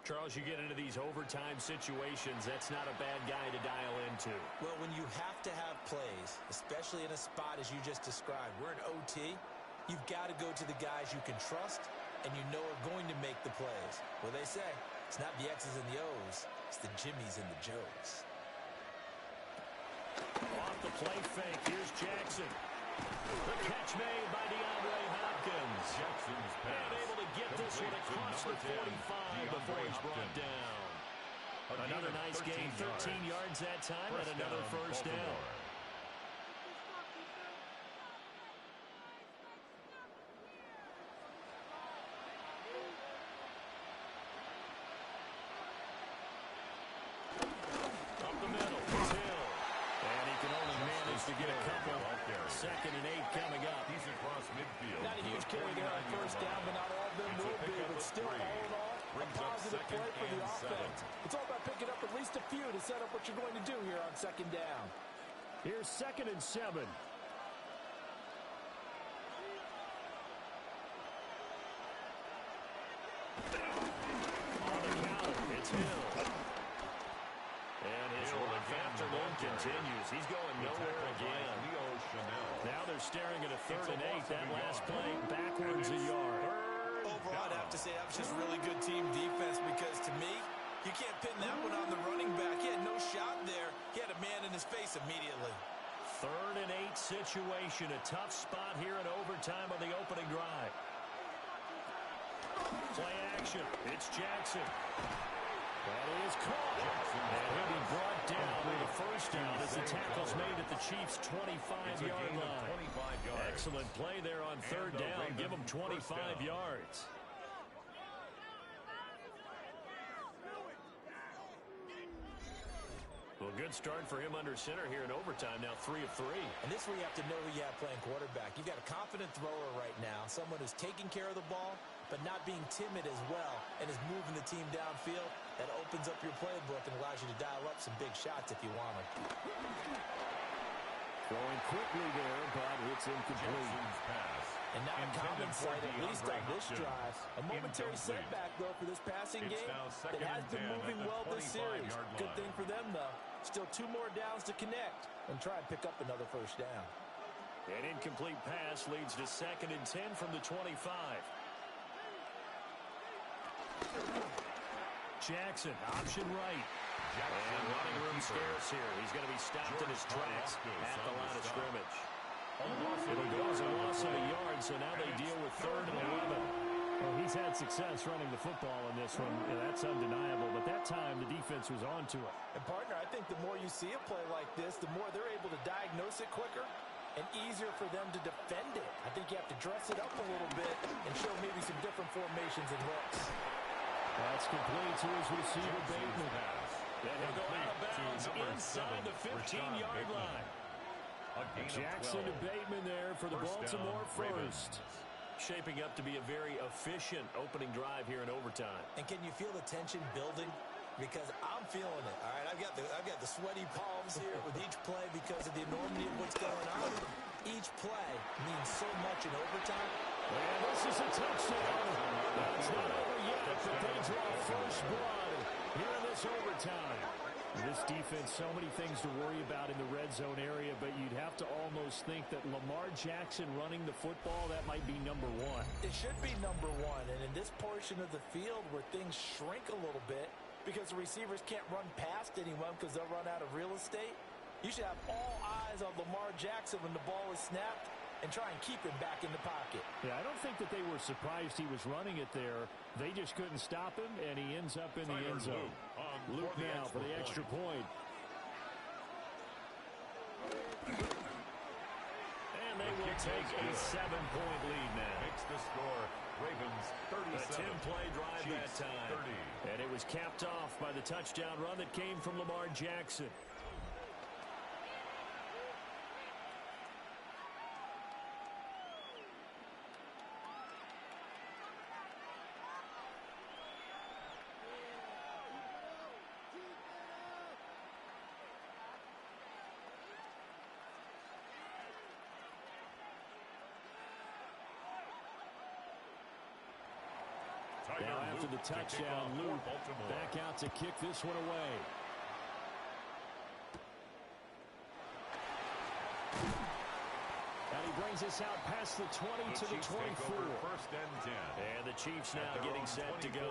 Charles, you get into these overtime situations, that's not a bad guy to dial into. Well, when you have to have plays, especially in a spot as you just described, we're in OT, you've got to go to the guys you can trust and you know are going to make the plays. Well, they say, it's not the X's and the O's, it's the Jimmies and the Joes. Off the play fake, here's Jackson. The catch made by DeAndre Hopkins. Jackson's pass. And able to get this one across the 45 before he's brought down. Another nice gain, 13 yards that time, and another first down. Up the middle, it's Hill. And he can only manage to get a couple. Second and 8 coming up. He's across midfield. Not a huge carry there on first down, but not all of them will be. But still, all in all, a positive play for the offense. It's all about picking up at least a few to set up what you're going to do here on second down. Here's 2nd and 7. On the counter, it's Hill. And his afternoon continues. He's going nowhere again. Now they're staring at a 3rd and 8. That last play backwards a yard. Overall, I'd have to say that was just really good team defense because to me, you can't pin that one on the running back. He had no shot there. He had a man in his face immediately. 3rd and 8 situation. A tough spot here in overtime on the opening drive. Play action. It's Jackson. That is caught. And he'll be brought down with a first down as the tackle's made at the Chiefs' 25-yard line. Excellent play there on 3rd down. Give them 25 yards. Well, good start for him under center here in overtime. Now 3 of 3. And this is where you have to know who you have playing quarterback. You've got a confident thrower right now, someone who's taking care of the ball, but not being timid as well, and is moving the team downfield. That opens up your playbook and allows you to dial up some big shots if you want them. Throwing quickly there, but it's incomplete. And now a common sight, at least on this drive. A momentary setback, though, for this passing game that has been moving well this series. Good thing for them, though. Still 2 more downs to connect and try and pick up another first down. An incomplete pass leads to 2nd and 10 from the 25. Jackson, option right. And running room scarce here. He's going to be stopped in his tracks at the line of scrimmage. It'll go as a loss of a yard, so now they deal with 3rd and 11. Well, he's had success running the football in this one. Yeah, that's undeniable, but that time the defense was on to it. And, partner, I think the more you see a play like this, the more they're able to diagnose it quicker and easier for them to defend it. I think you have to dress it up a little bit and show maybe some different formations and looks. That's complete to his receiver, Bateman. Then he'll go out of bounds inside the 15-yard line. Jackson to Bateman there for the Baltimore first. Shaping up to be a very efficient opening drive here in overtime. And can you feel the tension building? Because I'm feeling it. All right, I've got the sweaty palms here with each play because of the enormity of what's going on. Each play means so much in overtime. And this is a touchdown. That's not over yet, but they draw first blood here in this overtime. This defense, so many things to worry about in the red zone area, but you'd have to almost think that Lamar Jackson running the football, that might be number one. It should be number one, and in this portion of the field where things shrink a little bit because the receivers can't run past anyone because they'll run out of real estate, you should have all eyes on Lamar Jackson when the ball is snapped and try and keep him back in the pocket. Yeah, I don't think that they were surprised he was running it there. They just couldn't stop him, and he ends up in the end zone. Luke now for the extra point. And they will take a 7-point lead now. Makes the score Ravens 37. A 10-play drive Chiefs, that time. 30. And it was capped off by the touchdown run that came from Lamar Jackson. Now after the touchdown, Luke back out to kick this one away. And he brings us out past the 20 to the 24. First and 10. And the Chiefs now getting set to go.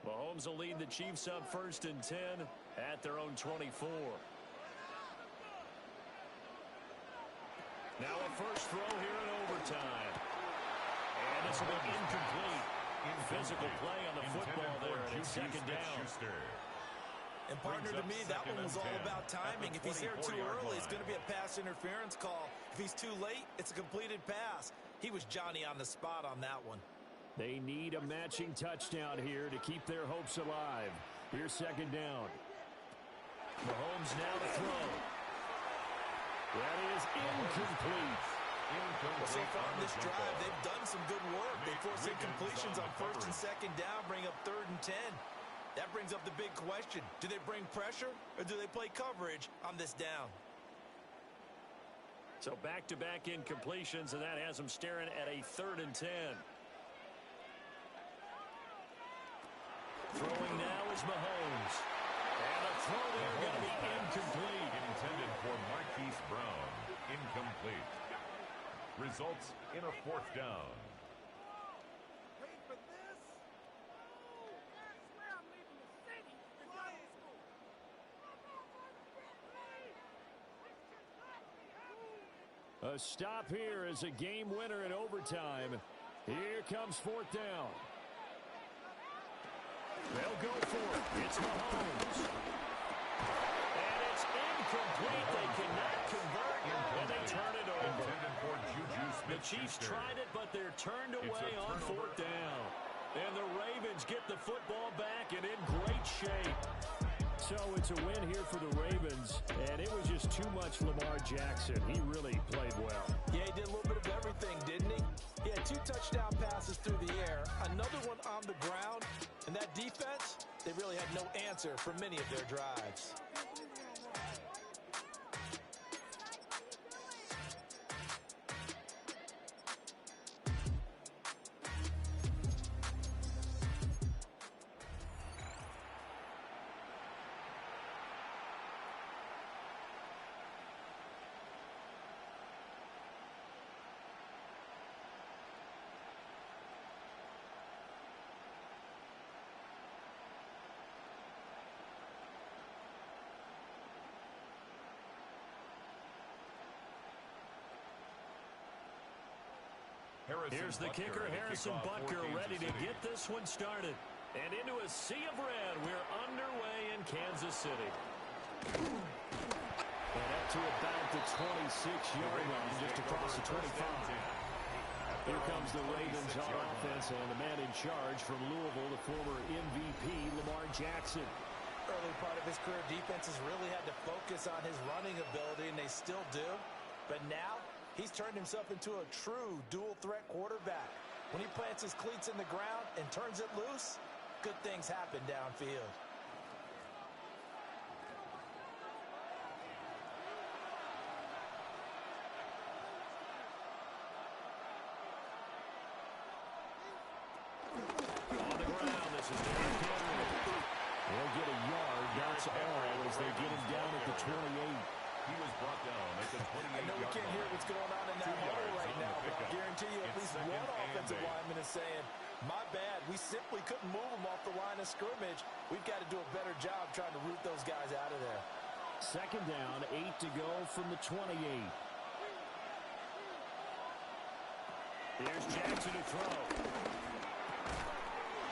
Mahomes will lead the Chiefs up first and 10 at their own 24. Now a first throw here in overtime. And this will be incomplete. Physical play on the football there, and it's second down. And partner, to me, that one was all about timing. If he's there too early, it's going to be a pass interference call. If he's too late, it's a completed pass. He was Johnny on the spot on that one. They need a matching touchdown here to keep their hopes alive. Here's second down. Mahomes now to throw. That is incomplete. Well, so far in this drive, they've done some good work. They force incompletions on first and second down, bring up third and 10. That brings up the big question. Do they bring pressure or do they play coverage on this down? So back-to-back incompletions, and that has them staring at a third and 10. Throwing now is Mahomes. And a throw there going to be incomplete. Intended for Marquise Brown. Incomplete. Results in a fourth down. Wait for this. Oh, that's where I'm leaving the city to go to school. A stop here is a game winner in overtime. Here comes fourth down. They'll go for it. It's Mahomes. And it's incomplete. They cannot convert, and they turn it over. The Chiefs tried it, but they're turned away on fourth down. And the Ravens get the football back and in great shape. So it's a win here for the Ravens, and it was just too much Lamar Jackson. He really played well. Yeah, he did a little bit of everything, didn't he? He had 2 touchdown passes through the air, another one on the ground, and that defense, they really had no answer for many of their drives. Here's the kicker, Harrison Butker, ready to get this one started. And into a sea of red, we're underway in Kansas City. And up to about the 26-yard line, just across the 25. Here comes the Ravens on offense, and the man in charge from Louisville, the former MVP, Lamar Jackson. Early part of his career, defenses really had to focus on his running ability, and they still do. But now, he's turned himself into a true dual-threat quarterback. When he plants his cleats in the ground and turns it loose, good things happen downfield. On the ground, this is Derrick Henry. They'll get a yard, that's all, as they get him down at the 28. He was brought down at the 28-yard line. I know we can't hear what's going on in that huddle right now, but I guarantee you at least one offensive lineman is saying, my bad, we simply couldn't move them off the line of scrimmage. We've got to do a better job trying to root those guys out of there. Second down, 8 to go from the 28. Here's Jackson to throw.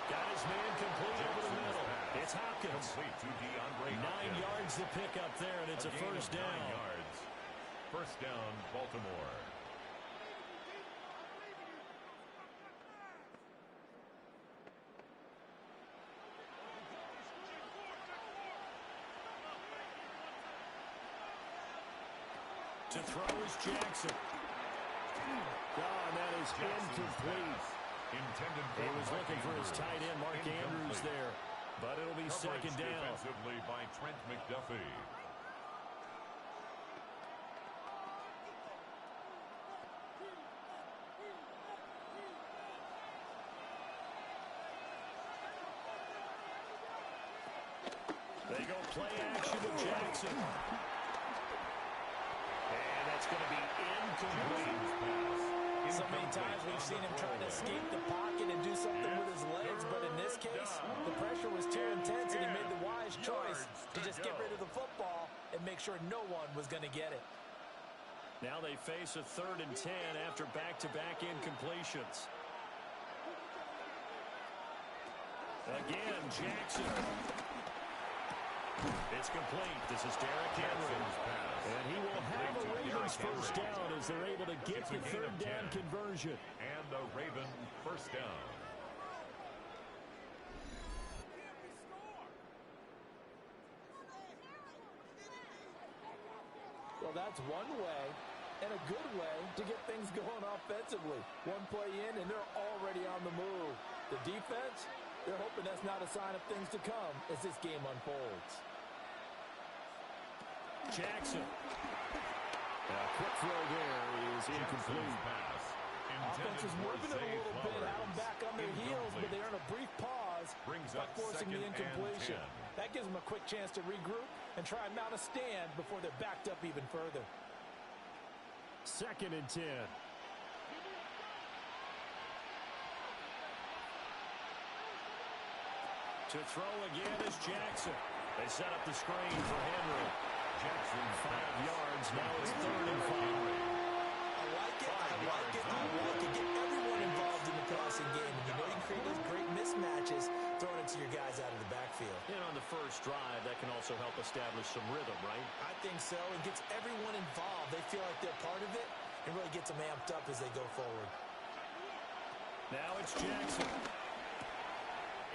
Got his man complete over the middle. It's Hopkins. 9 yards to pick up there, and it's a first down. 9 yards. First down, Baltimore. To throw is Jackson. And that is incomplete. Intended He was looking for his tight end, Mark Andrews, there. But it'll be second down. Defensively by Trent McDuffie. They go play action with Jackson. And that's going to be incomplete. So many times we've seen him trying to escape the pocket and do something with his legs, but in this case, the pressure was too intense, and he made the wise choice to just get rid of the football and make sure no one was going to get it. Now they face a 3rd and 10 after back-to-back incompletions. Again, Jackson. It's complete. This is Derrick Henry. And he will have a Ravens first down as they're able to get the 3rd down conversion. And the Raven first down. Well, that's one way and a good way to get things going offensively. One play in, and they're already on the move. The defense, they're hoping that's not a sign of things to come as this game unfolds. Jackson. A quick throw there is incomplete. Offense is moving it a little bit, had them back on their heels, but they earn a brief pause by forcing the incompletion. That gives them a quick chance to regroup and try and mount a stand before they're backed up even further. 2nd and 10. To throw again is Jackson. They set up the screen for Henry. Jackson 5 yards. Now it's 3rd and 5. I like it. I like it. I like it. Get everyone involved in the passing game. And you know you can create those great mismatches throwing it to your guys out of the backfield. And on the first drive, that can also help establish some rhythm, right? I think so. It gets everyone involved. They feel like they're part of it and really gets them amped up as they go forward. Now it's Jackson.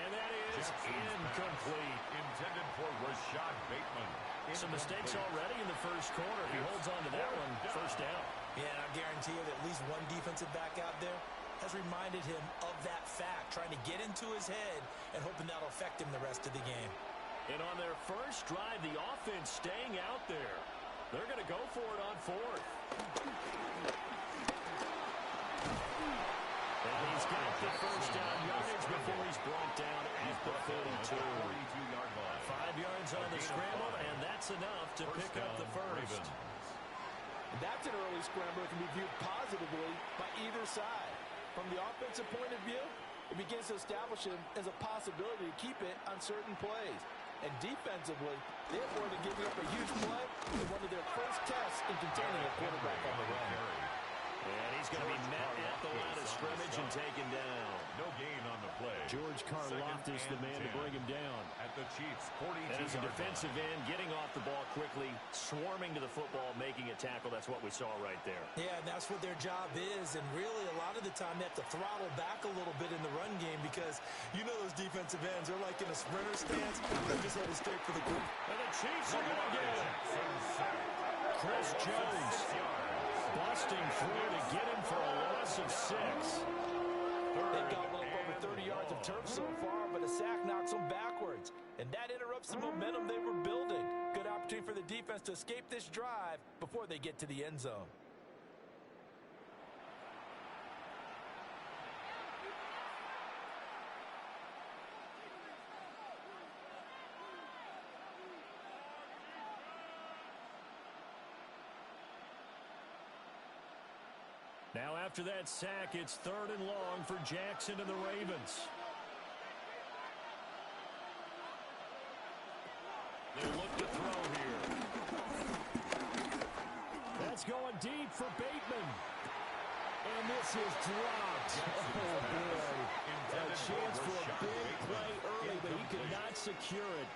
And that is incomplete. Intended for Rashad Bateman. Some mistakes already in the first quarter. If he holds on to that one, first down. Yeah, and I guarantee you that at least one defensive back out there has reminded him of that fact, trying to get into his head and hoping that'll affect him the rest of the game. And on their first drive, the offense staying out there. They're going to go for it on 4th. And he's got the first down yardage before he's brought down at the 42. 42-yard line. 5 yards on the scramble, and that's enough to pick up the first. And that's an early scramble that can be viewed positively by either side. From the offensive point of view, it begins to establish him as a possibility to keep it on certain plays. And defensively, they avoided giving up a huge play in one of their first tests in containing a quarterback on the run. And he's going to be met at the line of scrimmage and taken down. No gain on the play. George Karlaftis, the man to bring him down. At the Chiefs' 42-yard line. And as a defensive end, getting off the ball quickly, swarming to the football, making a tackle. That's what we saw right there. Yeah, and that's what their job is. And really, a lot of the time, they have to throttle back a little bit in the run game because you know those defensive ends are like in a sprinter stance. They're just headed straight for the group. And the Chiefs are going to get it. Chris Jones busting through to get him for a loss of 6. They've got well over 30 yards of turf so far, but a sack knocks them backwards. And that interrupts the momentum they were building. Good opportunity for the defense to escape this drive before they get to the end zone. Now after that sack, it's 3rd and long for Jackson and the Ravens. They'll look to throw here. That's going deep for Bateman. And this is dropped. Oh, boy. A chance for a big play early, but he could not secure it.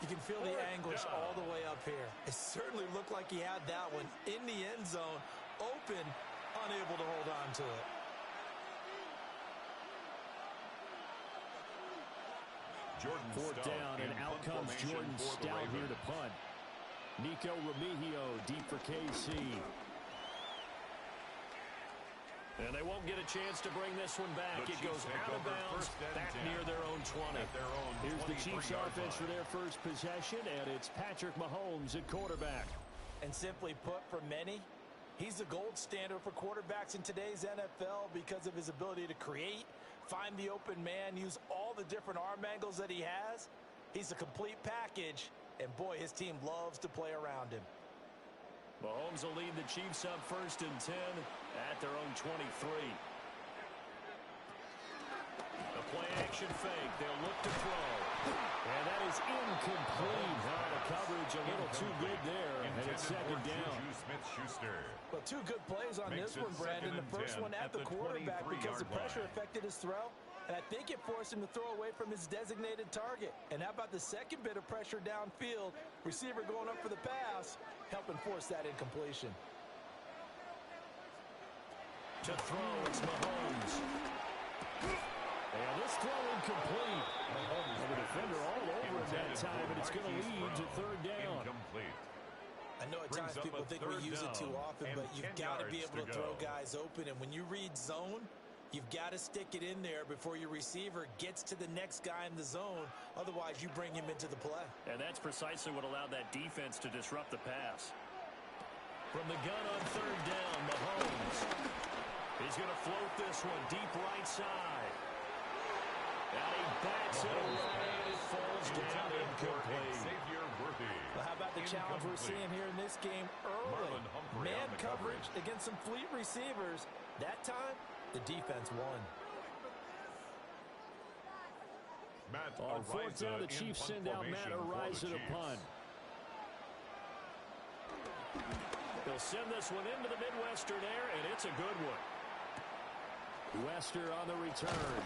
You can feel the anguish all the way up here. It certainly looked like he had that one in the end zone, open, unable to hold on to it. Fourth down, and out comes Jordan Stout here to punt. Nico Remigio deep for KC. And they won't get a chance to bring this one back. It goes out of bounds back near their own 20. Here's the Chiefs offense for their first possession, and it's Patrick Mahomes at quarterback. And simply put, for many, he's the gold standard for quarterbacks in today's NFL because of his ability to create, find the open man, use all the different arm angles that he has. He's a complete package, and boy, his team loves to play around him. Mahomes will lead the Chiefs up 1st and 10 at their own 23. A play-action fake. They'll look to throw. And that is incomplete. The coverage a little too good there, and it's 2nd down. Well, 2 good plays on this one, Brandon. The first one at the quarterback because the pressure affected his throw. And I think it forced him to throw away from his designated target. And how about the second bit of pressure downfield? Receiver going up for the pass, helping force that incompletion. To throw, it's Mahomes. And this throw incomplete. And the defender all over him that time, and it's going to lead to 3rd down. I know at times people think we use it too often, but you've got to be able to throw guys open. And when you read zone, you've got to stick it in there before your receiver gets to the next guy in the zone. Otherwise, you bring him into the play. And that's precisely what allowed that defense to disrupt the pass. From the gun on 3rd down, Mahomes. He's going to float this one deep right side. And he backs it away, and it falls down incomplete. Well, how about the challenge we're seeing here in this game early? Man coverage against some fleet receivers. That time, the defense won. On 4th down, the Chiefs send out Matt Araiza to punt. They'll send this one into the Midwestern air, and it's a good one. Wester on the return.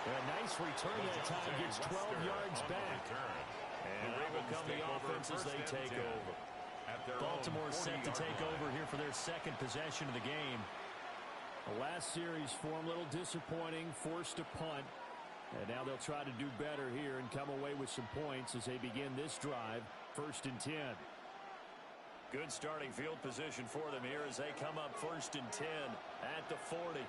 A nice return that time, gets 12 yards back. And that will come the offense as they take over. Baltimore set to take over here for their 2nd possession of the game. The last series for them, a little disappointing, forced to punt. And now they'll try to do better here and come away with some points as they begin this drive, 1st and 10. Good starting field position for them here as they come up 1st and 10 at the 40.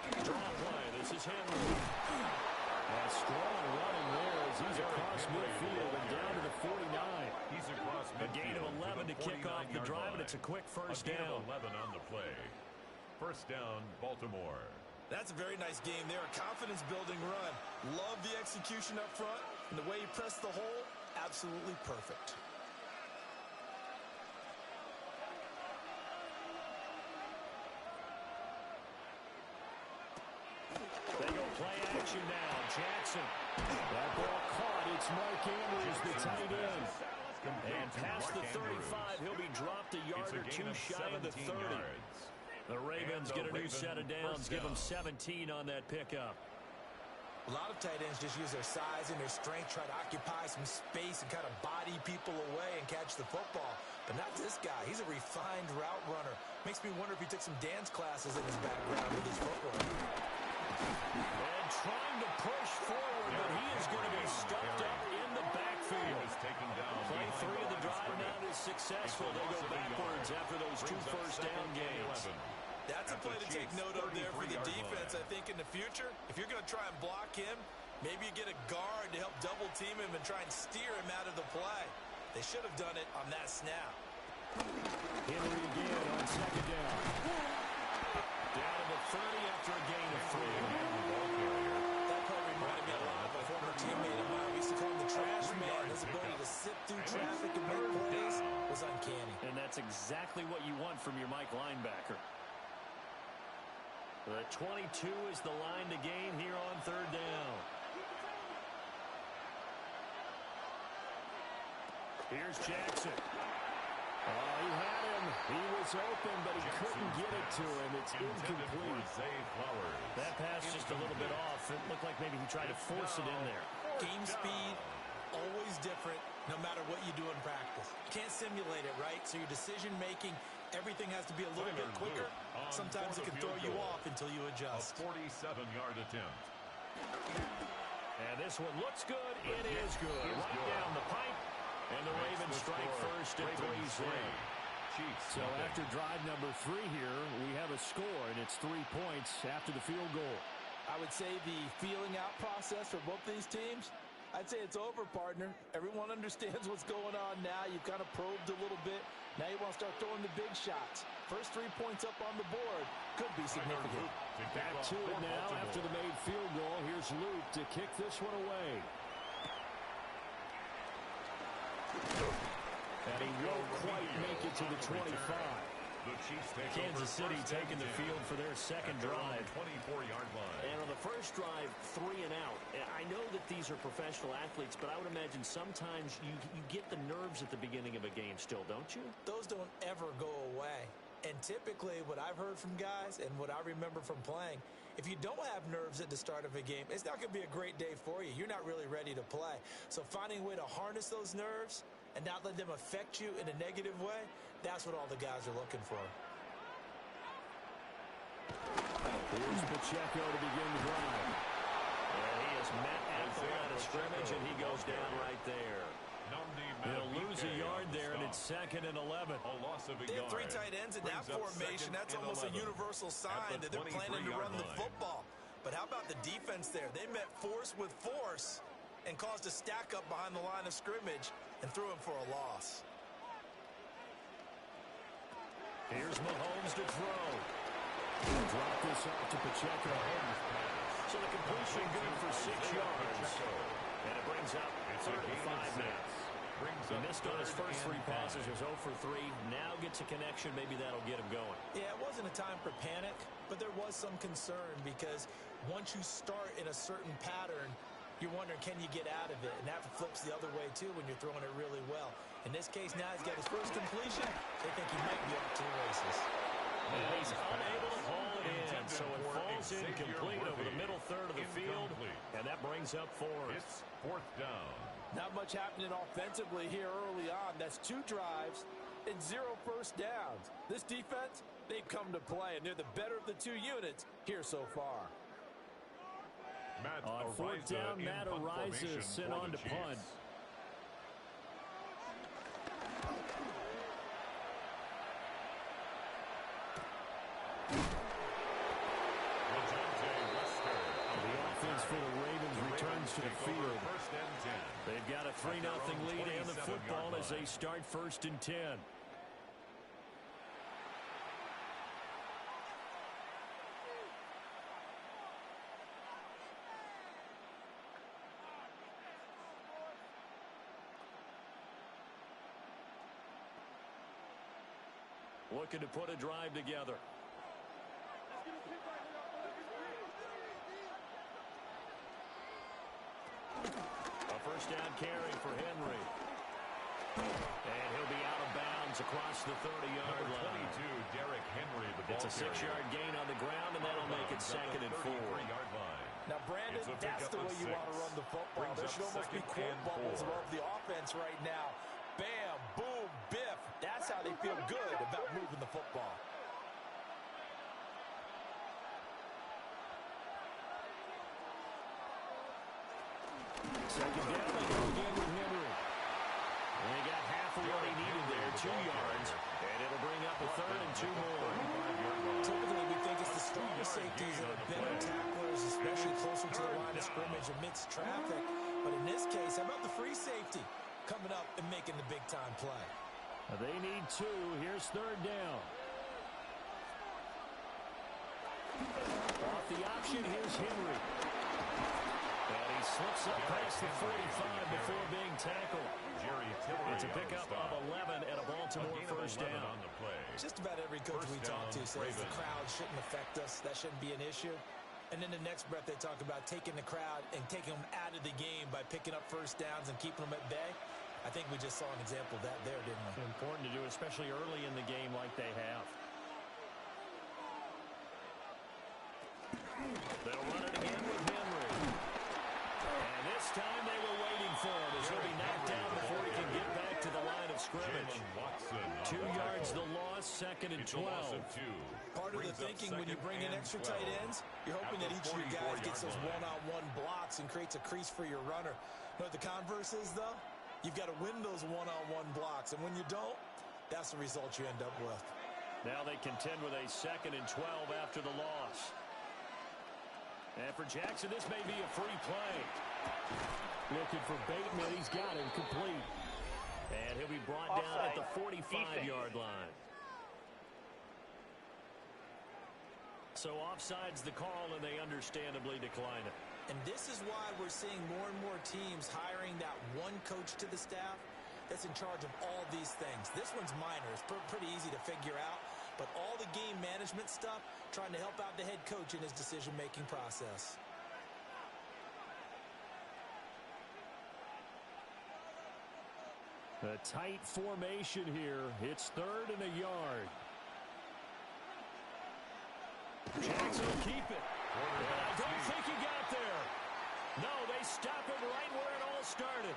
Draw play. This is Henry. A strong running there as he's across midfield and down to the 49. He's across midfield. A gain of 11 to kick off the drive, and it's a quick 1st down. 11 on the play. 1st down, Baltimore. That's a very nice game there. A confidence-building run. Love the execution up front. And the way he pressed the hole, absolutely perfect. They go play action now. Jackson. That ball caught. It's Mark Andrews, the tight end. And past the 35, he'll be dropped a yard or two shy of the 30. The Ravens get a new set of downs, give them 17 on that pickup. A lot of tight ends just use their size and their strength, try to occupy some space and kind of body people away and catch the football. But not this guy. He's a refined route runner. Makes me wonder if he took some dance classes in his background with his footwork. And trying to push forward, but he is going to be stuffed up in the backfield. Play 3 of the drive now is successful. They go backwards after those 2 first-down gains. That's a play to take note of there for the defense. I think in the future, if you're going to try and block him, maybe you get a guard to help double team him and try and steer him out of the play. They should have done it on that snap. Henry again on second down. Down to the 30 after a gain of 3. That play reminded me a lot of a former teammate of mine. We used to call him the trash man. His ability to sift through traffic and make plays was uncanny. And that's exactly what you want from your Mike linebacker. The 22 is the line to gain here on 3rd down. Here's Jackson. Oh, he had him. He was open, but he couldn't get it to him. It's incomplete. That pass just a little bit off. It looked like maybe he tried to force it in there. Game speed, always different, no matter what you do in practice. You can't simulate it, right? So your decision-making, everything has to be a little bit quicker. Sometimes it can throw you off until you adjust. A 47-yard attempt. And this one looks good. It is good. Right down the pipe. And the Ravens strike first at 3-3. So after drive number 3 here, we have a score, and it's 3 points after the field goal. I would say the feeling out process for both these teams, I'd say it's over, partner. Everyone understands what's going on now. You've kind of probed a little bit. Now you want to start throwing the big shots. First 3 points up on the board could be significant. Back to it now after the made field goal. Here's Luke to kick this one away. And he won't quite make it to the 25. Kansas City taking the field for their second drive. 24-yard line. And on the first drive, 3 and out. I know that these are professional athletes, but I would imagine sometimes you get the nerves at the beginning of a game still, don't you? Those don't ever go away. And typically what I've heard from guys and what I remember from playing, if you don't have nerves at the start of a game, it's not going to be a great day for you. You're not really ready to play. So finding a way to harness those nerves and not let them affect you in a negative way, that's what all the guys are looking for. Here's Pacheco to begin the drive. And he is met at the line of scrimmage, and he goes down right there. He'll lose a yard there, and it's 2nd and 11. They have 3 tight ends in that formation. That's almost a universal sign that they're planning to run the football. But how about the defense there? They met force with force and caused a stack up behind the line of scrimmage and threw him for a loss. Here's Mahomes to throw. Drop this off to Pacheco. So the completion good for 6 yards. And it brings up 3rd and 5 now. He missed on his first 3 passes, was 0 for 3. Now gets a connection. Maybe that'll get him going. Yeah, it wasn't a time for panic, but there was some concern because once you start in a certain pattern, you're wondering, can you get out of it? And that flips the other way, too, when you're throwing it really well. In this case, now he's got his first completion. They think he might be off to the races. And he's unable to haul it in, so it falls incomplete over the middle third of the field, and that brings up 4th. It's 4th down. Not much happening offensively here early on. That's 2 drives and 0 first downs. This defense, they've come to play, and they're the better of the 2 units here so far. On 4th down, Matt Ariza is sent on to punt. The offense for the Ravens returns to the field. They've got a 3-0 lead and the football as they start 1st and 10. Looking to put a drive together. A first down carry for Henry. And he'll be out of bounds across the 30-yard line. 22, Derrick Henry, the ball It's a 6-yard gain on the ground, and that'll make it 2nd and 4. Now, Brandon, that's the way you want to run the football. There should almost be quote bubbles above the offense right now. Bam, boom, biff. That's how they feel good about moving the football. Second down, they go again with Henry. And they got half of what he needed there, 2 yards. And it'll bring up a 3rd and 2 more. Typically, we think it's the stronger safeties that are better tacklers, especially closer to the line of scrimmage amidst traffic. But in this case, how about the free safety coming up and making the big-time play? They need 2. Here's 3rd down. Off the option, here's Henry. And he slips up past the 45 before being tackled. It's a pickup of 11 and a Baltimore first down. Just about every coach we talk to says the crowd shouldn't affect us. That shouldn't be an issue. And then the next breath they talk about taking the crowd and taking them out of the game by picking up first downs and keeping them at bay. I think we just saw an example of that there, didn't we? Important to do, especially early in the game like they have. They'll run it again with Henry. And this time they were waiting for him as he'll be knocked down before he can get back to the line of scrimmage. 2 yards the loss, 2nd and 12. Part of the thinking when you bring in extra tight ends, you're hoping that each of your guys gets those one-on-one blocks and creates a crease for your runner. You know what the converse is, though? You've got to win those one-on-one blocks, and when you don't, that's the result you end up with. Now they contend with a 2nd and 12 after the loss. And for Jackson, this may be a free play. Looking for Bateman. He's got it complete. And he'll be brought down at the 45-yard line. So offside's the call, and they understandably decline it. And this is why we're seeing more and more teams hiring that one coach to the staff that's in charge of all these things. This one's minor. It's pretty easy to figure out. But all the game management stuff, trying to help out the head coach in his decision-making process. A tight formation here. It's 3rd and a yard. Jackson will keep it. I don't think he got there. No, they stop him right where it all started.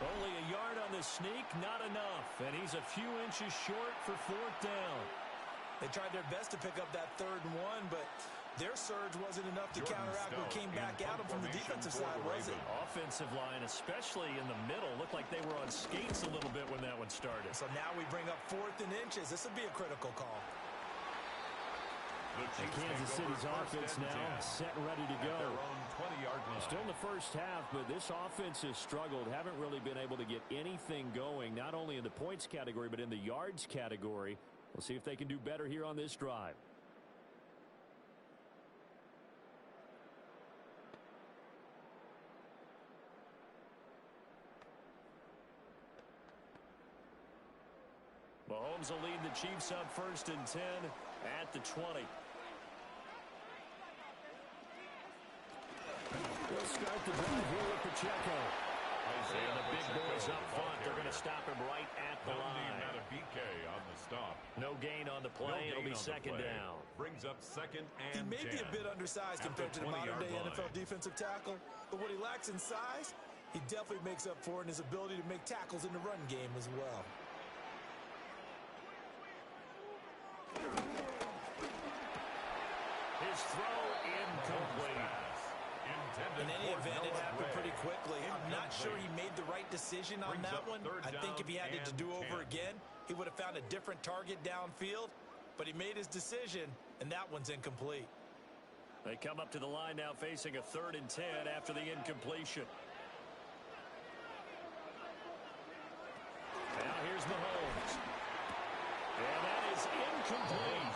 Only a yard on the sneak, not enough. And he's a few inches short for 4th down. They tried their best to pick up that 3rd and 1, but their surge wasn't enough to counteract what came back at them from the defensive side, was it? Offensive line, especially in the middle, looked like they were on skates a little bit when that one started. So now we bring up 4th and inches. This would be a critical call. And Kansas City's offense now set and ready to go. Still in the first half, but this offense has struggled. Haven't really been able to get anything going, not only in the points category, but in the yards category. We'll see if they can do better here on this drive. Mahomes will lead the Chiefs up 1st and 10 at the 20. We'll start the drive here with Pacheco. And the big boys up front, they're going to stop him right at the line. On the stop. No gain on the play. It'll be 2nd down. Brings up 2nd and 10. He may be a bit undersized compared to the modern-day NFL defensive tackle, but what he lacks in size, he definitely makes up for in his ability to make tackles in the run game as well. His throw incomplete. In any event, it happened pretty quickly. I'm not sure he made the right decision on that one. I think if he had it to do over again, he would have found a different target downfield. But he made his decision, and that one's incomplete. They come up to the line now facing a 3rd and 10 after the incompletion. Now here's Mahomes. And that is incomplete.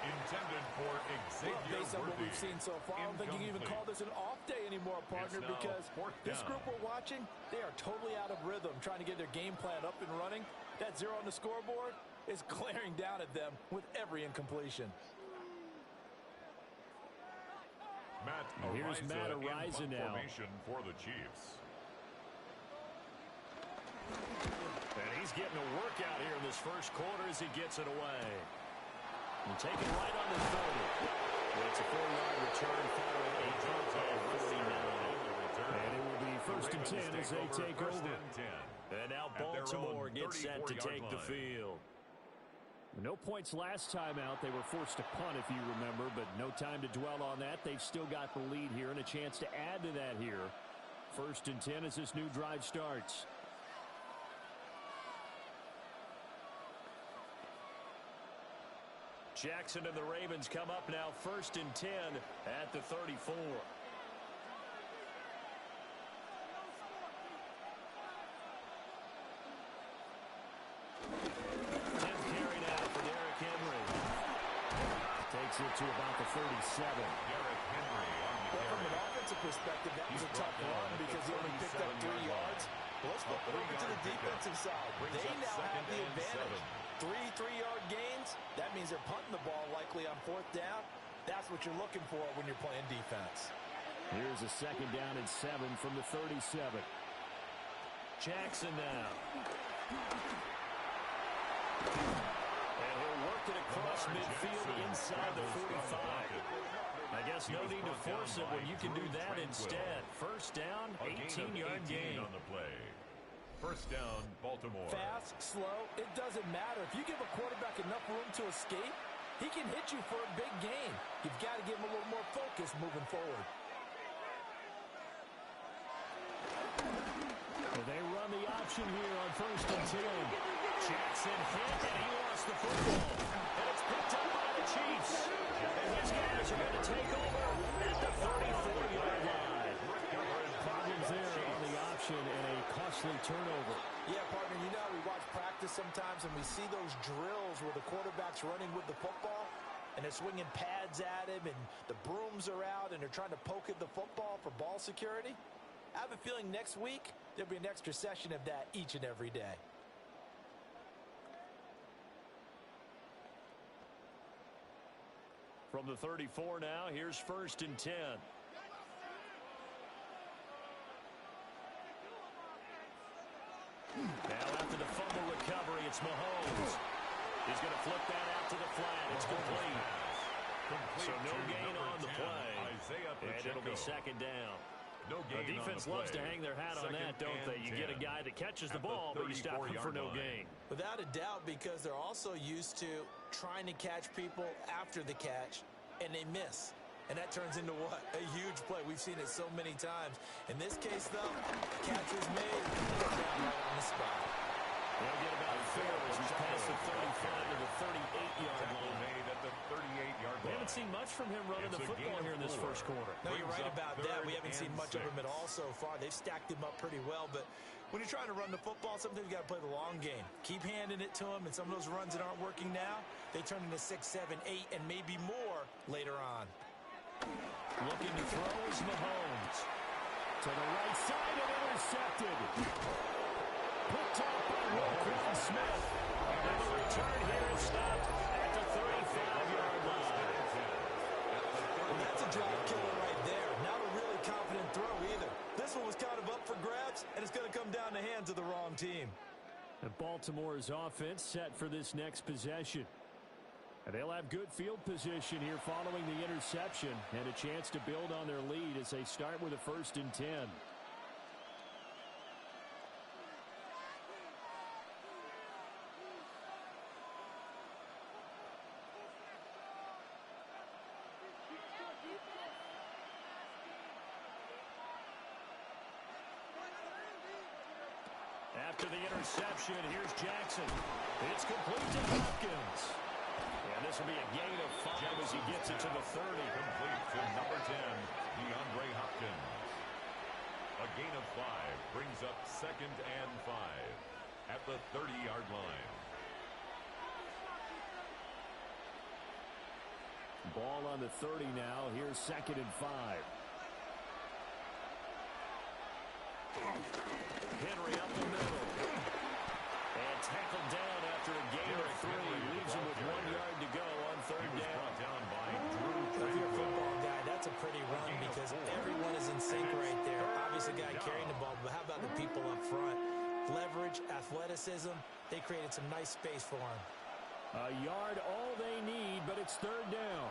Intended for Xavier. Well, based on what we've seen so far, I don't think you can even call this an off day anymore, partner, because this group we're watching, they are totally out of rhythm, trying to get their game plan up and running. That 0 on the scoreboard is glaring down at them with every incompletion. Here's Matt Araiza now. For the Chiefs. And he's getting a workout here in this first quarter as he gets it away. And take it right on the 30. It's a 4-yard return following a drop of 49. And it will be first and 10 as they take over. And now Baltimore gets set to take the field. No points last time out. They were forced to punt, if you remember, but no time to dwell on that. They've still got the lead here and a chance to add to that here. First and 10 as this new drive starts. Jackson and the Ravens come up now first and 10 at the 34. Takes it to about the 37. Derrick Henry on the Well, from carry. an offensive perspective, that was a tough run because he only picked up 3 yards. But let's flip it over to the defensive side. They now have the advantage. 3 3-yard gains. That means they're punting the ball likely on 4th down. That's what you're looking for when you're playing defense. Here's a 2nd down and 7 from the 37. Jackson now. It across midfield inside the 45. I guess no need to force it when you can do that instead. First down, 18-yard gain on the play. First down, Baltimore. Fast, slow, it doesn't matter. If you give a quarterback enough room to escape, he can hit you for a big gain. You've got to give him a little more focus moving forward. They run the option here on first and 10. Jackson hit, and he lost the football. And it's picked up by the Chiefs. And these guys are going to take over at the 34-yard line. Problems there on the option and a costly turnover. Yeah, partner, you know, we watch practice sometimes and we see those drills where the quarterback's running with the football and they're swinging pads at him and the brooms are out and they're trying to poke at the football for ball security. I have a feeling next week there'll be an extra session of that each and every day. From the 34 now, here's first and 10. Now after the fumble recovery, it's Mahomes. He's going to flip that out to the flat. It's complete. So no gain on the play. And it'll be 2nd down. No gain the defense loves to hang their hat on that, don't they? You get a guy that catches the ball, but you stop him for no gain. Without a doubt, because they're also used to trying to catch people after the catch, and they miss. And that turns into what? A huge play. We've seen it so many times. In this case, though, catch was made, put down right on the spot. They'll get about 4 as he's past the 35 to the 38-yard line. Made at the 38-yard line. We haven't seen much from him running the football here in this first quarter. No, you're right about that. We haven't seen much of him at all so far. They've stacked him up pretty well, but when you're trying to run the football, sometimes you got to play the long game. Keep handing it to him, and some of those runs that aren't working now, they turn into 6, 7, 8, and maybe more later on. Looking to throw is Mahomes. To the right side and intercepted. Picked up by Roquan Smith. And the return here is stopped at the 35-yard line. Well, that's a drive killer right there. Not a really confident throw either. This one was kind of up for grabs, and it's going to come down the hands of the wrong team. And Baltimore's offense set for this next possession. And they'll have good field position here following the interception and a chance to build on their lead as they start with a first and 10. After the interception, here's Jackson. It's complete to Hopkins. And this will be a gain of 5 as he gets it to the 30. Complete to number 10, DeAndre Hopkins. A gain of 5 brings up 2nd and 5 at the 30-yard line. Ball on the 30 now. Here's 2nd and 5. Henry up the middle. And tackled down after a gain of 3. Leaves him with 1 yard to go on 3rd down. If you're a football guy, that's a pretty run because everyone is in sync right there. Obviously, the guy carrying the ball, but how about the people up front? leverage, athleticism. They created some nice space for him. A yard all they need, but it's third down.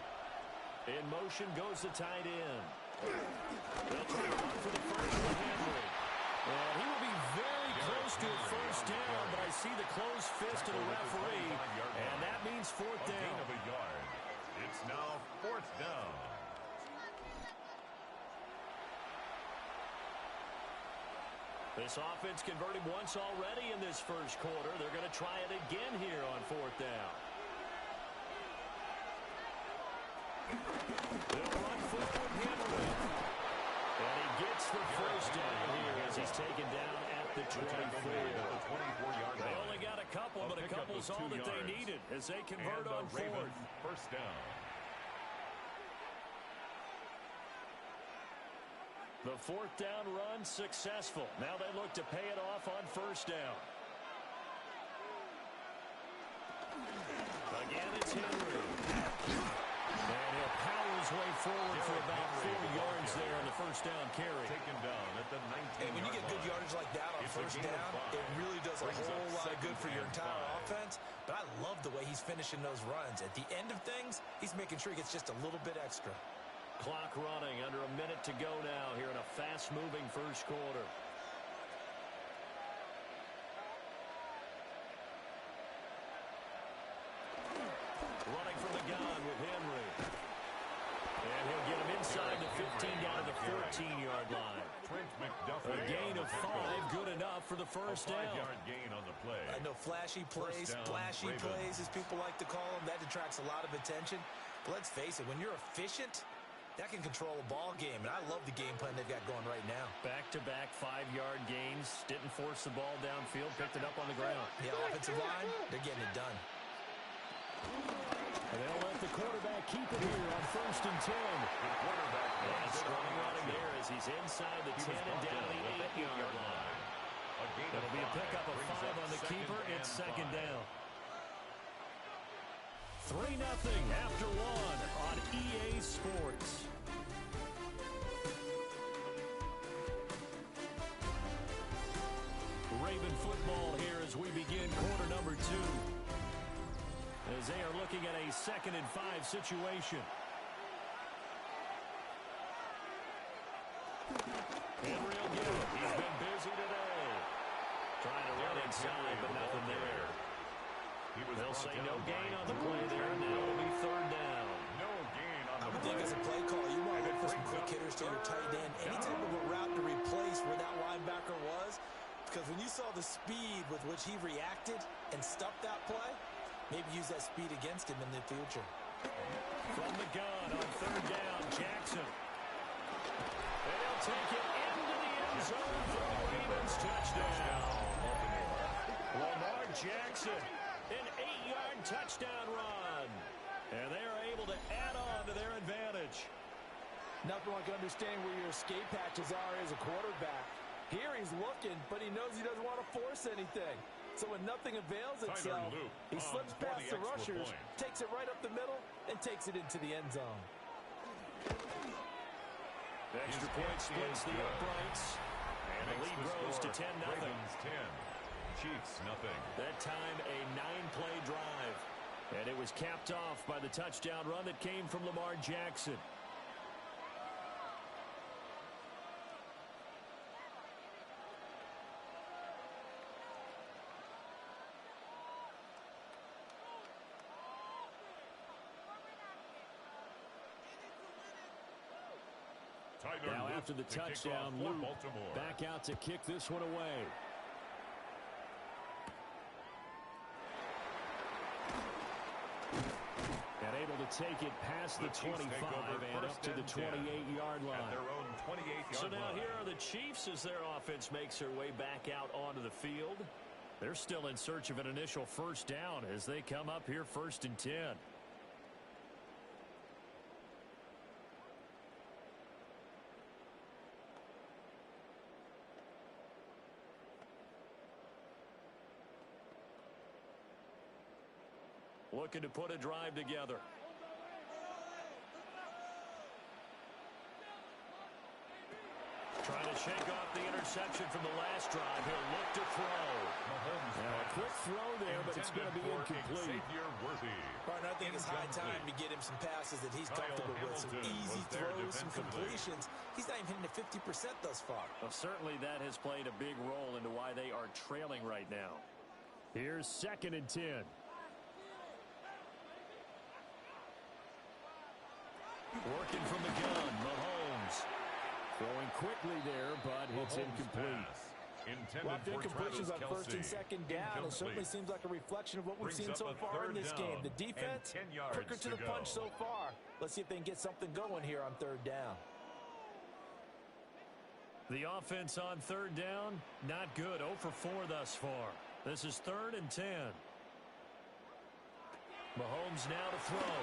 In motion goes the tight end. They'll try to run for the first with Henry. And he will be very close to a first down, but I see the closed fist of the referee, and that means fourth down. A gain of a yard. It's now fourth down. This offense converted once already in this first quarter. They're going to try it again here on fourth down. They'll run forward Henry. And he gets the first down here as he's taken down at the 24. They only got a couple, but a couple's all that they needed as they convert on fourth. First down. The fourth down run successful. Now they look to pay it off on first down. Again, it's Henry. And he'll power his way forward for about 4 yards there on the first down carry. Taken down at the 19. And when you get good yardage like that on first down, it really does a whole lot of good for your entire offense. But I love the way he's finishing those runs. At the end of things, he's making sure he gets just a little bit extra. Clock running, under a minute to go now here in a fast-moving first quarter. Running from the gun with Henry. And he'll get him inside the 15 down to the 14-yard line. A gain of 5, good enough for the first down. 5-yard gain on the play. I know flashy plays, flashy plays, as people like to call them, that detracts a lot of attention. But let's face it, when you're efficient, that can control a ball game, and I love the game plan they've got going right now. Back-to-back 5-yard gains. Didn't force the ball downfield. Picked it up on the ground. Yeah, offensive line, they're getting it done. And they'll let the quarterback keep it here on first and 10. And strong running there as he's inside the 10 and down the 8-yard line. It'll be a pickup of 5 on the keeper. It's second down. 3-0 after 1 on EA Sports. Raven football here as we begin quarter number 2. As they are looking at a 2nd and 5 situation. Henry will get it. He's been busy today. Trying to run inside, but nothing there. They'll say no gain on the play there. Now it'll be third down. No gain on the I would think as a play call, you want to look for some quick hitters to your tight end. Any type of a route to replace where that linebacker was. Because when you saw the speed with which he reacted and stuffed that play, maybe use that speed against him in the future. From the gun on third down, Jackson. And he'll take it into the end zone for the Ravens touchdown. Lamar Jackson, an 8-yard touchdown run. And they are able to add on to their advantage. Nothing like understanding where your escape patches are as a quarterback. Here he's looking, but he knows he doesn't want to force anything. So when nothing avails itself, he slips past the rushers, takes it right up the middle, and takes it into the end zone. Extra point splits the uprights. And the lead grows to 10-0. Ravens 10, Chiefs nothing. That time a 9-play drive. And it was capped off by the touchdown run that came from Lamar Jackson. Now after the touchdown, Luke back out to kick this one away. And able to take it past the 25 and up to the 28-yard line. At their own 28-yard So now line. here are the Chiefs as their offense makes their way back out onto the field. They're still in search of an initial first down as they come up here first and 10. Looking to put a drive together. Trying to to shake off the interception from the last drive. He'll look to throw. A quick throw there, but it's going to be incomplete. Partner, I think it's high time to get him some passes that he's comfortable with. Some easy throws, some completions. He's not even hitting at 50% thus far. Well, certainly that has played a big role into why they are trailing right now. Here's 2nd and 10. Working from the gun, Mahomes. Throwing quickly there, but it's incomplete. Locked incompletions on 1st and 2nd down. It certainly seems like a reflection of what we've seen so far in this game. The defense, quicker to the punch so far. Let's see if they can get something going here on 3rd down. The offense on 3rd down, not good. 0 for 4 thus far. This is 3rd and 10. Mahomes now to throw.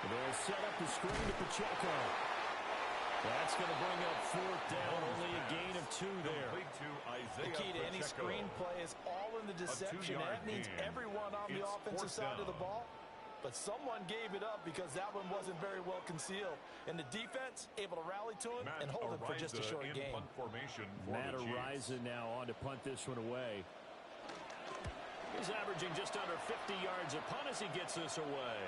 They'll set up the screen to Pacheco. That's going to bring up 4th down. Only a gain of 2 there. The key to any screen play is all in the deception. That means everyone on the offensive side of the ball. But someone gave it up because that one wasn't very well concealed. And the defense able to rally to him and hold it for just a short game. Matt Ariza now on to punt this one away. He's averaging just under 50 yards a punt as he gets this away.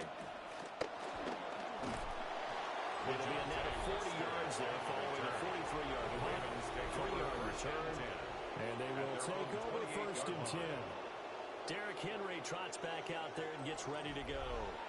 It'll be a net of 40 yards there following a 43-yard punt, 3-yard return. And they will take over 1st and 10. Derrick Henry trots back out there and gets ready to go.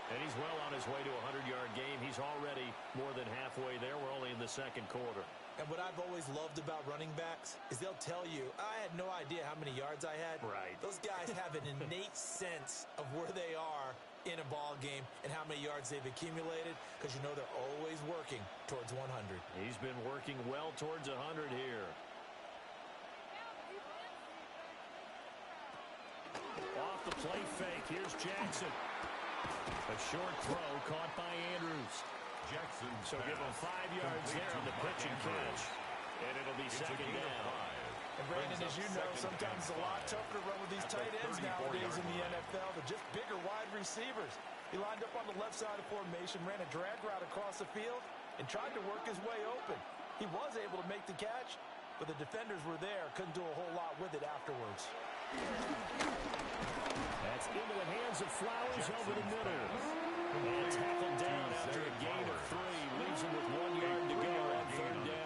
And he's well on his way to a 100-yard game. He's already more than halfway there. We're only in the 2nd quarter. And what I've always loved about running backs is they'll tell you, I had no idea how many yards I had. Right. Those guys have an innate sense of where they are in a ball game and how many yards they've accumulated, because you know they're always working towards 100. He's been working well towards 100 here. Off the play fake, here's Jackson. A short throw caught by Andrews. Jackson. So give him 5 yards there on the pitch and catch. And it'll be 2nd down. And Brandon, as you know, sometimes it's a lot tougher to run with these tight ends nowadays in the NFL. They're just bigger wide receivers. He lined up on the left side of formation, ran a drag route across the field, and tried to work his way open. He was able to make the catch, but the defenders were there. Couldn't do a whole lot with it afterwards. That's into the hands of Flowers over the middle. And tackled down after a gain of 3. Leaves him with 1 yard to go on 3rd down.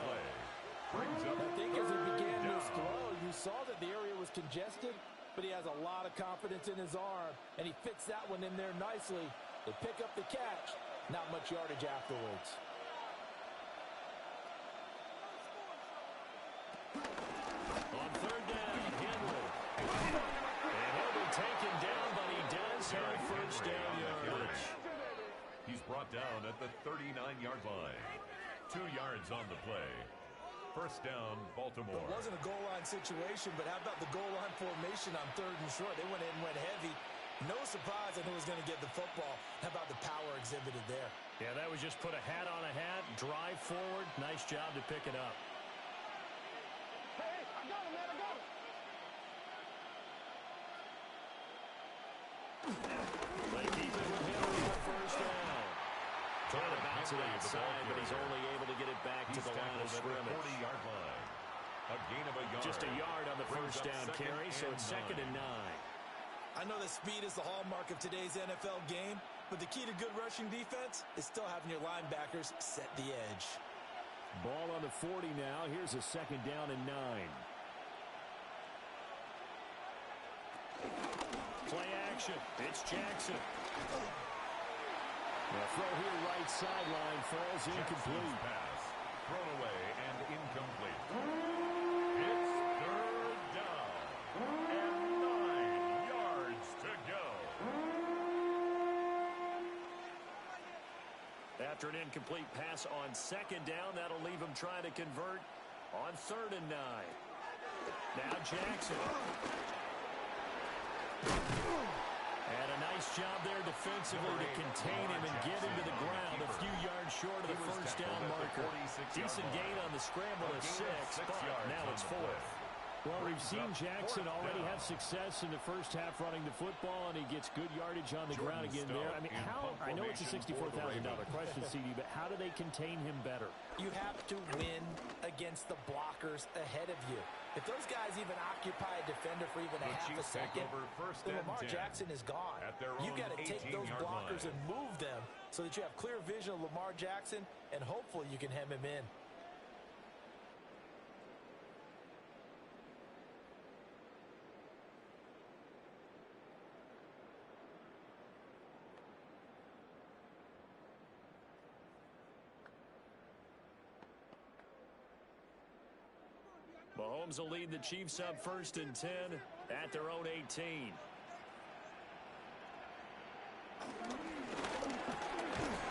I think as he began this throw, you saw that the area was congested, but he has a lot of confidence in his arm, and he fits that one in there nicely. They pick up the catch, not much yardage afterwards. On 3rd down, Henry. And he'll be taken down, but he does have 1st down yardage. He's brought down at the 39-yard line. 2 yards on the play. 1st down, Baltimore. It wasn't a goal line situation, but how about the goal line formation on 3rd and short? They went in and went heavy. No surprise on who was going to get the football. How about the power exhibited there? Yeah, that was just put a hat on a hat, drive forward. Nice job to pick it up. Hey, I got him, man, I got him. They keep it with Henry on 1st down. Trying to bounce it outside, but he's only able to get it back to the line of scrimmage. 40-yard line. A gain of a yard. Just a yard on the 1st down carry, so it's 2nd and 9. I know that speed is the hallmark of today's NFL game, but the key to good rushing defense is still having your linebackers set the edge. Ball on the 40 now. Here's a 2nd down and 9. Play action. It's Jackson. The throw here right sideline falls incomplete. Pass thrown away and incomplete. It's 3rd down and 9 yards to go. After an incomplete pass on 2nd down, that'll leave him trying to convert on 3rd and 9. Now Jackson. And a nice job there defensively to contain him and get him to the ground a few yards short of the 1st down marker. Decent gain on the scramble of 6, but now it's 4th. Well, we've seen Jackson already have success in the 1st half running the football, and he gets good yardage on the ground again there. I mean, how I know it's a $64,000 question, CD, but how do they contain him better? You have to win against the blockers ahead of you. If those guys even occupy a defender for even a half a second, then Lamar Jackson is gone. You've got to take those blockers and move them so that you have clear vision of Lamar Jackson, and hopefully you can hem him in. Mahomes will lead the Chiefs up 1st and 10 at their own 18.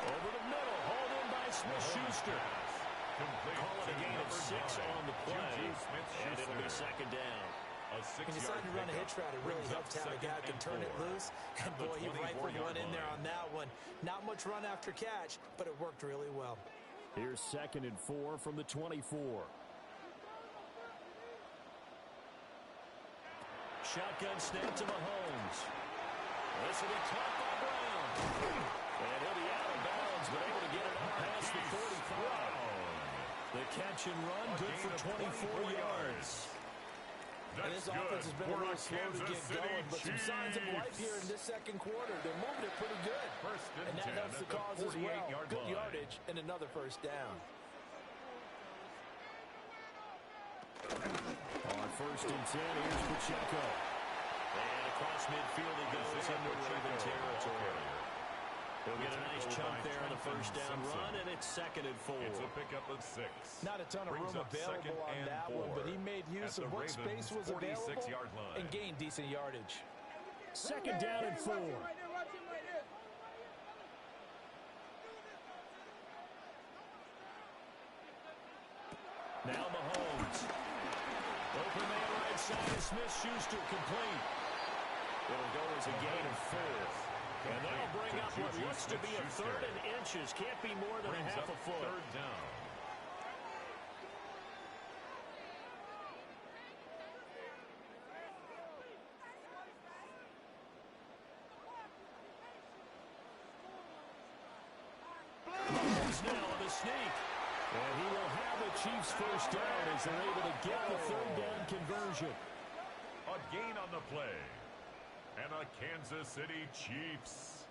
Over the middle, hauled in by Smith-Schuster. Call it a gain of 6 on the play, and it'll be 2nd down. When you decide to run a hitch route, it really helps to have a guy who can turn it loose. And boy, he rifled one in there on that one. Not much run after catch, but it worked really well. Here's 2nd and 4 from the 24. Shotgun snap to Mahomes. This will be caught by Brown. And he'll be out of bounds, but able to get it up past the 45. The catch and run, good for 24 yards. And this offense has been a little slow to get going, but some signs of life here in this 2nd quarter. They're moving it pretty good. And that helps the cause as well. Good yardage and another 1st down. On 1st and 10, here's Pacheco. And across midfield he goes into Raven territory. He'll get a nice chunk there on the 1st down run, and it's 2nd and 4. It's a pickup of 6. Not a ton of room available on that one, but he made use of what space was available and gained decent yardage. 2nd down and 4. Now Mahomes. Open man right side of Smith-Schuster, complete. It'll go as a gain of 4. And that'll bring up what looks to be a 3rd and inches. Can't be more than a half a foot. 3rd down. Mahomes now on the sneak. And he will have the Chiefs 1st down as they're able to get the 3rd down conversion. A gain on the play. And a Kansas City Chiefs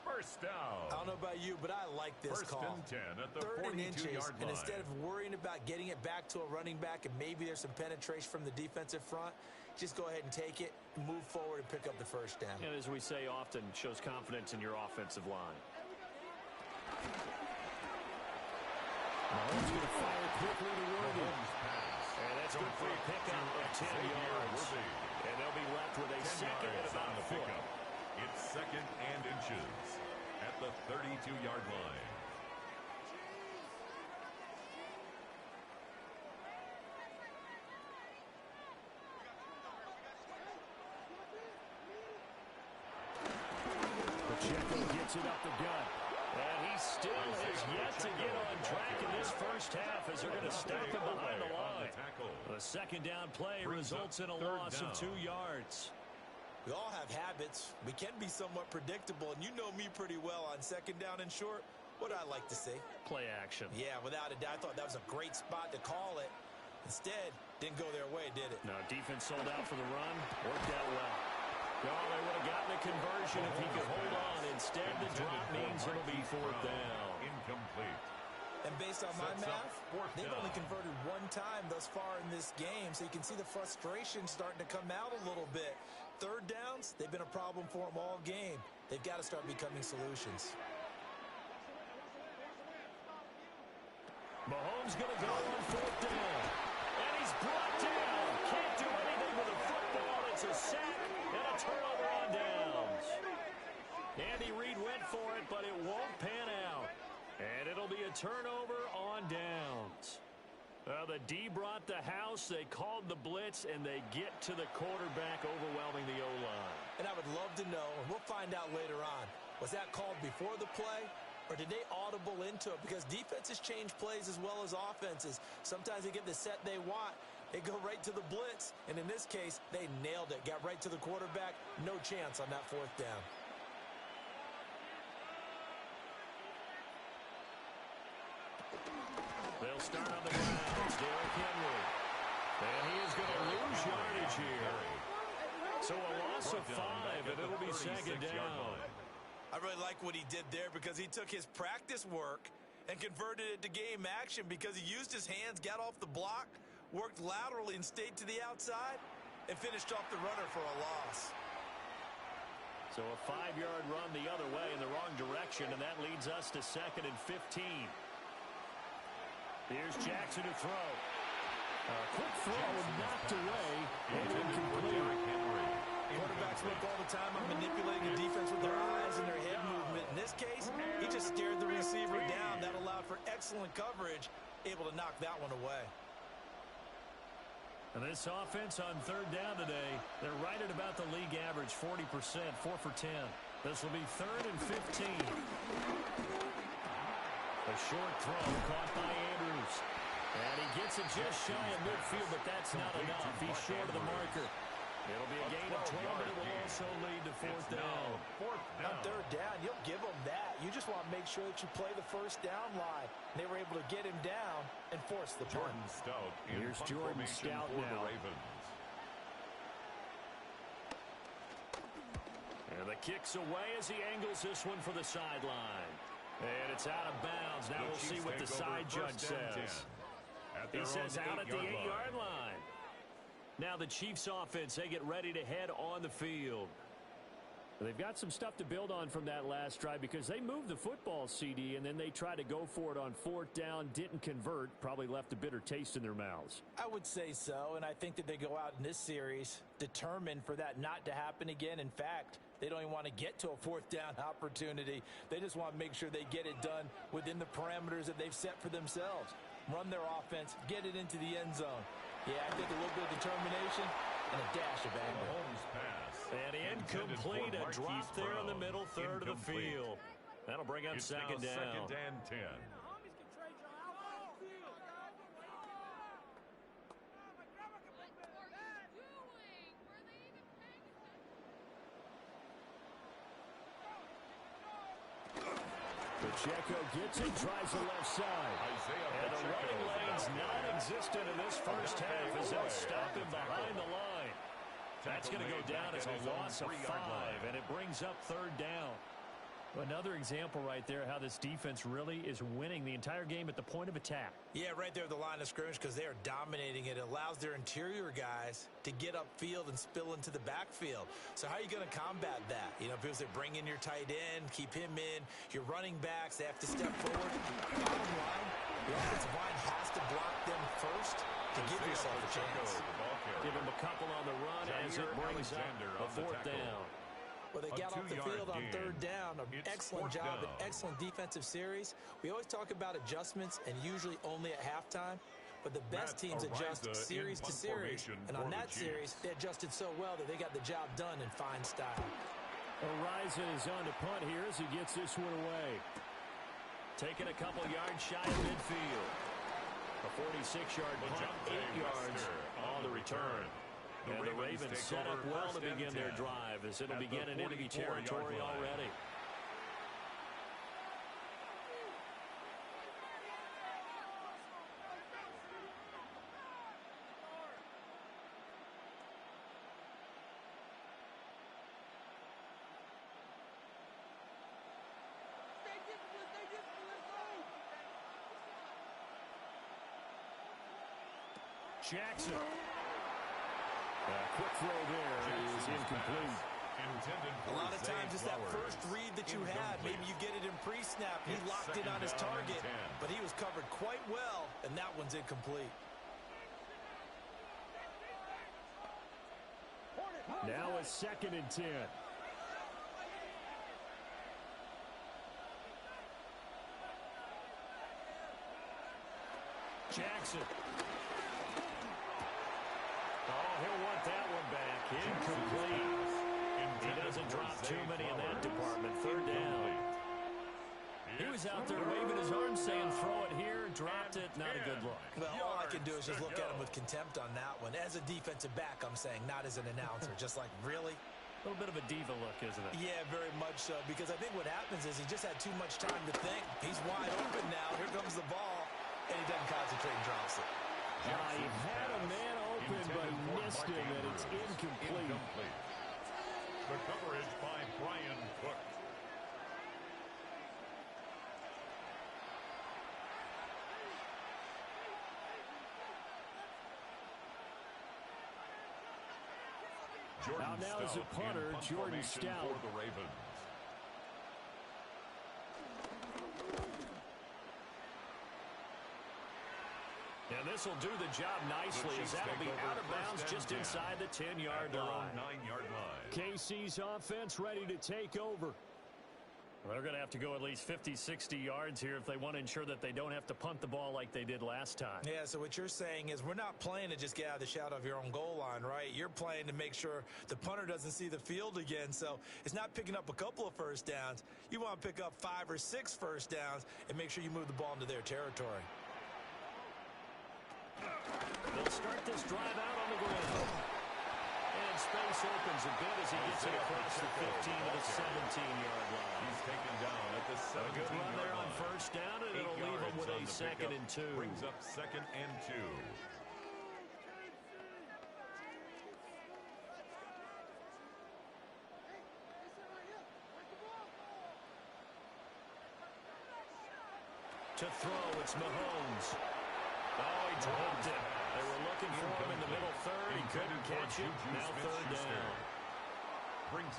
1st down. I don't know about you, but I like this call. 1st and 10 at the 3rd and inches, 42-yard line. and instead of worrying about getting it back to a running back and maybe there's some penetration from the defensive front, just go ahead and take it, move forward, and pick up the 1st down. And as we say often, shows confidence in your offensive line. Mahomes going to fire quickly to Worthy. And that's good for a pickup of 10 yards. And they'll be left with a 2nd and about a foot. It's 2nd and inches at the 32-yard line. Pacheco gets it up the gut. And he still has yet to get on track in this 1st half as they're going to stop him behind the line. The 2nd down play results in a loss of 2 yards. We all have habits. We can be somewhat predictable, and you know me pretty well on 2nd down and short. What do I like to see? Play action. Yeah, without a doubt. I thought that was a great spot to call it. Instead, didn't go their way, did it? No, defense sold out for the run. Worked out well. No, they would have gotten a conversion if he could hold on. Instead, the drop means it'll be 4th down. Incomplete. And based on my math, they've only converted 1 time thus far in this game, so you can see the frustration starting to come out a little bit. 3rd downs, they've been a problem for them all game. They've got to start becoming solutions. Mahomes going to go on 4th down. And he's brought down. Can't do anything with a football. It's a sack and a turnover on downs. Andy Reid went for it, but it won't pan out. And it'll be a turnover on downs. The D brought the house. They called the blitz, and they get to the quarterback, overwhelming the O-line. And I would love to know, and we'll find out later on, was that called before the play, or did they audible into it? Because defenses change plays as well as offenses. Sometimes they get the set they want. They go right to the blitz, and in this case, they nailed it. Got right to the quarterback. No chance on that 4th down. They'll start on the ground. Derrick Henry. And he is going to lose yardage here. So a loss of 5, and it'll be second down. I really like what he did there because he took his practice work and converted it to game action because he used his hands, got off the block, worked laterally and stayed to the outside, and finished off the runner for a loss. So a 5-yard run the other way in the wrong direction, and that leads us to 2nd and 15. Here's Jackson to throw. Quick throw knocked away and incomplete. Quarterbacks look all the time on manipulating the defense with their eyes and their head movement. In this case, he just stared the receiver down. That allowed for excellent coverage, able to knock that one away. And this offense on 3rd down today, they're right at about the league average, 40%, 4 for 10. This will be 3rd and 15. A short throw caught by Andrews. And he gets it just shy of midfield, but that's not enough. He's short of the marker. It'll be a gain of 12, but it will also lead to 4th down. On 3rd down, you'll give them that. You just want to make sure that you play the 1st down line. They were able to get him down and force the punt. Here's Jordan Stout now. And the kick's away as he angles this one for the sideline. And it's out of bounds. Now we'll see what the side judge says. He says out at the 8-yard line. Now the Chiefs offense, they get ready to head on the field. They've got some stuff to build on from that last drive because they moved the football, CD, and then they tried to go for it on 4th down, didn't convert, probably left a bitter taste in their mouths. I would say so, and I think that they go out in this series determined for that not to happen again. In fact, they don't even want to get to a 4th down opportunity. They just want to make sure they get it done within the parameters that they've set for themselves. Run their offense, get it into the end zone. Yeah, I think a little bit of determination and a dash of anger. Mahomes pass. And incomplete, a drop there in the middle 3rd of the field. That'll bring up second down. 2nd and 10. Pacheco gets it, tries the left side. And the running lane's non-existent in this first half as they'll stop him behind the line. That's going to go down as a loss of 5, and it brings up 3rd down. Another example right there how this defense really is winning the entire game at the point of attack. Yeah, right there at the line of scrimmage because they are dominating it. It allows their interior guys to get upfield and spill into the backfield. So how are you going to combat that? You know, because they bring in your tight end, keep him in. Your running backs, they have to step forward. Bottom line, the offensive line has to block them first to give yourself a chance. Give him a couple on the run as it brings up a 4th down. Well, they got off the field on 3rd down. An excellent job, an excellent defensive series. We always talk about adjustments and usually only at halftime. But the best teams adjust series to series. And on that series, they adjusted so well that they got the job done in fine style. Horizon is on to punt here as he gets this one away. Taking a couple yards shy of midfield. A 46-yard punt, 8 yards on the return. And the Ravens set up well to begin their drive as it'll begin in enemy territory already. Jackson. Quick throw there is incomplete. A lot of times it's that first read that you had. Maybe you get it in pre-snap. He locked in on his target, but he was covered quite well, and that one's incomplete. Now a 2nd and 10. Jackson. Oh, he'll want that one back. Incomplete. He doesn't drop too many in that department. 3rd down. He was out there waving his arms saying, throw it here, dropped it. Not a good look. Well, all I can do is just look at him with contempt on that one. As a defensive back, I'm saying, not as an announcer. Just like, really? A little bit of a diva look, isn't it? Yeah, very much so. Because I think what happens is he just had too much time to think. He's wide open now. Here comes the ball. and he doesn't concentrate and drops it. He had a man open, but he missed him, and it's incomplete. The coverage by Brian Cook. Out now is a punter, Jordan Stout. For the Ravens. And this will do the job nicely, as that'll be out of bounds just inside the 10-yard line. 9-yard line. KC's offense ready to take over. Well, they're going to have to go at least 50, 60 yards here if they want to ensure that they don't have to punt the ball like they did last time. Yeah, so what you're saying is we're not playing to just get out of the shadow of your own goal line, right? You're playing to make sure the punter doesn't see the field again. So it's not picking up a couple of first downs. You want to pick up 5 or 6 first downs and make sure you move the ball into their territory. They'll start this drive out on the ground. And space opens a bit as he gets it across the 15 to the 17-yard line. He's taken down at the 17-yard line. A good run there on first down, and it'll leave him with a 2nd and 2. Brings up 2nd and 2. To throw, it's Mahomes. Oh, he dropped it. They were looking for him in the middle third. He couldn't catch it. Now 3rd down.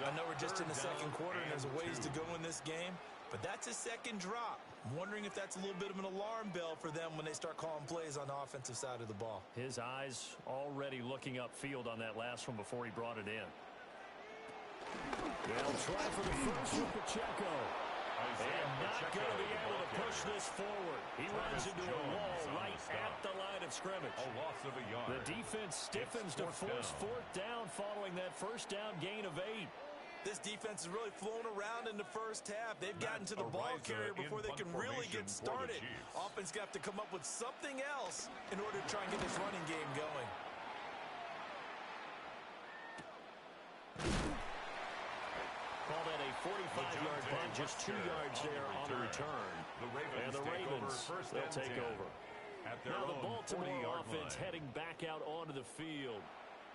I know we're just in the second quarter and there's a ways to go in this game, but that's a second drop. I'm wondering if that's a little bit of an alarm bell for them when they start calling plays on the offensive side of the ball. His eyes already looking upfield on that last one before he brought it in. They'll try for the first with Pacheco. And not going to be able to push this forward. He runs into a wall right at the line of scrimmage. A loss of a yard. The defense stiffens to force 4th down following that first down gain of 8. This defense has really flown around in the first half. They've gotten to the ball carrier before they can really get started. Offense got to come up with something else in order to try and get this running game going. Call that a 45-yard punt, just 2 yards there on the return. And the Ravens, they'll take over. Now the Baltimore offense heading back out onto the field.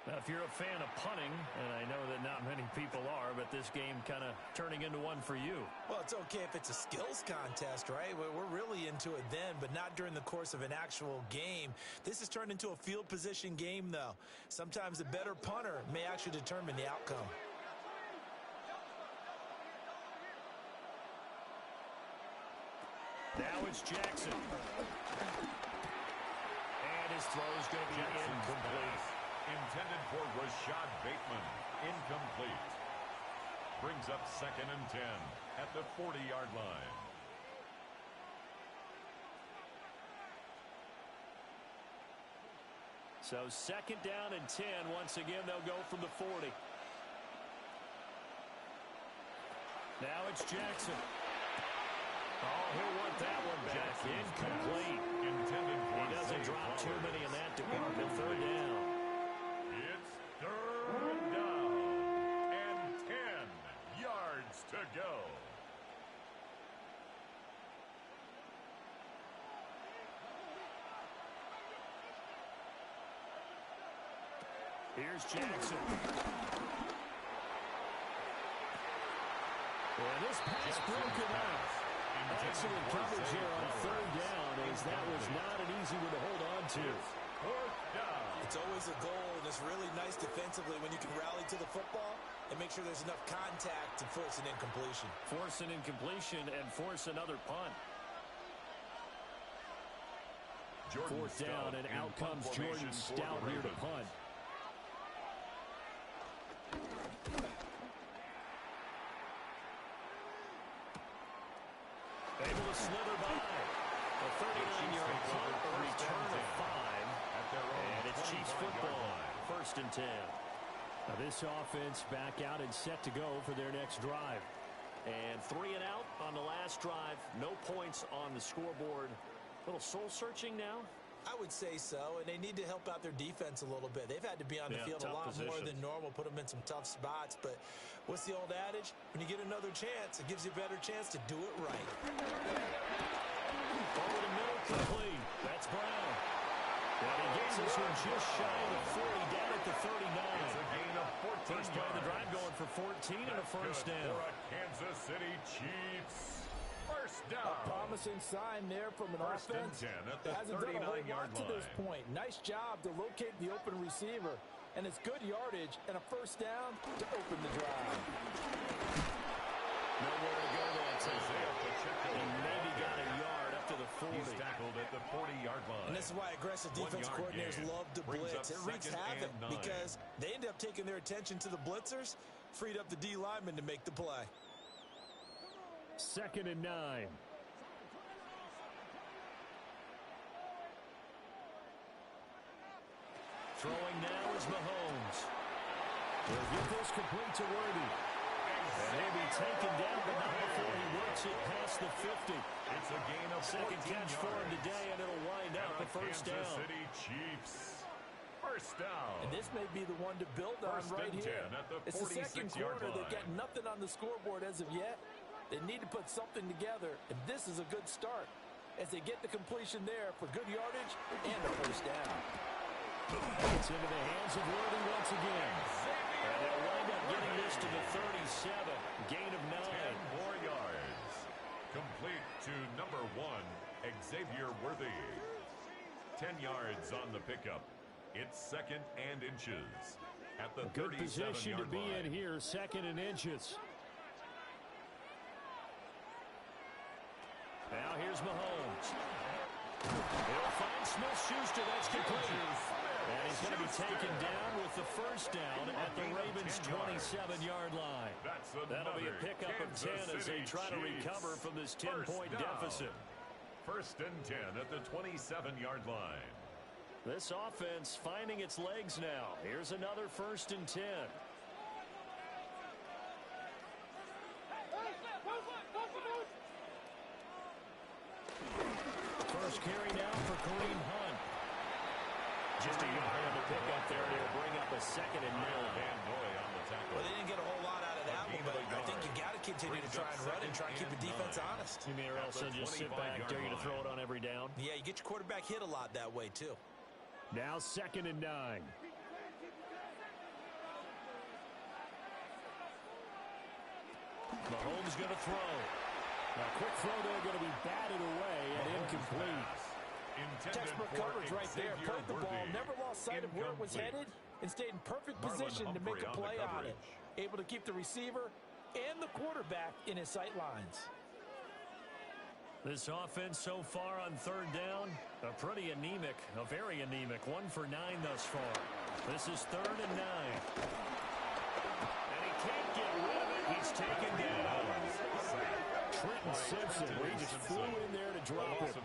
Now, if you're a fan of punting, and I know that not many people are, but this game kind of turning into one for you. Well, it's okay if it's a skills contest, right? We're really into it then, but not during the course of an actual game. This has turned into a field position game, though. Sometimes the better punter may actually determine the outcome. Now it's Jackson. And his throw is going to be incomplete. Intended for Rashad Bateman. Incomplete. Brings up 2nd and 10 at the 40-yard line. So 2nd down and 10. Once again, they'll go from the 40. Now it's Jackson. Oh, he'll want that one back. Incomplete. He doesn't drop too many in that department. 3rd down. It's 3rd down and 10 yards to go. Here's Jackson. And this pass broken up. Excellent coverage here on 3rd down, as that was not an easy one to hold on to. 4th down. It's always a goal, and it's really nice defensively when you can rally to the football and make sure there's enough contact to force an incompletion. Force an incompletion and force another punt. 4th down, and out comes Jordan Stout here to punt. Able to slither by. A 39-yard punt, a return of 5. And it's Chiefs football. 1st and 10. Now this offense back out and set to go for their next drive. And 3 and out on the last drive. No points on the scoreboard. A little soul-searching now. I would say so, and they need to help out their defense a little bit. They've had to be on the field a lot more than normal, put them in some tough spots. But what's the old adage? When you get another chance, it gives you a better chance to do it right. Over the middle, complete. And he gets this one just shy of the 40, down at the 39. It's a gain of 14 First play of the drive going for 14 and a first down. For a Kansas City Chiefs. First down. A promising sign there from an First and offense 10 at the that hasn't done a whole 39-yard lot to this line. point. Nice job to locate the open receiver. And it's good yardage and a first down to open the drive. Nowhere to go there. He maybe got a yard up to the 40. He's tackled at the 40-yard line. And this is why aggressive defense coordinators love to blitz. It wreaks havoc because they end up taking their attention to the blitzers, freed up the D lineman to make the play. 2nd and 9. Throwing now is Mahomes. Will get this complete to Worthy. And he'll be taken down, but not before he works it past the 50. It's a gain of Second 14 catch for him yards. today, and it'll wind up the first Kansas down. City Chiefs. First down. And this may be the one to build on First right and here. 10 at the It's the second 46-yard quarter. They've line. got nothing on the scoreboard as of yet. They need to put something together, and this is a good start as they get the completion there for good yardage and a first down. It's into the hands of Worthy once again. And they'll wind up getting this to the 37. Gain of 9. 10 more yards. Complete to number 1, Xavier Worthy. 10 yards on the pickup. It's 2nd and inches at the 37-yard line. Good position to be in here, 2nd and inches. Now here's Mahomes. He'll find Smith-Schuster. That's complete. And he's going to be taken down with the first down at the Ravens' 27-yard line. That'll be a pickup of 10 as they try to recover from this 10-point deficit. First and 10 at the 27-yard line. This offense finding its legs now. Here's another 1st and 10. First carry now for Kareem Hunt. Just a yard on the pickup there. They'll bring up a 2nd and 9. Well, they didn't get a whole lot out of that one, but I think you got to continue to try and run and try and keep the defense honest. You mean or else they'll just sit back, dare you to throw it on every down? Yeah, you get your quarterback hit a lot that way, too. Now 2nd and 9. Mahomes going to throw. A quick throw there going to be batted away and incomplete. Textbook coverage right there. Played the ball, never lost sight of where it was headed, and stayed in perfect position to make a play on it. Able to keep the receiver and the quarterback in his sight lines. This offense so far on 3rd down, a pretty anemic, a very anemic. 1 for 9 thus far. This is 3rd and 9. And he can't get rid of it. He's taken down. Trenton Simpson, he just flew in there to drop it.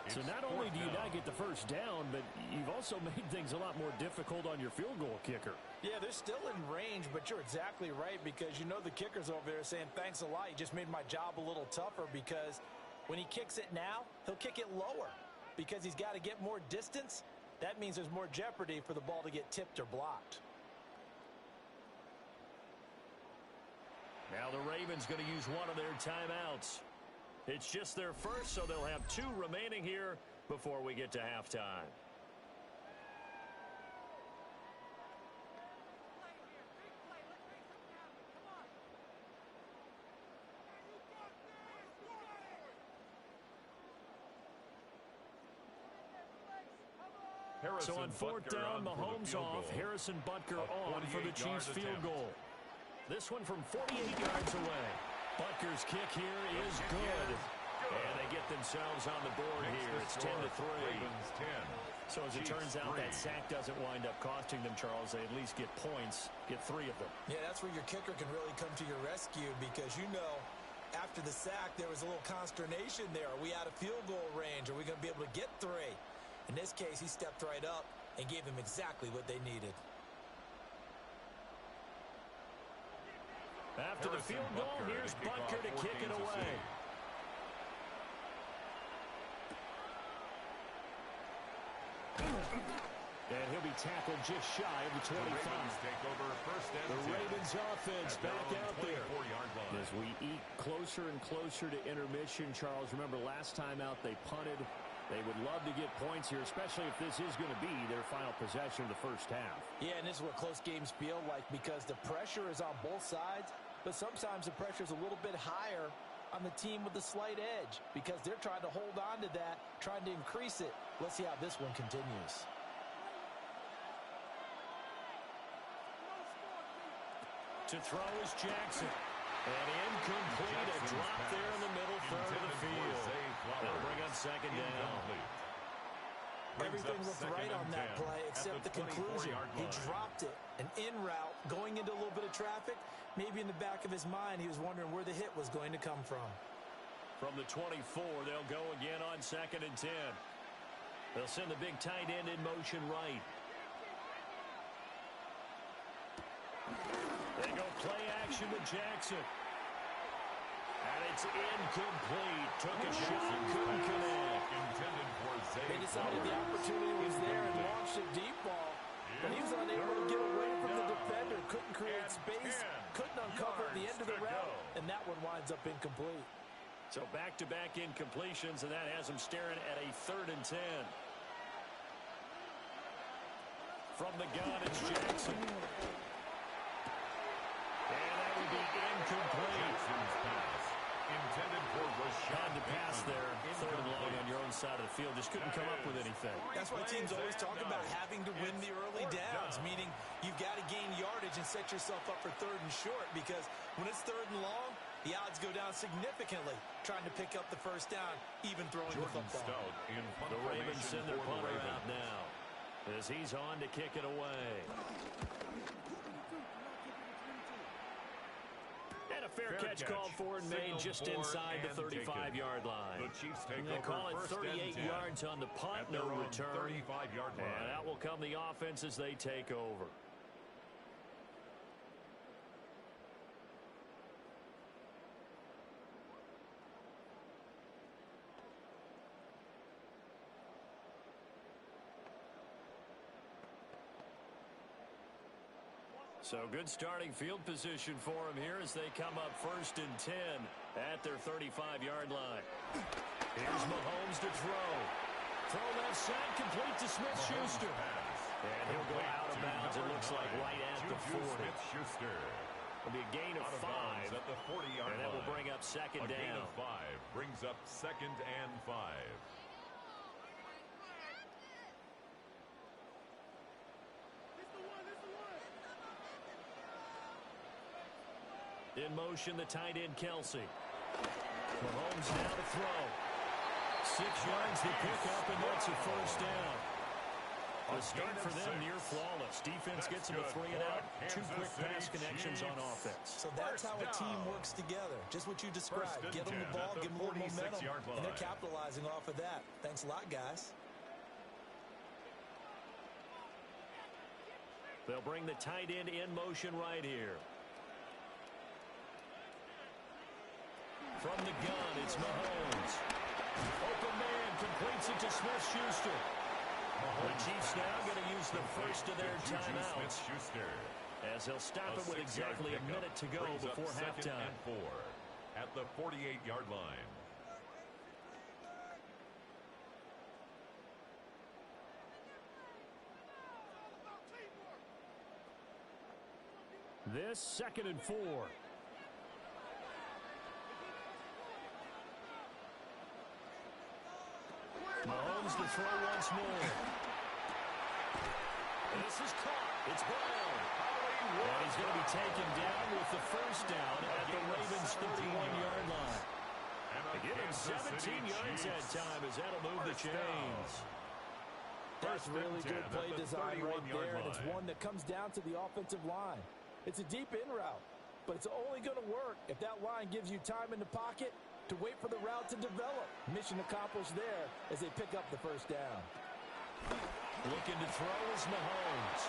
So not only do you not get the first down, but you've also made things a lot more difficult on your field goal kicker. Yeah, they're still in range, but you're exactly right because you know the kicker's over there saying, thanks a lot. You just made my job a little tougher because when he kicks it now, he'll kick it lower because he's got to get more distance. That means there's more jeopardy for the ball to get tipped or blocked. Now the Ravens going to use one of their timeouts. It's just their first, so they'll have 2 remaining here before we get to halftime. So on 4th down, Mahomes off, Harrison Butker on for the Chiefs field goal. This one from 48 yards away. Butker's kick here is good. And they get themselves on the board here. It's 10-3. So as it turns out, that sack doesn't wind up costing them, Charles. They at least get points, get 3 of them. Yeah, that's where your kicker can really come to your rescue because you know after the sack there was a little consternation there. Are we out of field goal range? Are we going to be able to get 3? In this case, he stepped right up and gave them exactly what they needed. After the field goal, here's Butker to kick it away. And he'll be tackled just shy of the 25. The Ravens offense back out there. As we eat closer and closer to intermission, Charles, remember last time out they punted. They would love to get points here, especially if this is going to be their final possession of the first half. Yeah, and this is what close games feel like because the pressure is on both sides, but sometimes the pressure is a little bit higher on the team with the slight edge because they're trying to hold on to that, trying to increase it. Let's see how this one continues. To throw is Jackson. And incomplete, a drop there in the middle third of the field. They'll bring up second down. Everything looked right on that play except the conclusion. He dropped it. An in route, going into a little bit of traffic. Maybe in the back of his mind, he was wondering where the hit was going to come from. From the 24, they'll go again on 2nd and 10. They'll send the big tight end in motion right. They go play action with Jackson. And it's incomplete. Took a shot, couldn't connect. They decided the opportunity was there and launched a deep ball. But he was unable to get away from the defender. Couldn't create space. Couldn't uncover the end of the route. And that one winds up incomplete. So back-to-back incompletions, and that has him staring at a 3rd and 10. From the gun, it's Jackson. And that would be incomplete. Intended for Had to pass there. 3rd and long on your own side of the field. Just couldn't come up with anything. That's why teams always talk about having to win the early downs, meaning you've got to gain yardage and set yourself up for 3rd and short because when it's 3rd and long, the odds go down significantly trying to pick up the first down, even throwing the football. The Ravens send their punter out now as he's on to kick it away. And a fair catch called for and made just inside the 35-yard line. The Chiefs take They over call it 1st 38 and 10 yards on the punt, no return. 35-yard line. And out will come the offense as they take over. So good starting field position for him here as they come up 1st and 10 at their 35-yard line. Here's Mahomes to throw. Throw left side, complete to Smith-Schuster. And he'll go out of bounds, it looks like, right at the 40. It'll be a gain of 5, at the 40-yard and that will bring up 2nd down. A gain of 5 brings up 2nd and 5. In motion, the tight end, Kelsey. Mahomes now to throw. 6 yards to pick up, and that's a 1st down. The start for them near flawless. Defense gets them a 3 and out. 2 quick pass connections on offense. So that's how a team works together. Just what you described. Get them the ball, give them a little momentum, and they're capitalizing off of that. Thanks a lot, guys. They'll bring the tight end in motion right here. From the gun, it's Mahomes. Open man completes it to Smith-Schuster. The Chiefs now going to use the first of their timeouts as they'll stop it with exactly a minute to go before halftime. 4 at the 48-yard line. This 2nd and 4. Mahomes to throw once more. And this is caught. It's Brown. And he's going to be taken down with the 1st down at the Ravens' 31-yard line. They give him 17 yards that time as that'll move the chains. That's really good play design right there, and it's one that comes down to the offensive line. It's a deep in route, but it's only going to work if that line gives you time in the pocket to wait for the route to develop. Mission accomplished there as they pick up the 1st down. Looking to throw is Mahomes.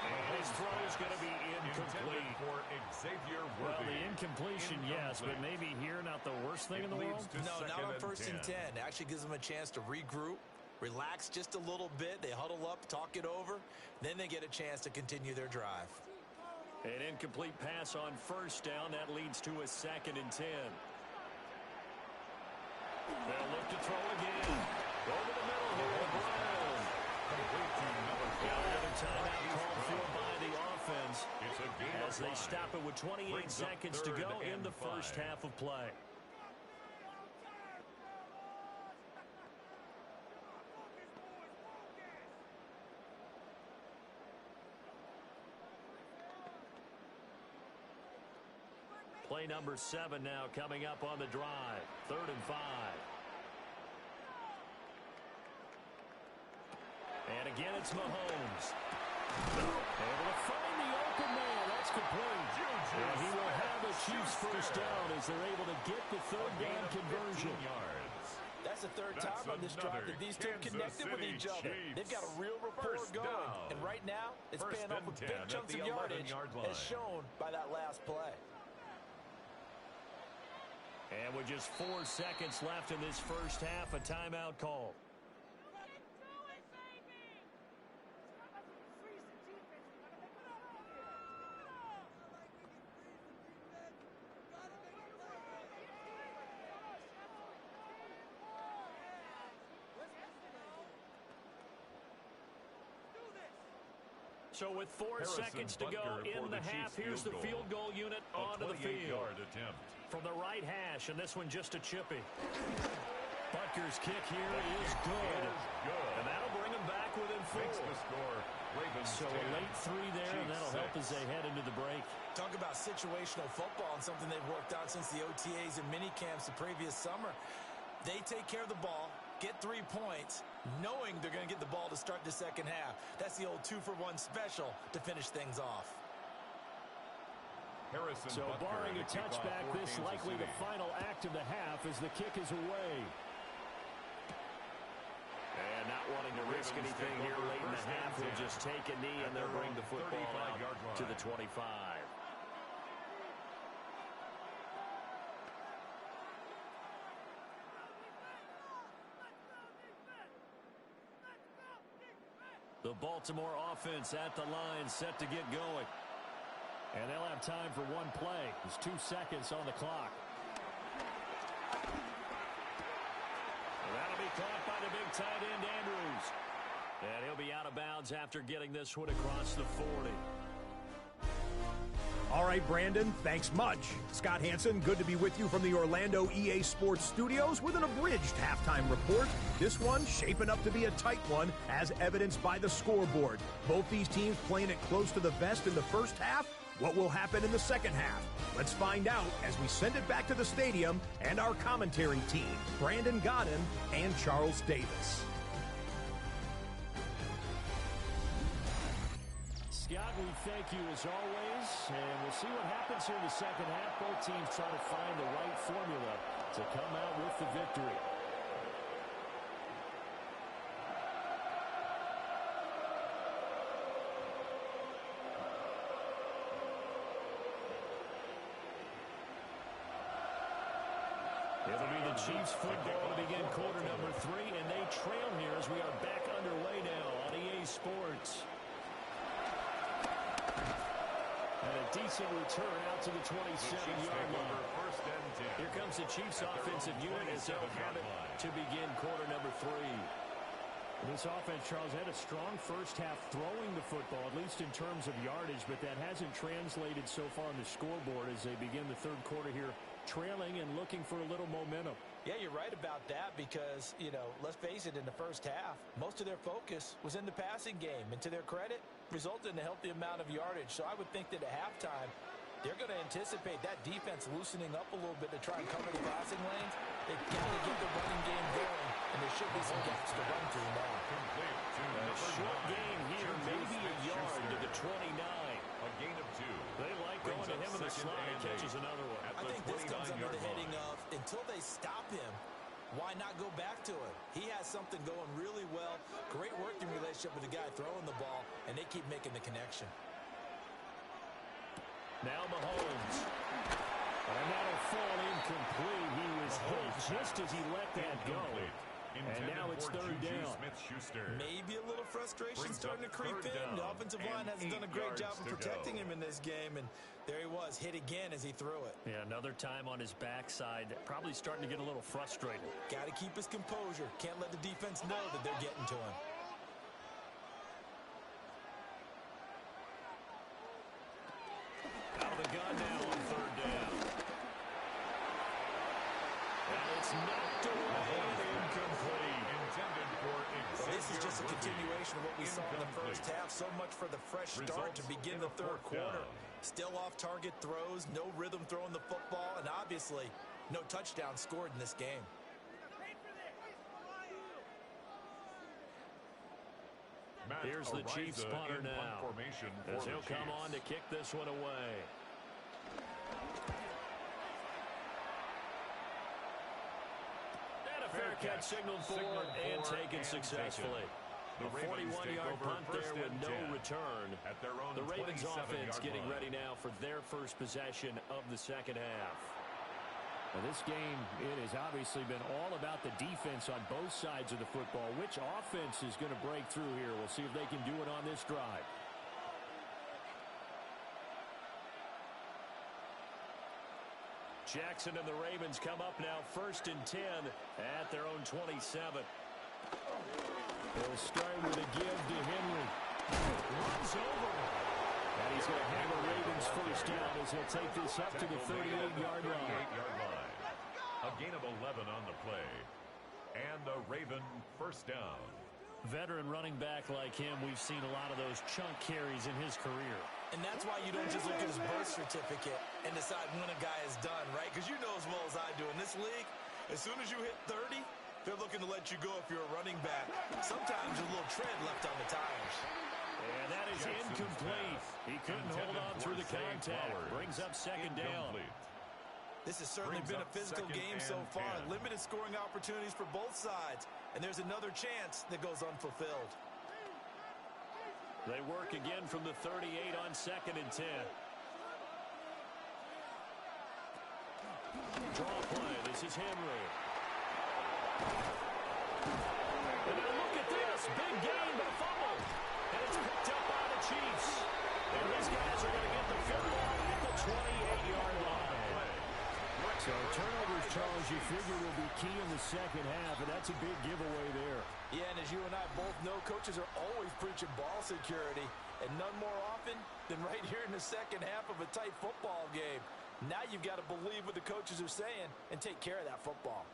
And his throw is going to be incomplete. For Xavier Worthy. Well, the incompletion, yes, but maybe here not the worst thing in the world? No, not on 1st and 10. It actually gives them a chance to regroup, relax just a little bit. They huddle up, talk it over. Then they get a chance to continue their drive. An incomplete pass on 1st down. That leads to a 2nd and 10. They'll look to throw again. Over the timeout called for by the offense as they stop it with 28 seconds to go in the first half of play. Play number 7 now coming up on the drive. 3rd and 5. And again, it's Mahomes. Able to find the open man. That's complete. And he will have the Chiefs first down as they're able to get the 3rd down conversion. That's the 3rd time on this drive that these two connected with each other. They've got a real rapport going. And right now, it's paying off with big chunks of yardage as shown by that last play. And with just 4 seconds left in this first half, a timeout call. So with 4 seconds to go in the half, here's the field goal unit onto the field. From the right hash, and this one just a chippy. Butker's kick here is good. And that'll bring him back within 4. So a late 3 there, and that'll help as they head into the break. Talk about situational football and something they've worked on since the OTAs and mini camps the previous summer. They take care of the ball, get 3 points, knowing they're going to get the ball to start the second half. That's the old 2-for-1 special to finish things off. So barring a touchback, this likely the final act of the half as the kick is away. And not wanting to risk anything here late in the half, he'll just take a knee and they'll bring the football out to the 25. The Baltimore offense at the line, set to get going. And they'll have time for one play. There's 2 seconds on the clock. And that'll be caught by the big tight end, Andrews. And he'll be out of bounds after getting this one across the 40. All right, Brandon, thanks much. Scott Hanson, good to be with you from the Orlando EA Sports Studios with an abridged halftime report. This one shaping up to be a tight one, as evidenced by the scoreboard. Both these teams playing it close to the vest in the first half. What will happen in the second half? Let's find out as we send it back to the stadium and our commentary team, Brandon Godden and Charles Davis. Scott, we thank you as always, and we'll see what happens here in the second half. Both teams try to find the right formula to come out with the victory. It'll be the Chiefs football to begin quarter number 3, and they trail here as we are back underway now on EA Sports. And a decent return out to the 27-yard line. Here comes the Chiefs offensive unit as they'll have it to begin quarter number 3. This offense, Charles, had a strong first half throwing the football, at least in terms of yardage, but that hasn't translated so far on the scoreboard as they begin the third quarter here, trailing and looking for a little momentum. Yeah, you're right about that because, you know, let's face it, in the first half, most of their focus was in the passing game. And to their credit, resulted in a healthy amount of yardage. So I would think that at halftime, they're going to anticipate that defense loosening up a little bit to try and cover the passing lanes. They've got to get the running game going, and there should be some gaps to run through now. A short gain here, maybe a yard to the 29. A gain of 2. They like going to him in the slide. Catches another one. I think this comes under the heading of, until they stop him, why not go back to him? He has something going really well. Great working relationship with the guy throwing the ball, and they keep making the connection. Now Mahomes. And that'll fall incomplete. He was hit just as he let that go. And now it's third down. Maybe a little frustration starting to creep in. The offensive line hasn't done a great job of protecting him in this game. And there he was, hit again as he threw it. Yeah, another time on his backside. Probably starting to get a little frustrated. Got to keep his composure. Can't let the defense know that they're getting to him. continuation of what we saw in the first half. So much for the fresh start to begin the third quarter. Still off-target throws, no rhythm throwing the football, and obviously no touchdown scored in this game. Here's the Chiefs punter now, as he'll come on to kick this one away. And a fair catch signaled for and taken successfully. The 41-yard punt there with no return. The Ravens offense getting ready now for their first possession of the second half. Well, this game, it has obviously been all about the defense on both sides of the football. Which offense is going to break through here? We'll see if they can do it on this drive. Jackson and the Ravens come up now 1st and 10 at their own 27. He'll start with a give to Henry. Runs over. And he's going to have a Ravens first down as he'll take this up to the 38-yard line. A gain of 11 on the play. And a Raven first down. Veteran running back like him, we've seen a lot of those chunk carries in his career. And that's why you don't just look at his birth certificate and decide when a guy is done, right? Because you know as well as I do, in this league, as soon as you hit 30, they're looking to let you go if you're a running back. Sometimes a little tread left on the tires. And that is incomplete. He couldn't hold on through the contact. Brings up second down. This has certainly been a physical game so far. Limited scoring opportunities for both sides. And there's another chance that goes unfulfilled. They work again from the 38 on 2nd and 10. Draw play. This is Henry. And now look at this. Big gain, but a fumble. And it's picked up by the Chiefs. And these guys are going to get the football at the 28-yard line. So turnovers, Charles, you figure will be key in the second half, and that's a big giveaway there. Yeah, and as you and I both know, coaches are always preaching ball security, and none more often than right here in the second half of a tight football game. Now you've got to believe what the coaches are saying and take care of that football.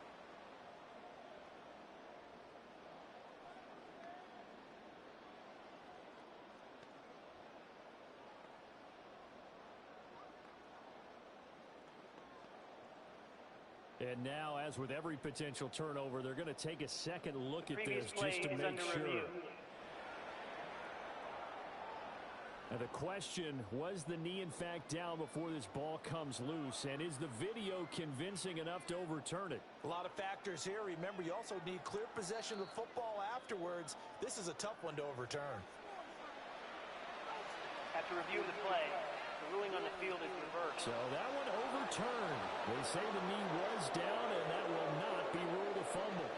And now, as with every potential turnover, they're going to take a second look at this just to make sure. Now the question, was the knee in fact down before this ball comes loose? And is the video convincing enough to overturn it? A lot of factors here. Remember, you also need clear possession of the football afterwards. This is a tough one to overturn. After reviewing the play, the ruling on the field is reversed. So that one overturned. They say the knee was down, and that will not be ruled a fumble.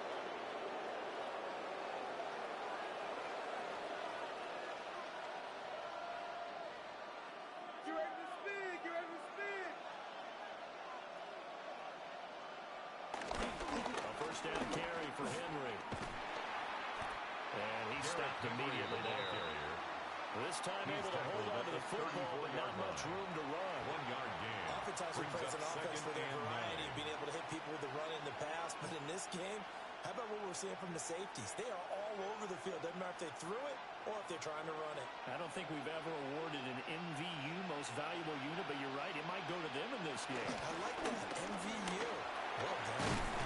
Get ready to spin! Get ready to spin! A first down carry for Henry. And he stopped immediately there. This time able to hold on to the football, but not much room to run. 1-yard gain. Oftentimes we praise an offense for their variety of being able to hit people with the run in the pass, but in this game, how about what we're seeing from the safeties? They are all over the field. Doesn't matter if they threw it or if they're trying to run it. I don't think we've ever awarded an MVU, most valuable unit, but you're right, it might go to them in this game. I like that, MVU. Well done.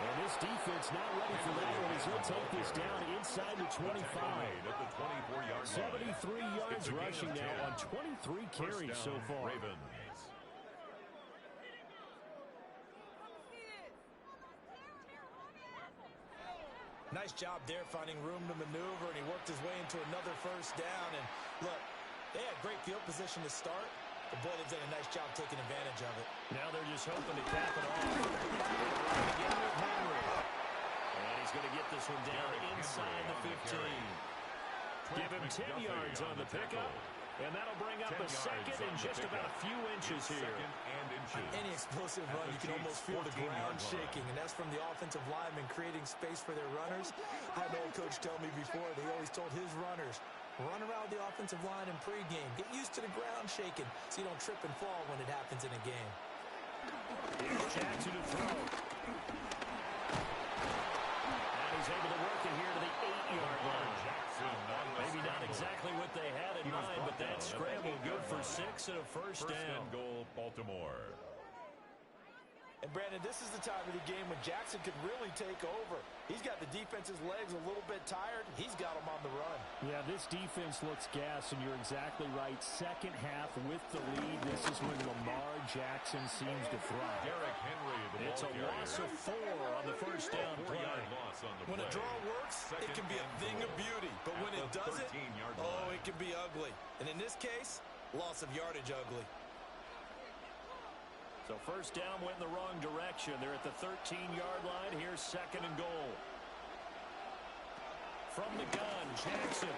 And this defense not ready for that one as he'll take this down inside the 25. At the 24-yard 73 yards rushing now on 23 carries so far. Ravens. Nice job there finding room to maneuver, and he worked his way into another first down. And look, they had great field position to start, but boy, they've done a nice job taking advantage of it. Now they're just hoping to cap it off. Again with Henry. And he's going to get this one down inside the 15. Give him 10 yards on the pickup. And that'll bring up a second and just about a few inches here. On any explosive run, you can almost feel the ground shaking, and that's from the offensive linemen creating space for their runners. I had an old coach tell me before, they always told his runners, run around the offensive line in pregame. Get used to the ground shaking so you don't trip and fall when it happens in a game. Here's Jackson to throw. And he's able to work it here to the 8-yard 6 and a first down. First and goal, Baltimore. And, Brandon, this is the time of the game when Jackson could really take over. He's got the defense's legs a little bit tired. He's got them on the run. Yeah, this defense looks gassed, and you're exactly right. Second half with the lead. This is when Lamar Jackson seems to thrive. Derrick Henry, the It's a ball loss of 4 on the first down play. loss on the When play. a draw works, it can be a thing of beauty. But when it doesn't, it can be ugly. And in this case, loss of yardage ugly. So first down went in the wrong direction. They're at the 13-yard line. Here's second and goal. From the gun, Jackson.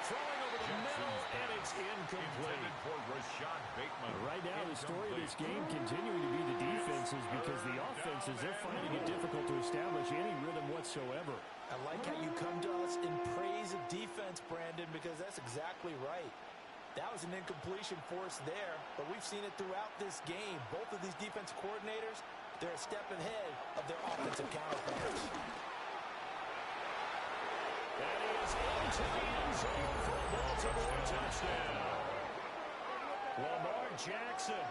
Throwing over the middle, and it's incomplete. For Rashad Bateman. Right now, the story of this game continuing to be the defenses, because the offenses, they're finding it difficult to establish any rhythm whatsoever. I like how you come to us in praise of defense, Brandon, because that's exactly right. That was an incompletion force there, but we've seen it throughout this game. Both of these defense coordinators, they're a step ahead of their offensive counterparts. That is into the end zone for a Baltimore touchdown. Lamar Jackson,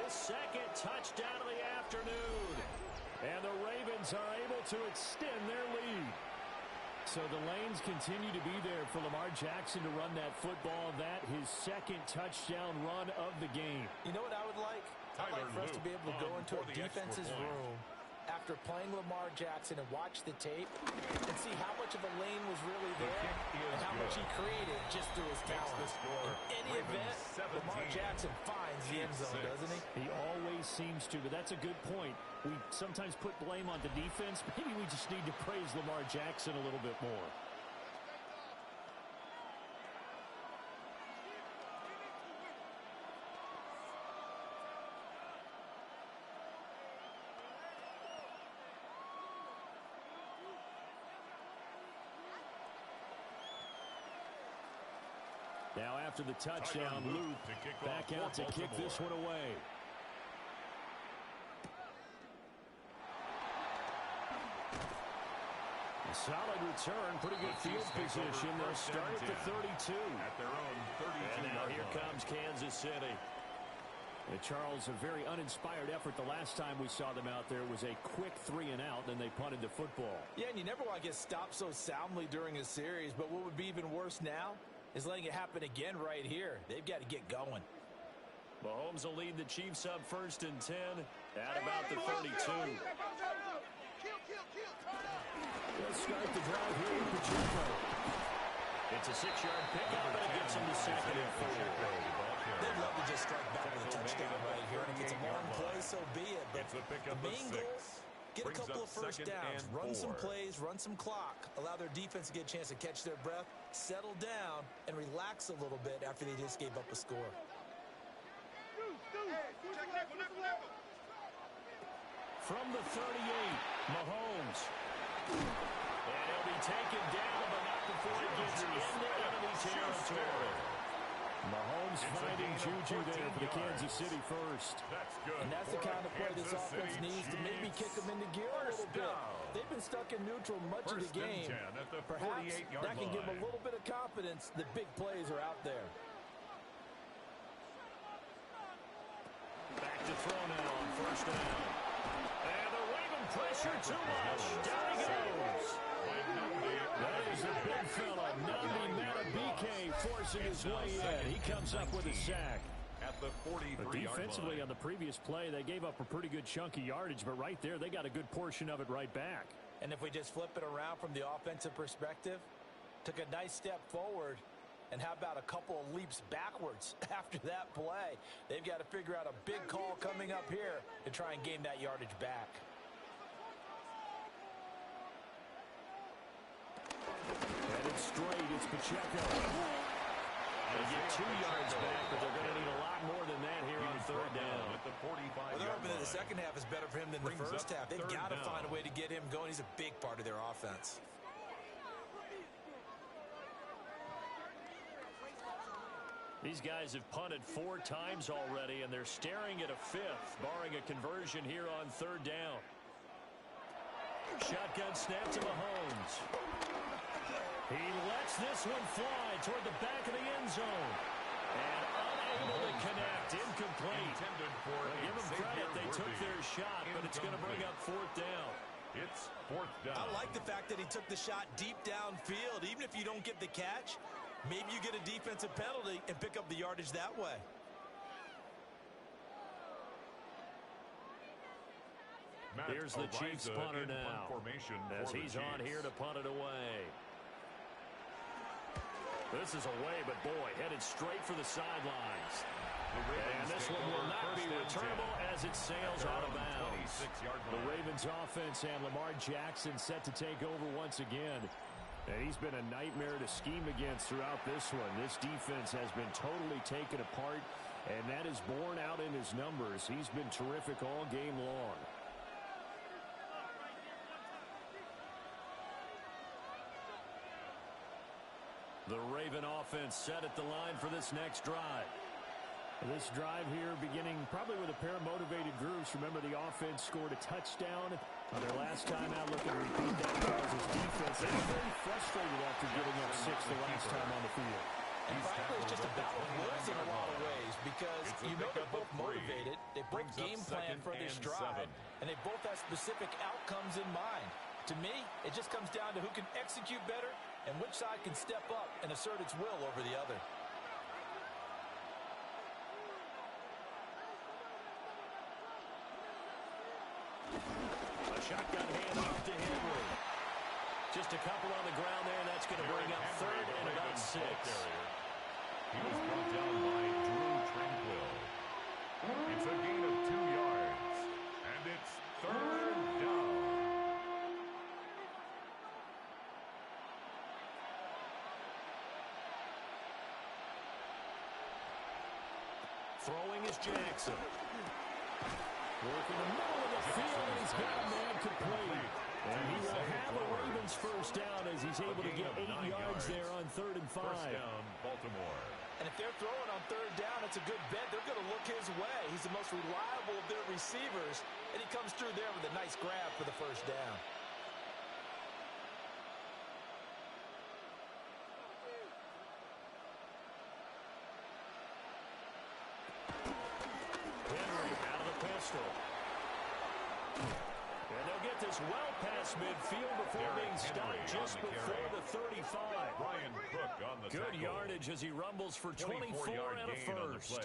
his second touchdown of the afternoon. And the Ravens are able to extend their lead. So the lanes continue to be there for Lamar Jackson to run that football. That his second touchdown run of the game. You know what I would like? I'd like for us to be able to go into a defense's room after playing Lamar Jackson and watch the tape and see how much of a lane was really there and how much he created just through his talent. In any event, Lamar Jackson finds the end zone, doesn't he? He always seems to, but that's a good point. We sometimes put blame on the defense. Maybe we just need to praise Lamar Jackson a little bit more. Now after the touchdown, Luke back out to kick this one away. A solid return, pretty good field position. They'll start at the 32. At their own 32. And now here comes Kansas City. And Charles, a very uninspired effort. The last time we saw them out there was a quick 3 and out, then they punted the football. Yeah, and you never want to get stopped so soundly during a series, but what would be even worse now is letting it happen again right here. They've got to get going. Mahomes will lead the Chiefs up 1st and 10 at about the 32. Let's start the drive here with Pacheco. It's a 6-yard pickup, and it gets him to 2nd and 4. They'd love to just strike back with a touchdown right here. And if it's a long play, so be it. But the main goal, get a couple of first downs, run some plays, run some clock, allow their defense to get a chance to catch their breath, settle down, and relax a little bit after they just gave up a score. From the 38, Mahomes. And he'll be taken down, but not before he gets into enemy territory. Mahomes finding Juju there for the Kansas City first. And that's the kind of play this offense needs to maybe kick them into gear a little bit. They've been stuck in neutral much of the game. Perhaps that can give them a little bit of confidence that big plays are out there. Back to throw now on 1st down. And the Raven pressure too much. Down he goes. That is a big fella. Namdi Matabike forcing his way in. He comes up with a sack. At the 43-yard Defensively line. on the previous play, they gave up a pretty good chunk of yardage, but right there, they got a good portion of it right back. And if we just flip it around from the offensive perspective, took a nice step forward, and how about a couple of leaps backwards after that play? They've got to figure out a big call coming up here to try and gain that yardage back. Headed straight, it's Pacheco. They get 2 yards back, but they're going to need a lot more than that here on 3rd down. At the 45-yard Well, they're hoping that the line. second half is better for him than the first half. They've got to find a way to get him going. He's a big part of their offense. These guys have punted 4 times already, and they're staring at a 5th, barring a conversion here on 3rd down. Shotgun snap to Mahomes. He lets this one fly toward the back of the end zone. And unable to connect. Incomplete. Give them credit. They took their shot, but it's going to bring up fourth down. It's fourth down. I like the fact that he took the shot deep downfield. Even if you don't get the catch, maybe you get a defensive penalty and pick up the yardage that way. Here's the Chiefs punter now, as he's on here to punt it away. This is away, but boy, headed straight for the sidelines. And this one will not be returnable as it sails out of bounds. The Ravens offense and Lamar Jackson set to take over once again. And he's been a nightmare to scheme against throughout this one. This defense has been totally taken apart, and that is borne out in his numbers. He's been terrific all game long. The Raven offense set at the line for this next drive. This drive here beginning probably with a pair of motivated groups. Remember, the offense scored a touchdown on their last time out. Looking to repeat that as his defense. They were very frustrated after giving up 6 the last time on the field. And frankly, it's just a battle of wills in a lot of ways because you know they're both motivated. They both game plan for this drive, and they both have specific outcomes in mind. To me, it just comes down to who can execute better and which side can step up and assert its will over the other. A shotgun handoff to Henry. Just a couple on the ground there, and that's going to bring up third and about 6. He was brought down by Drew Tranquil. It's a gain of 2 yards, and it's third down. Throwing is Jackson. Working the middle of the field, and he's got a man complete. And he will have a Ravens first down as he's able to get 8 yards there on 3rd and 5. First down, Baltimore. And if they're throwing on 3rd down, it's a good bet. They're going to look his way. He's the most reliable of their receivers, and he comes through there with a nice grab for the first down. Henry out of the pistol. And they'll get this well past midfield before being stopped just before the 35. Brian Cook on the Good tackle. yardage as he rumbles for 24 and a first.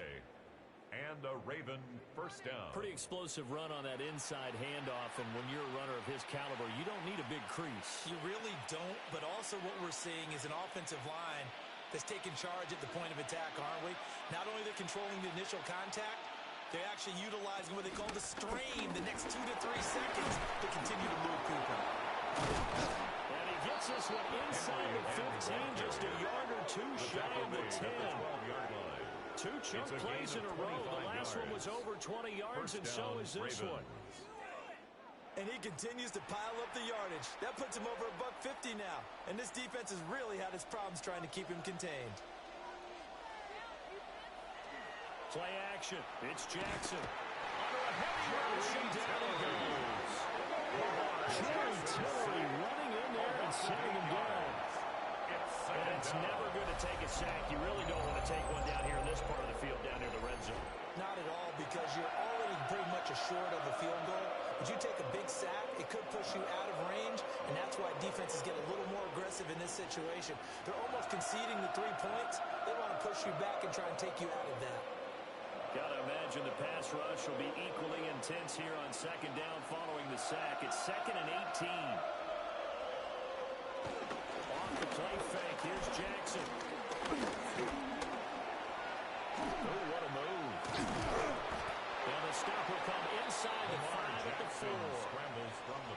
And a Raven first down. Pretty explosive run on that inside handoff, and when you're a runner of his caliber, you don't need a big crease. You really don't, but also what we're seeing is an offensive line that's taking charge at the point of attack, aren't we? Not only they're controlling the initial contact, they're actually utilizing what they call the strain the next 2 to 3 seconds to continue to move people. And he gets this one inside the 15, just a yard or two shy of the 10. 2 chunk plays in a row. The last one was over 20 yards, and so is this one. And he continues to pile up the yardage. That puts him over $150 now. And this defense has really had its problems trying to keep him contained. Play action. It's Jackson. Under a heavy rush, and down he goes. Jerry Tillery running in there and setting him down. And it's never going to take a sack. You really don't want to take one down here in this part of the field, down near the red zone. Not at all, because you're already pretty much assured of a field goal. But you take a big sack, it could push you out of range, and that's why defenses get a little more aggressive in this situation. They're almost conceding the 3 points. They want to push you back and try and take you out of that. Got to imagine the pass rush will be equally intense here on 2nd down following the sack. It's 2nd and 18. Off the play fake. Here's Jackson. Oh, what a move. And the stop will come inside the 5 at the 4.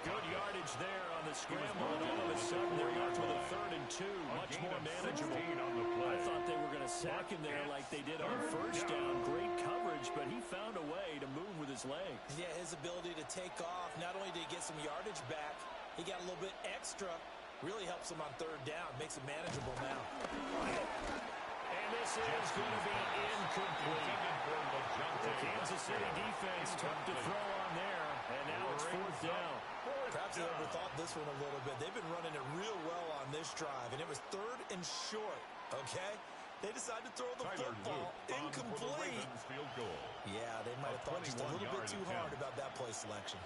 Good yardage there on the scramble, and all of a sudden they're out with a 3rd and 2. Much more manageable. I thought they were going to sack him there like they did on 1st down. Great coverage, but he found a way to move with his legs. Yeah, his ability to take off, not only did he get some yardage back, he got a little bit extra. Really helps him on 3rd down. Makes it manageable now. And this is going to be incomplete. The Kansas City defense tough to throw on there, and now it's 4th down. Perhaps they overthought this one a little bit. They've been running it real well on this drive, and it was 3rd and short, okay? They decided to throw the football incomplete. Yeah, they might have thought just a little bit too hard about that play selection.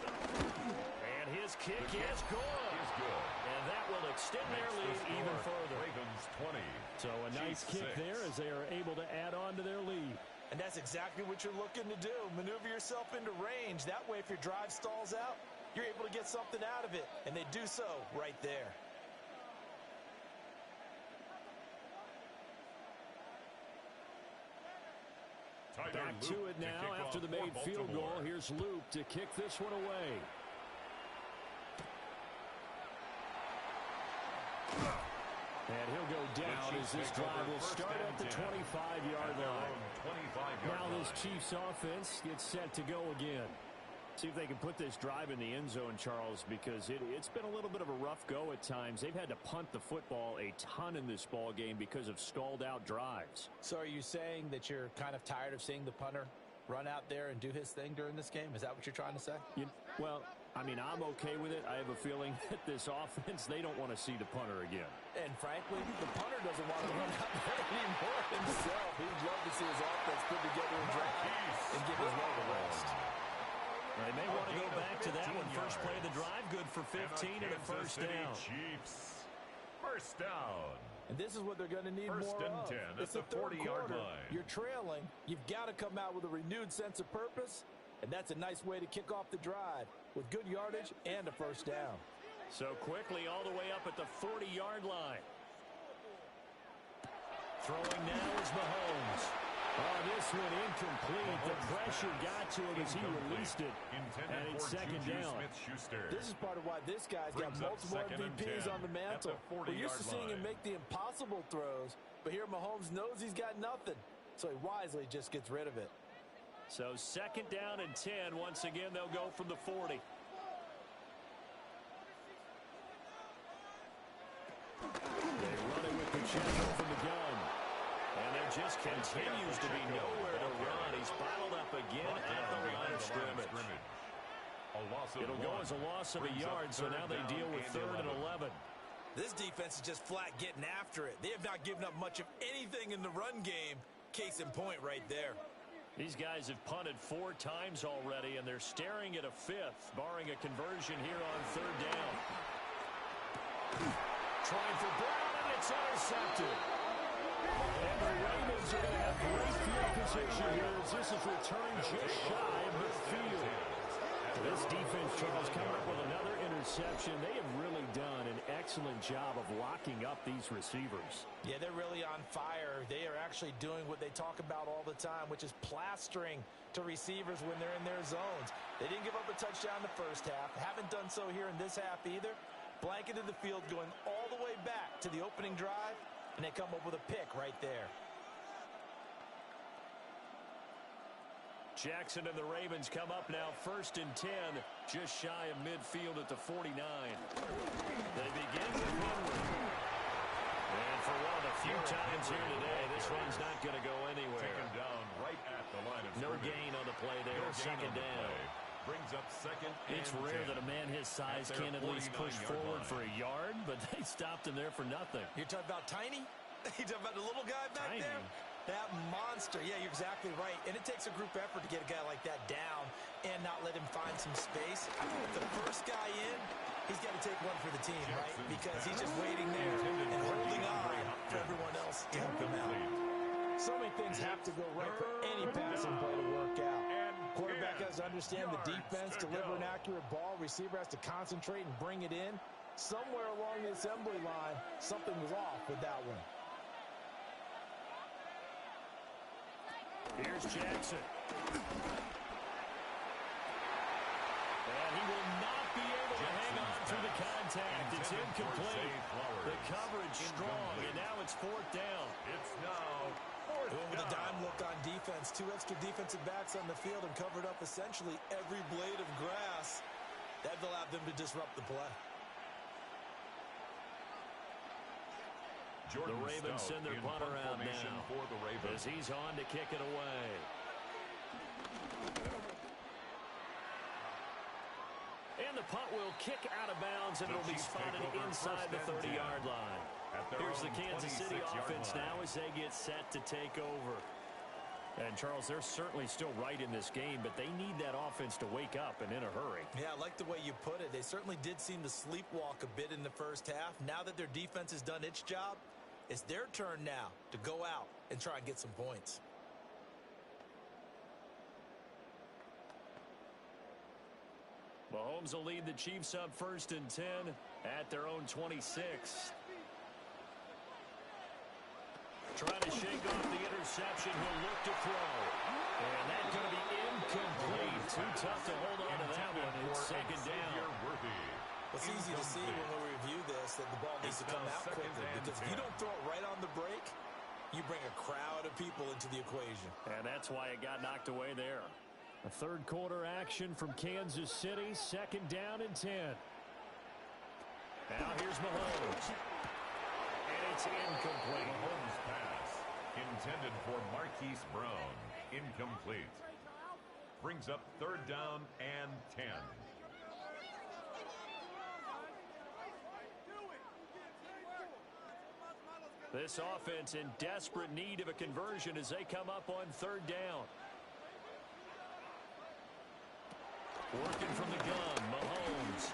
And his kick is good. And that will extend their lead even further. Ravens 20. So a nice kick there as they are able to add on to their lead. And that's exactly what you're looking to do. Maneuver yourself into range. That way, if your drive stalls out, you're able to get something out of it. And they do so right there. Back to it now after the made field goal. Here's Luke to kick this one away. And he'll go down as this drive will start at the 25-yard line. Now this Chiefs offense gets set to go again. See if they can put this drive in the end zone, Charles, because it's been a little bit of a rough go at times. They've had to punt the football a ton in this ball game because of stalled-out drives. So are you saying that you're kind of tired of seeing the punter run out there and do his thing during this game? Is that what you're trying to say? Well, I mean, I'm okay with it. I have a feeling that this offense, they don't want to see the punter again. And frankly, the punter doesn't want to run out there anymore himself. He'd love to see his offense put together and drive and give his well a rest. They may want to go back to that one. First play of the drive, good for 15 and a first down. Chiefs. First down. And this is what they're going to need more of. It's the 40-yard line. You're trailing. You've got to come out with a renewed sense of purpose, and that's a nice way to kick off the drive with good yardage and a first down. So quickly all the way up at the 40-yard line. Throwing now is Mahomes. Oh, this one incomplete. The pressure got to him as he released it. And it's second down. This is part of why this guy's got multiple MVPs on the mantle. We're used to seeing him make the impossible throws, but here Mahomes knows he's got nothing, so he wisely just gets rid of it. So second down and 10. Once again, they'll go from the 40. They run it with Pacheco from the gun. And there just continues to be nowhere to run. He's bottled up again at the line of scrimmage. It'll go as a loss of a yard, so now they deal with 3rd and 11. This defense is just flat getting after it. They have not given up much of anything in the run game. Case in point right there. These guys have punted 4 times already, and they're staring at a 5th, barring a conversion here on 3rd down. Trying for Brown, and it's intercepted. And the Ravens are going to have great field position here as this is returned just shy of midfield. This defense, Charles, coming up with another interception. They have really done an excellent job of locking up these receivers. Yeah, they're really on fire. They are actually doing what they talk about all the time, which is plastering to receivers when they're in their zones. They didn't give up a touchdown the first half. Haven't done so here in this half either. Blanketed the field going all the way back to the opening drive, and they come up with a pick right there. Jackson and the Ravens come up now 1st and 10, just shy of midfield at the 49. They begin with Henry. And for one of the few times here today, this one's not going to go anywhere. Taken down right at the line of no scrimmage. gain on the play there. Second down. Brings up 2nd and It's rare 10. that a man his size can at least push forward for a yard, but they stopped him there for nothing. You're talking about Tiny? You're talking about the little guy back Tiny. there? That monster. Yeah, you're exactly right. And it takes a group effort to get a guy like that down and not let him find some space. I think with the first guy in, he's got to take one for the team, right? Because he's just waiting there and holding on for everyone else to help him out. So many things have to go right for any passing play to work out. Quarterback has to understand the defense, deliver an accurate ball. Receiver has to concentrate and bring it in. Somewhere along the assembly line, something was off with that one. Here's Jackson. And he will not be able to hang on through the contact. It's incomplete. The coverage strong, and now it's 4th down. It's now 4th down. With a dime look on defense, 2 extra defensive backs on the field and covered up essentially every blade of grass. That allowed them to disrupt the play. The Ravens send their punter out now for the Ravens. as he's on to kick it away. And the punt will kick out of bounds, and it'll be spotted inside the 30-yard line. Here's the Kansas City offense now as they get set to take over. And, Charles, they're certainly still right in this game, but they need that offense to wake up and in a hurry. Yeah, I like the way you put it. They certainly did seem to sleepwalk a bit in the first half. Now that their defense has done its job, it's their turn now to go out and try and get some points. Mahomes will lead the Chiefs up 1st and 10 at their own 26. Trying to shake off the interception. He'll look to throw. And that's going to be incomplete. Too tough to hold on to that one. It's 2nd down. It's easy to see when we review this that the ball needs to come out quickly, because if you don't throw it right on the break, you bring a crowd of people into the equation. And that's why it got knocked away there. A third quarter action from Kansas City. 2nd down and 10. Now here's Mahomes. And it's incomplete. Mahomes pass intended for Marquise Brown. Incomplete. Brings up 3rd down and 10. This offense in desperate need of a conversion as they come up on 3rd down. Working from the gun, Mahomes.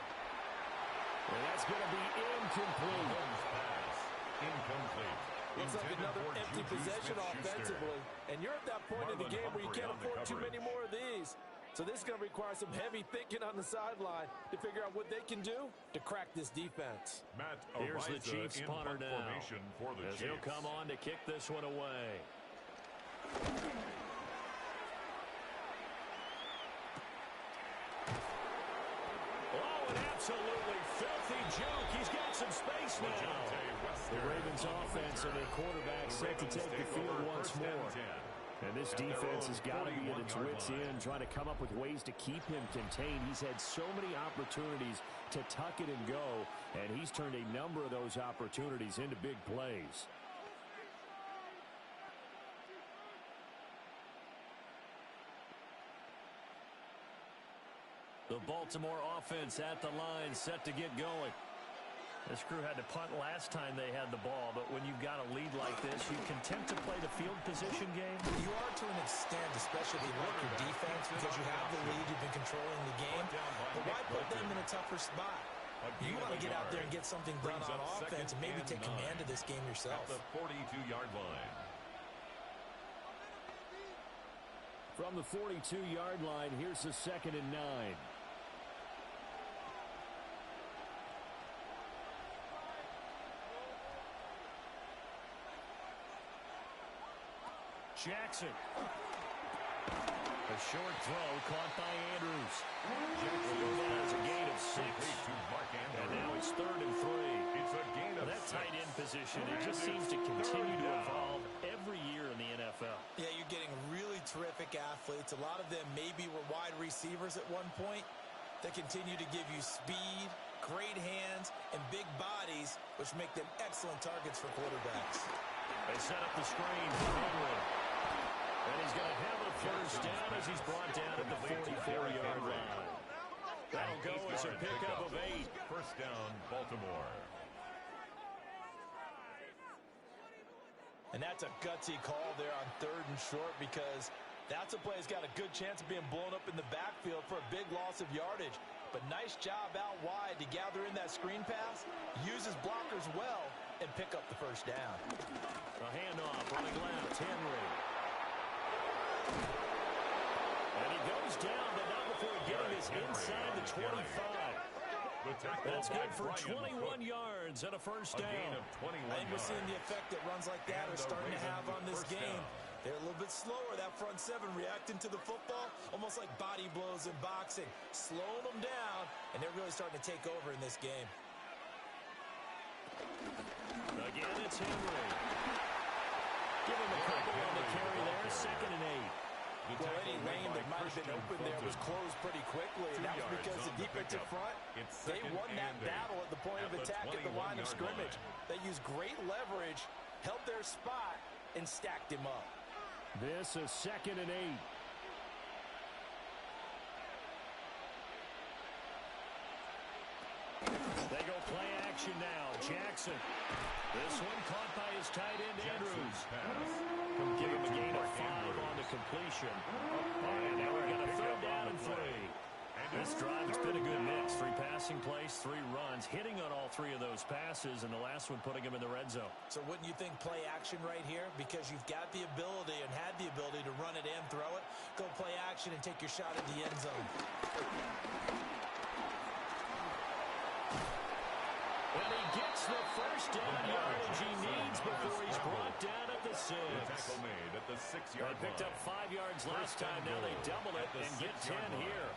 And that's going to be incomplete. Mahomes pass incomplete. Looks like another empty possession offensively. And you're at that point in the game where you can't afford too many more of these. So this is going to require some heavy thinking on the sideline to figure out what they can do to crack this defense. Here's the Chiefs punter now. As he'll come on to kick this one away. Oh, an absolutely filthy juke. He's got some space now. The Ravens offense and their quarterback set to take the field once more. And this defense has got to be at its wits' end, trying to come up with ways to keep him contained. He's had so many opportunities to tuck it and go, and he's turned a number of those opportunities into big plays. The Baltimore offense at the line, set to get going. This crew had to punt last time they had the ball, but when you've got a lead like this, you can attempt to play the field position game. You are to an extent, especially if you work your defense, because you have the lead, you've been controlling the game. But why put them in a tougher spot? You want to get out there and get something done on offense and maybe take command of this game yourself. At the 42-yard line. From the 42-yard line, here's the 2nd and 9. Jackson. A short throw caught by Andrews. That is a gain of 6. And now it's 3rd and 3. It's a gain of 6. That tight end position, it just seems to continue to evolve every year in the NFL. Yeah, you're getting really terrific athletes. A lot of them maybe were wide receivers at one point. They continue to give you speed, great hands, and big bodies, which make them excellent targets for quarterbacks. They set up the screen for Henry. And he's going to have a 1st down as he's brought down at the 44-yard line. That'll go as a pickup of 8. 1st down, Baltimore. And that's a gutsy call there on 3rd and short, because that's a play that's got a good chance of being blown up in the backfield for a big loss of yardage. But nice job out wide to gather in that screen pass, use his blockers well, and pick up the 1st down. A handoff running left, Henry. And he goes down, but not before getting us inside the 25. That's good for 21 yards and a 1st down. I think we're seeing the effect that runs like that are starting to have on this game. They're a little bit slower, that front 7, reacting to the football, almost like body blows in boxing, slowing them down, and they're really starting to take over in this game. Again, it's Henry. Give him a couple on the carry there, 2nd and 8. Well, any lane that might have been open there was closed pretty quickly, and that was because the defensive front, they won that battle at the point of attack at the line of scrimmage. They used great leverage, held their spot, and stacked him up. This is 2nd and 8. They go play action. action now. Jackson. This one caught by his tight end, Andrews. Give him a gain of 5 on the completion. And now we're going to 3rd down and 3. This drive, it's been a good mix. 3 passing plays, 3 runs, hitting on all 3 of those passes, and the last one putting him in the red zone. So wouldn't you think play action right here? Because you've got the ability and had the ability to run it and throw it. Go play action and take your shot at the end zone. And he gets the first down yardage he needs before he's brought down at the 6. Tackle made at the 6-yard line. They picked up 5 yards last time. Now they double it and get 10 here.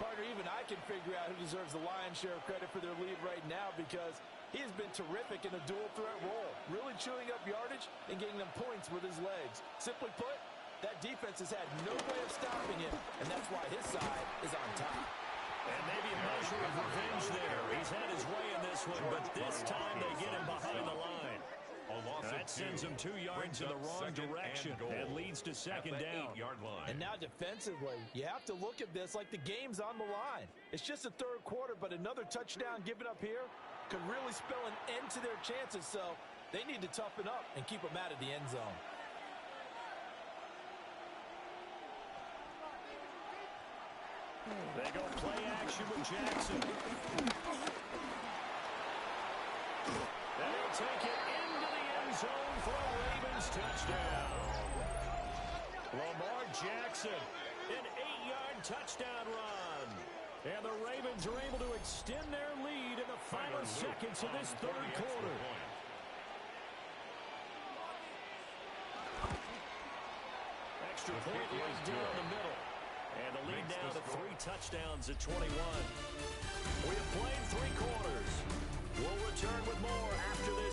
Partner, even I can figure out who deserves the lion's share of credit for their lead right now because he has been terrific in the dual threat role, really chewing up yardage and getting them points with his legs. Simply put, that defense has had no way of stopping him, and that's why his side is on top. And maybe a measure of revenge there. He's had his way in this one, but this time they get him behind the line. That sends him 2 yards in the wrong direction and leads to 2nd down. And now defensively, you have to look at this like the game's on the line. It's just the 3rd quarter, but another touchdown given up here could really spell an end to their chances, so they need to toughen up and keep them out of the end zone. They go play action with Jackson. And he'll take it into the end zone for a Ravens touchdown. Lamar Jackson, an 8-yard touchdown run. And the Ravens are able to extend their lead in the final seconds of this 3rd quarter. Extra point right down the middle. And the lead now to 3 touchdowns at 21. We have played 3 quarters. We'll return with more after this.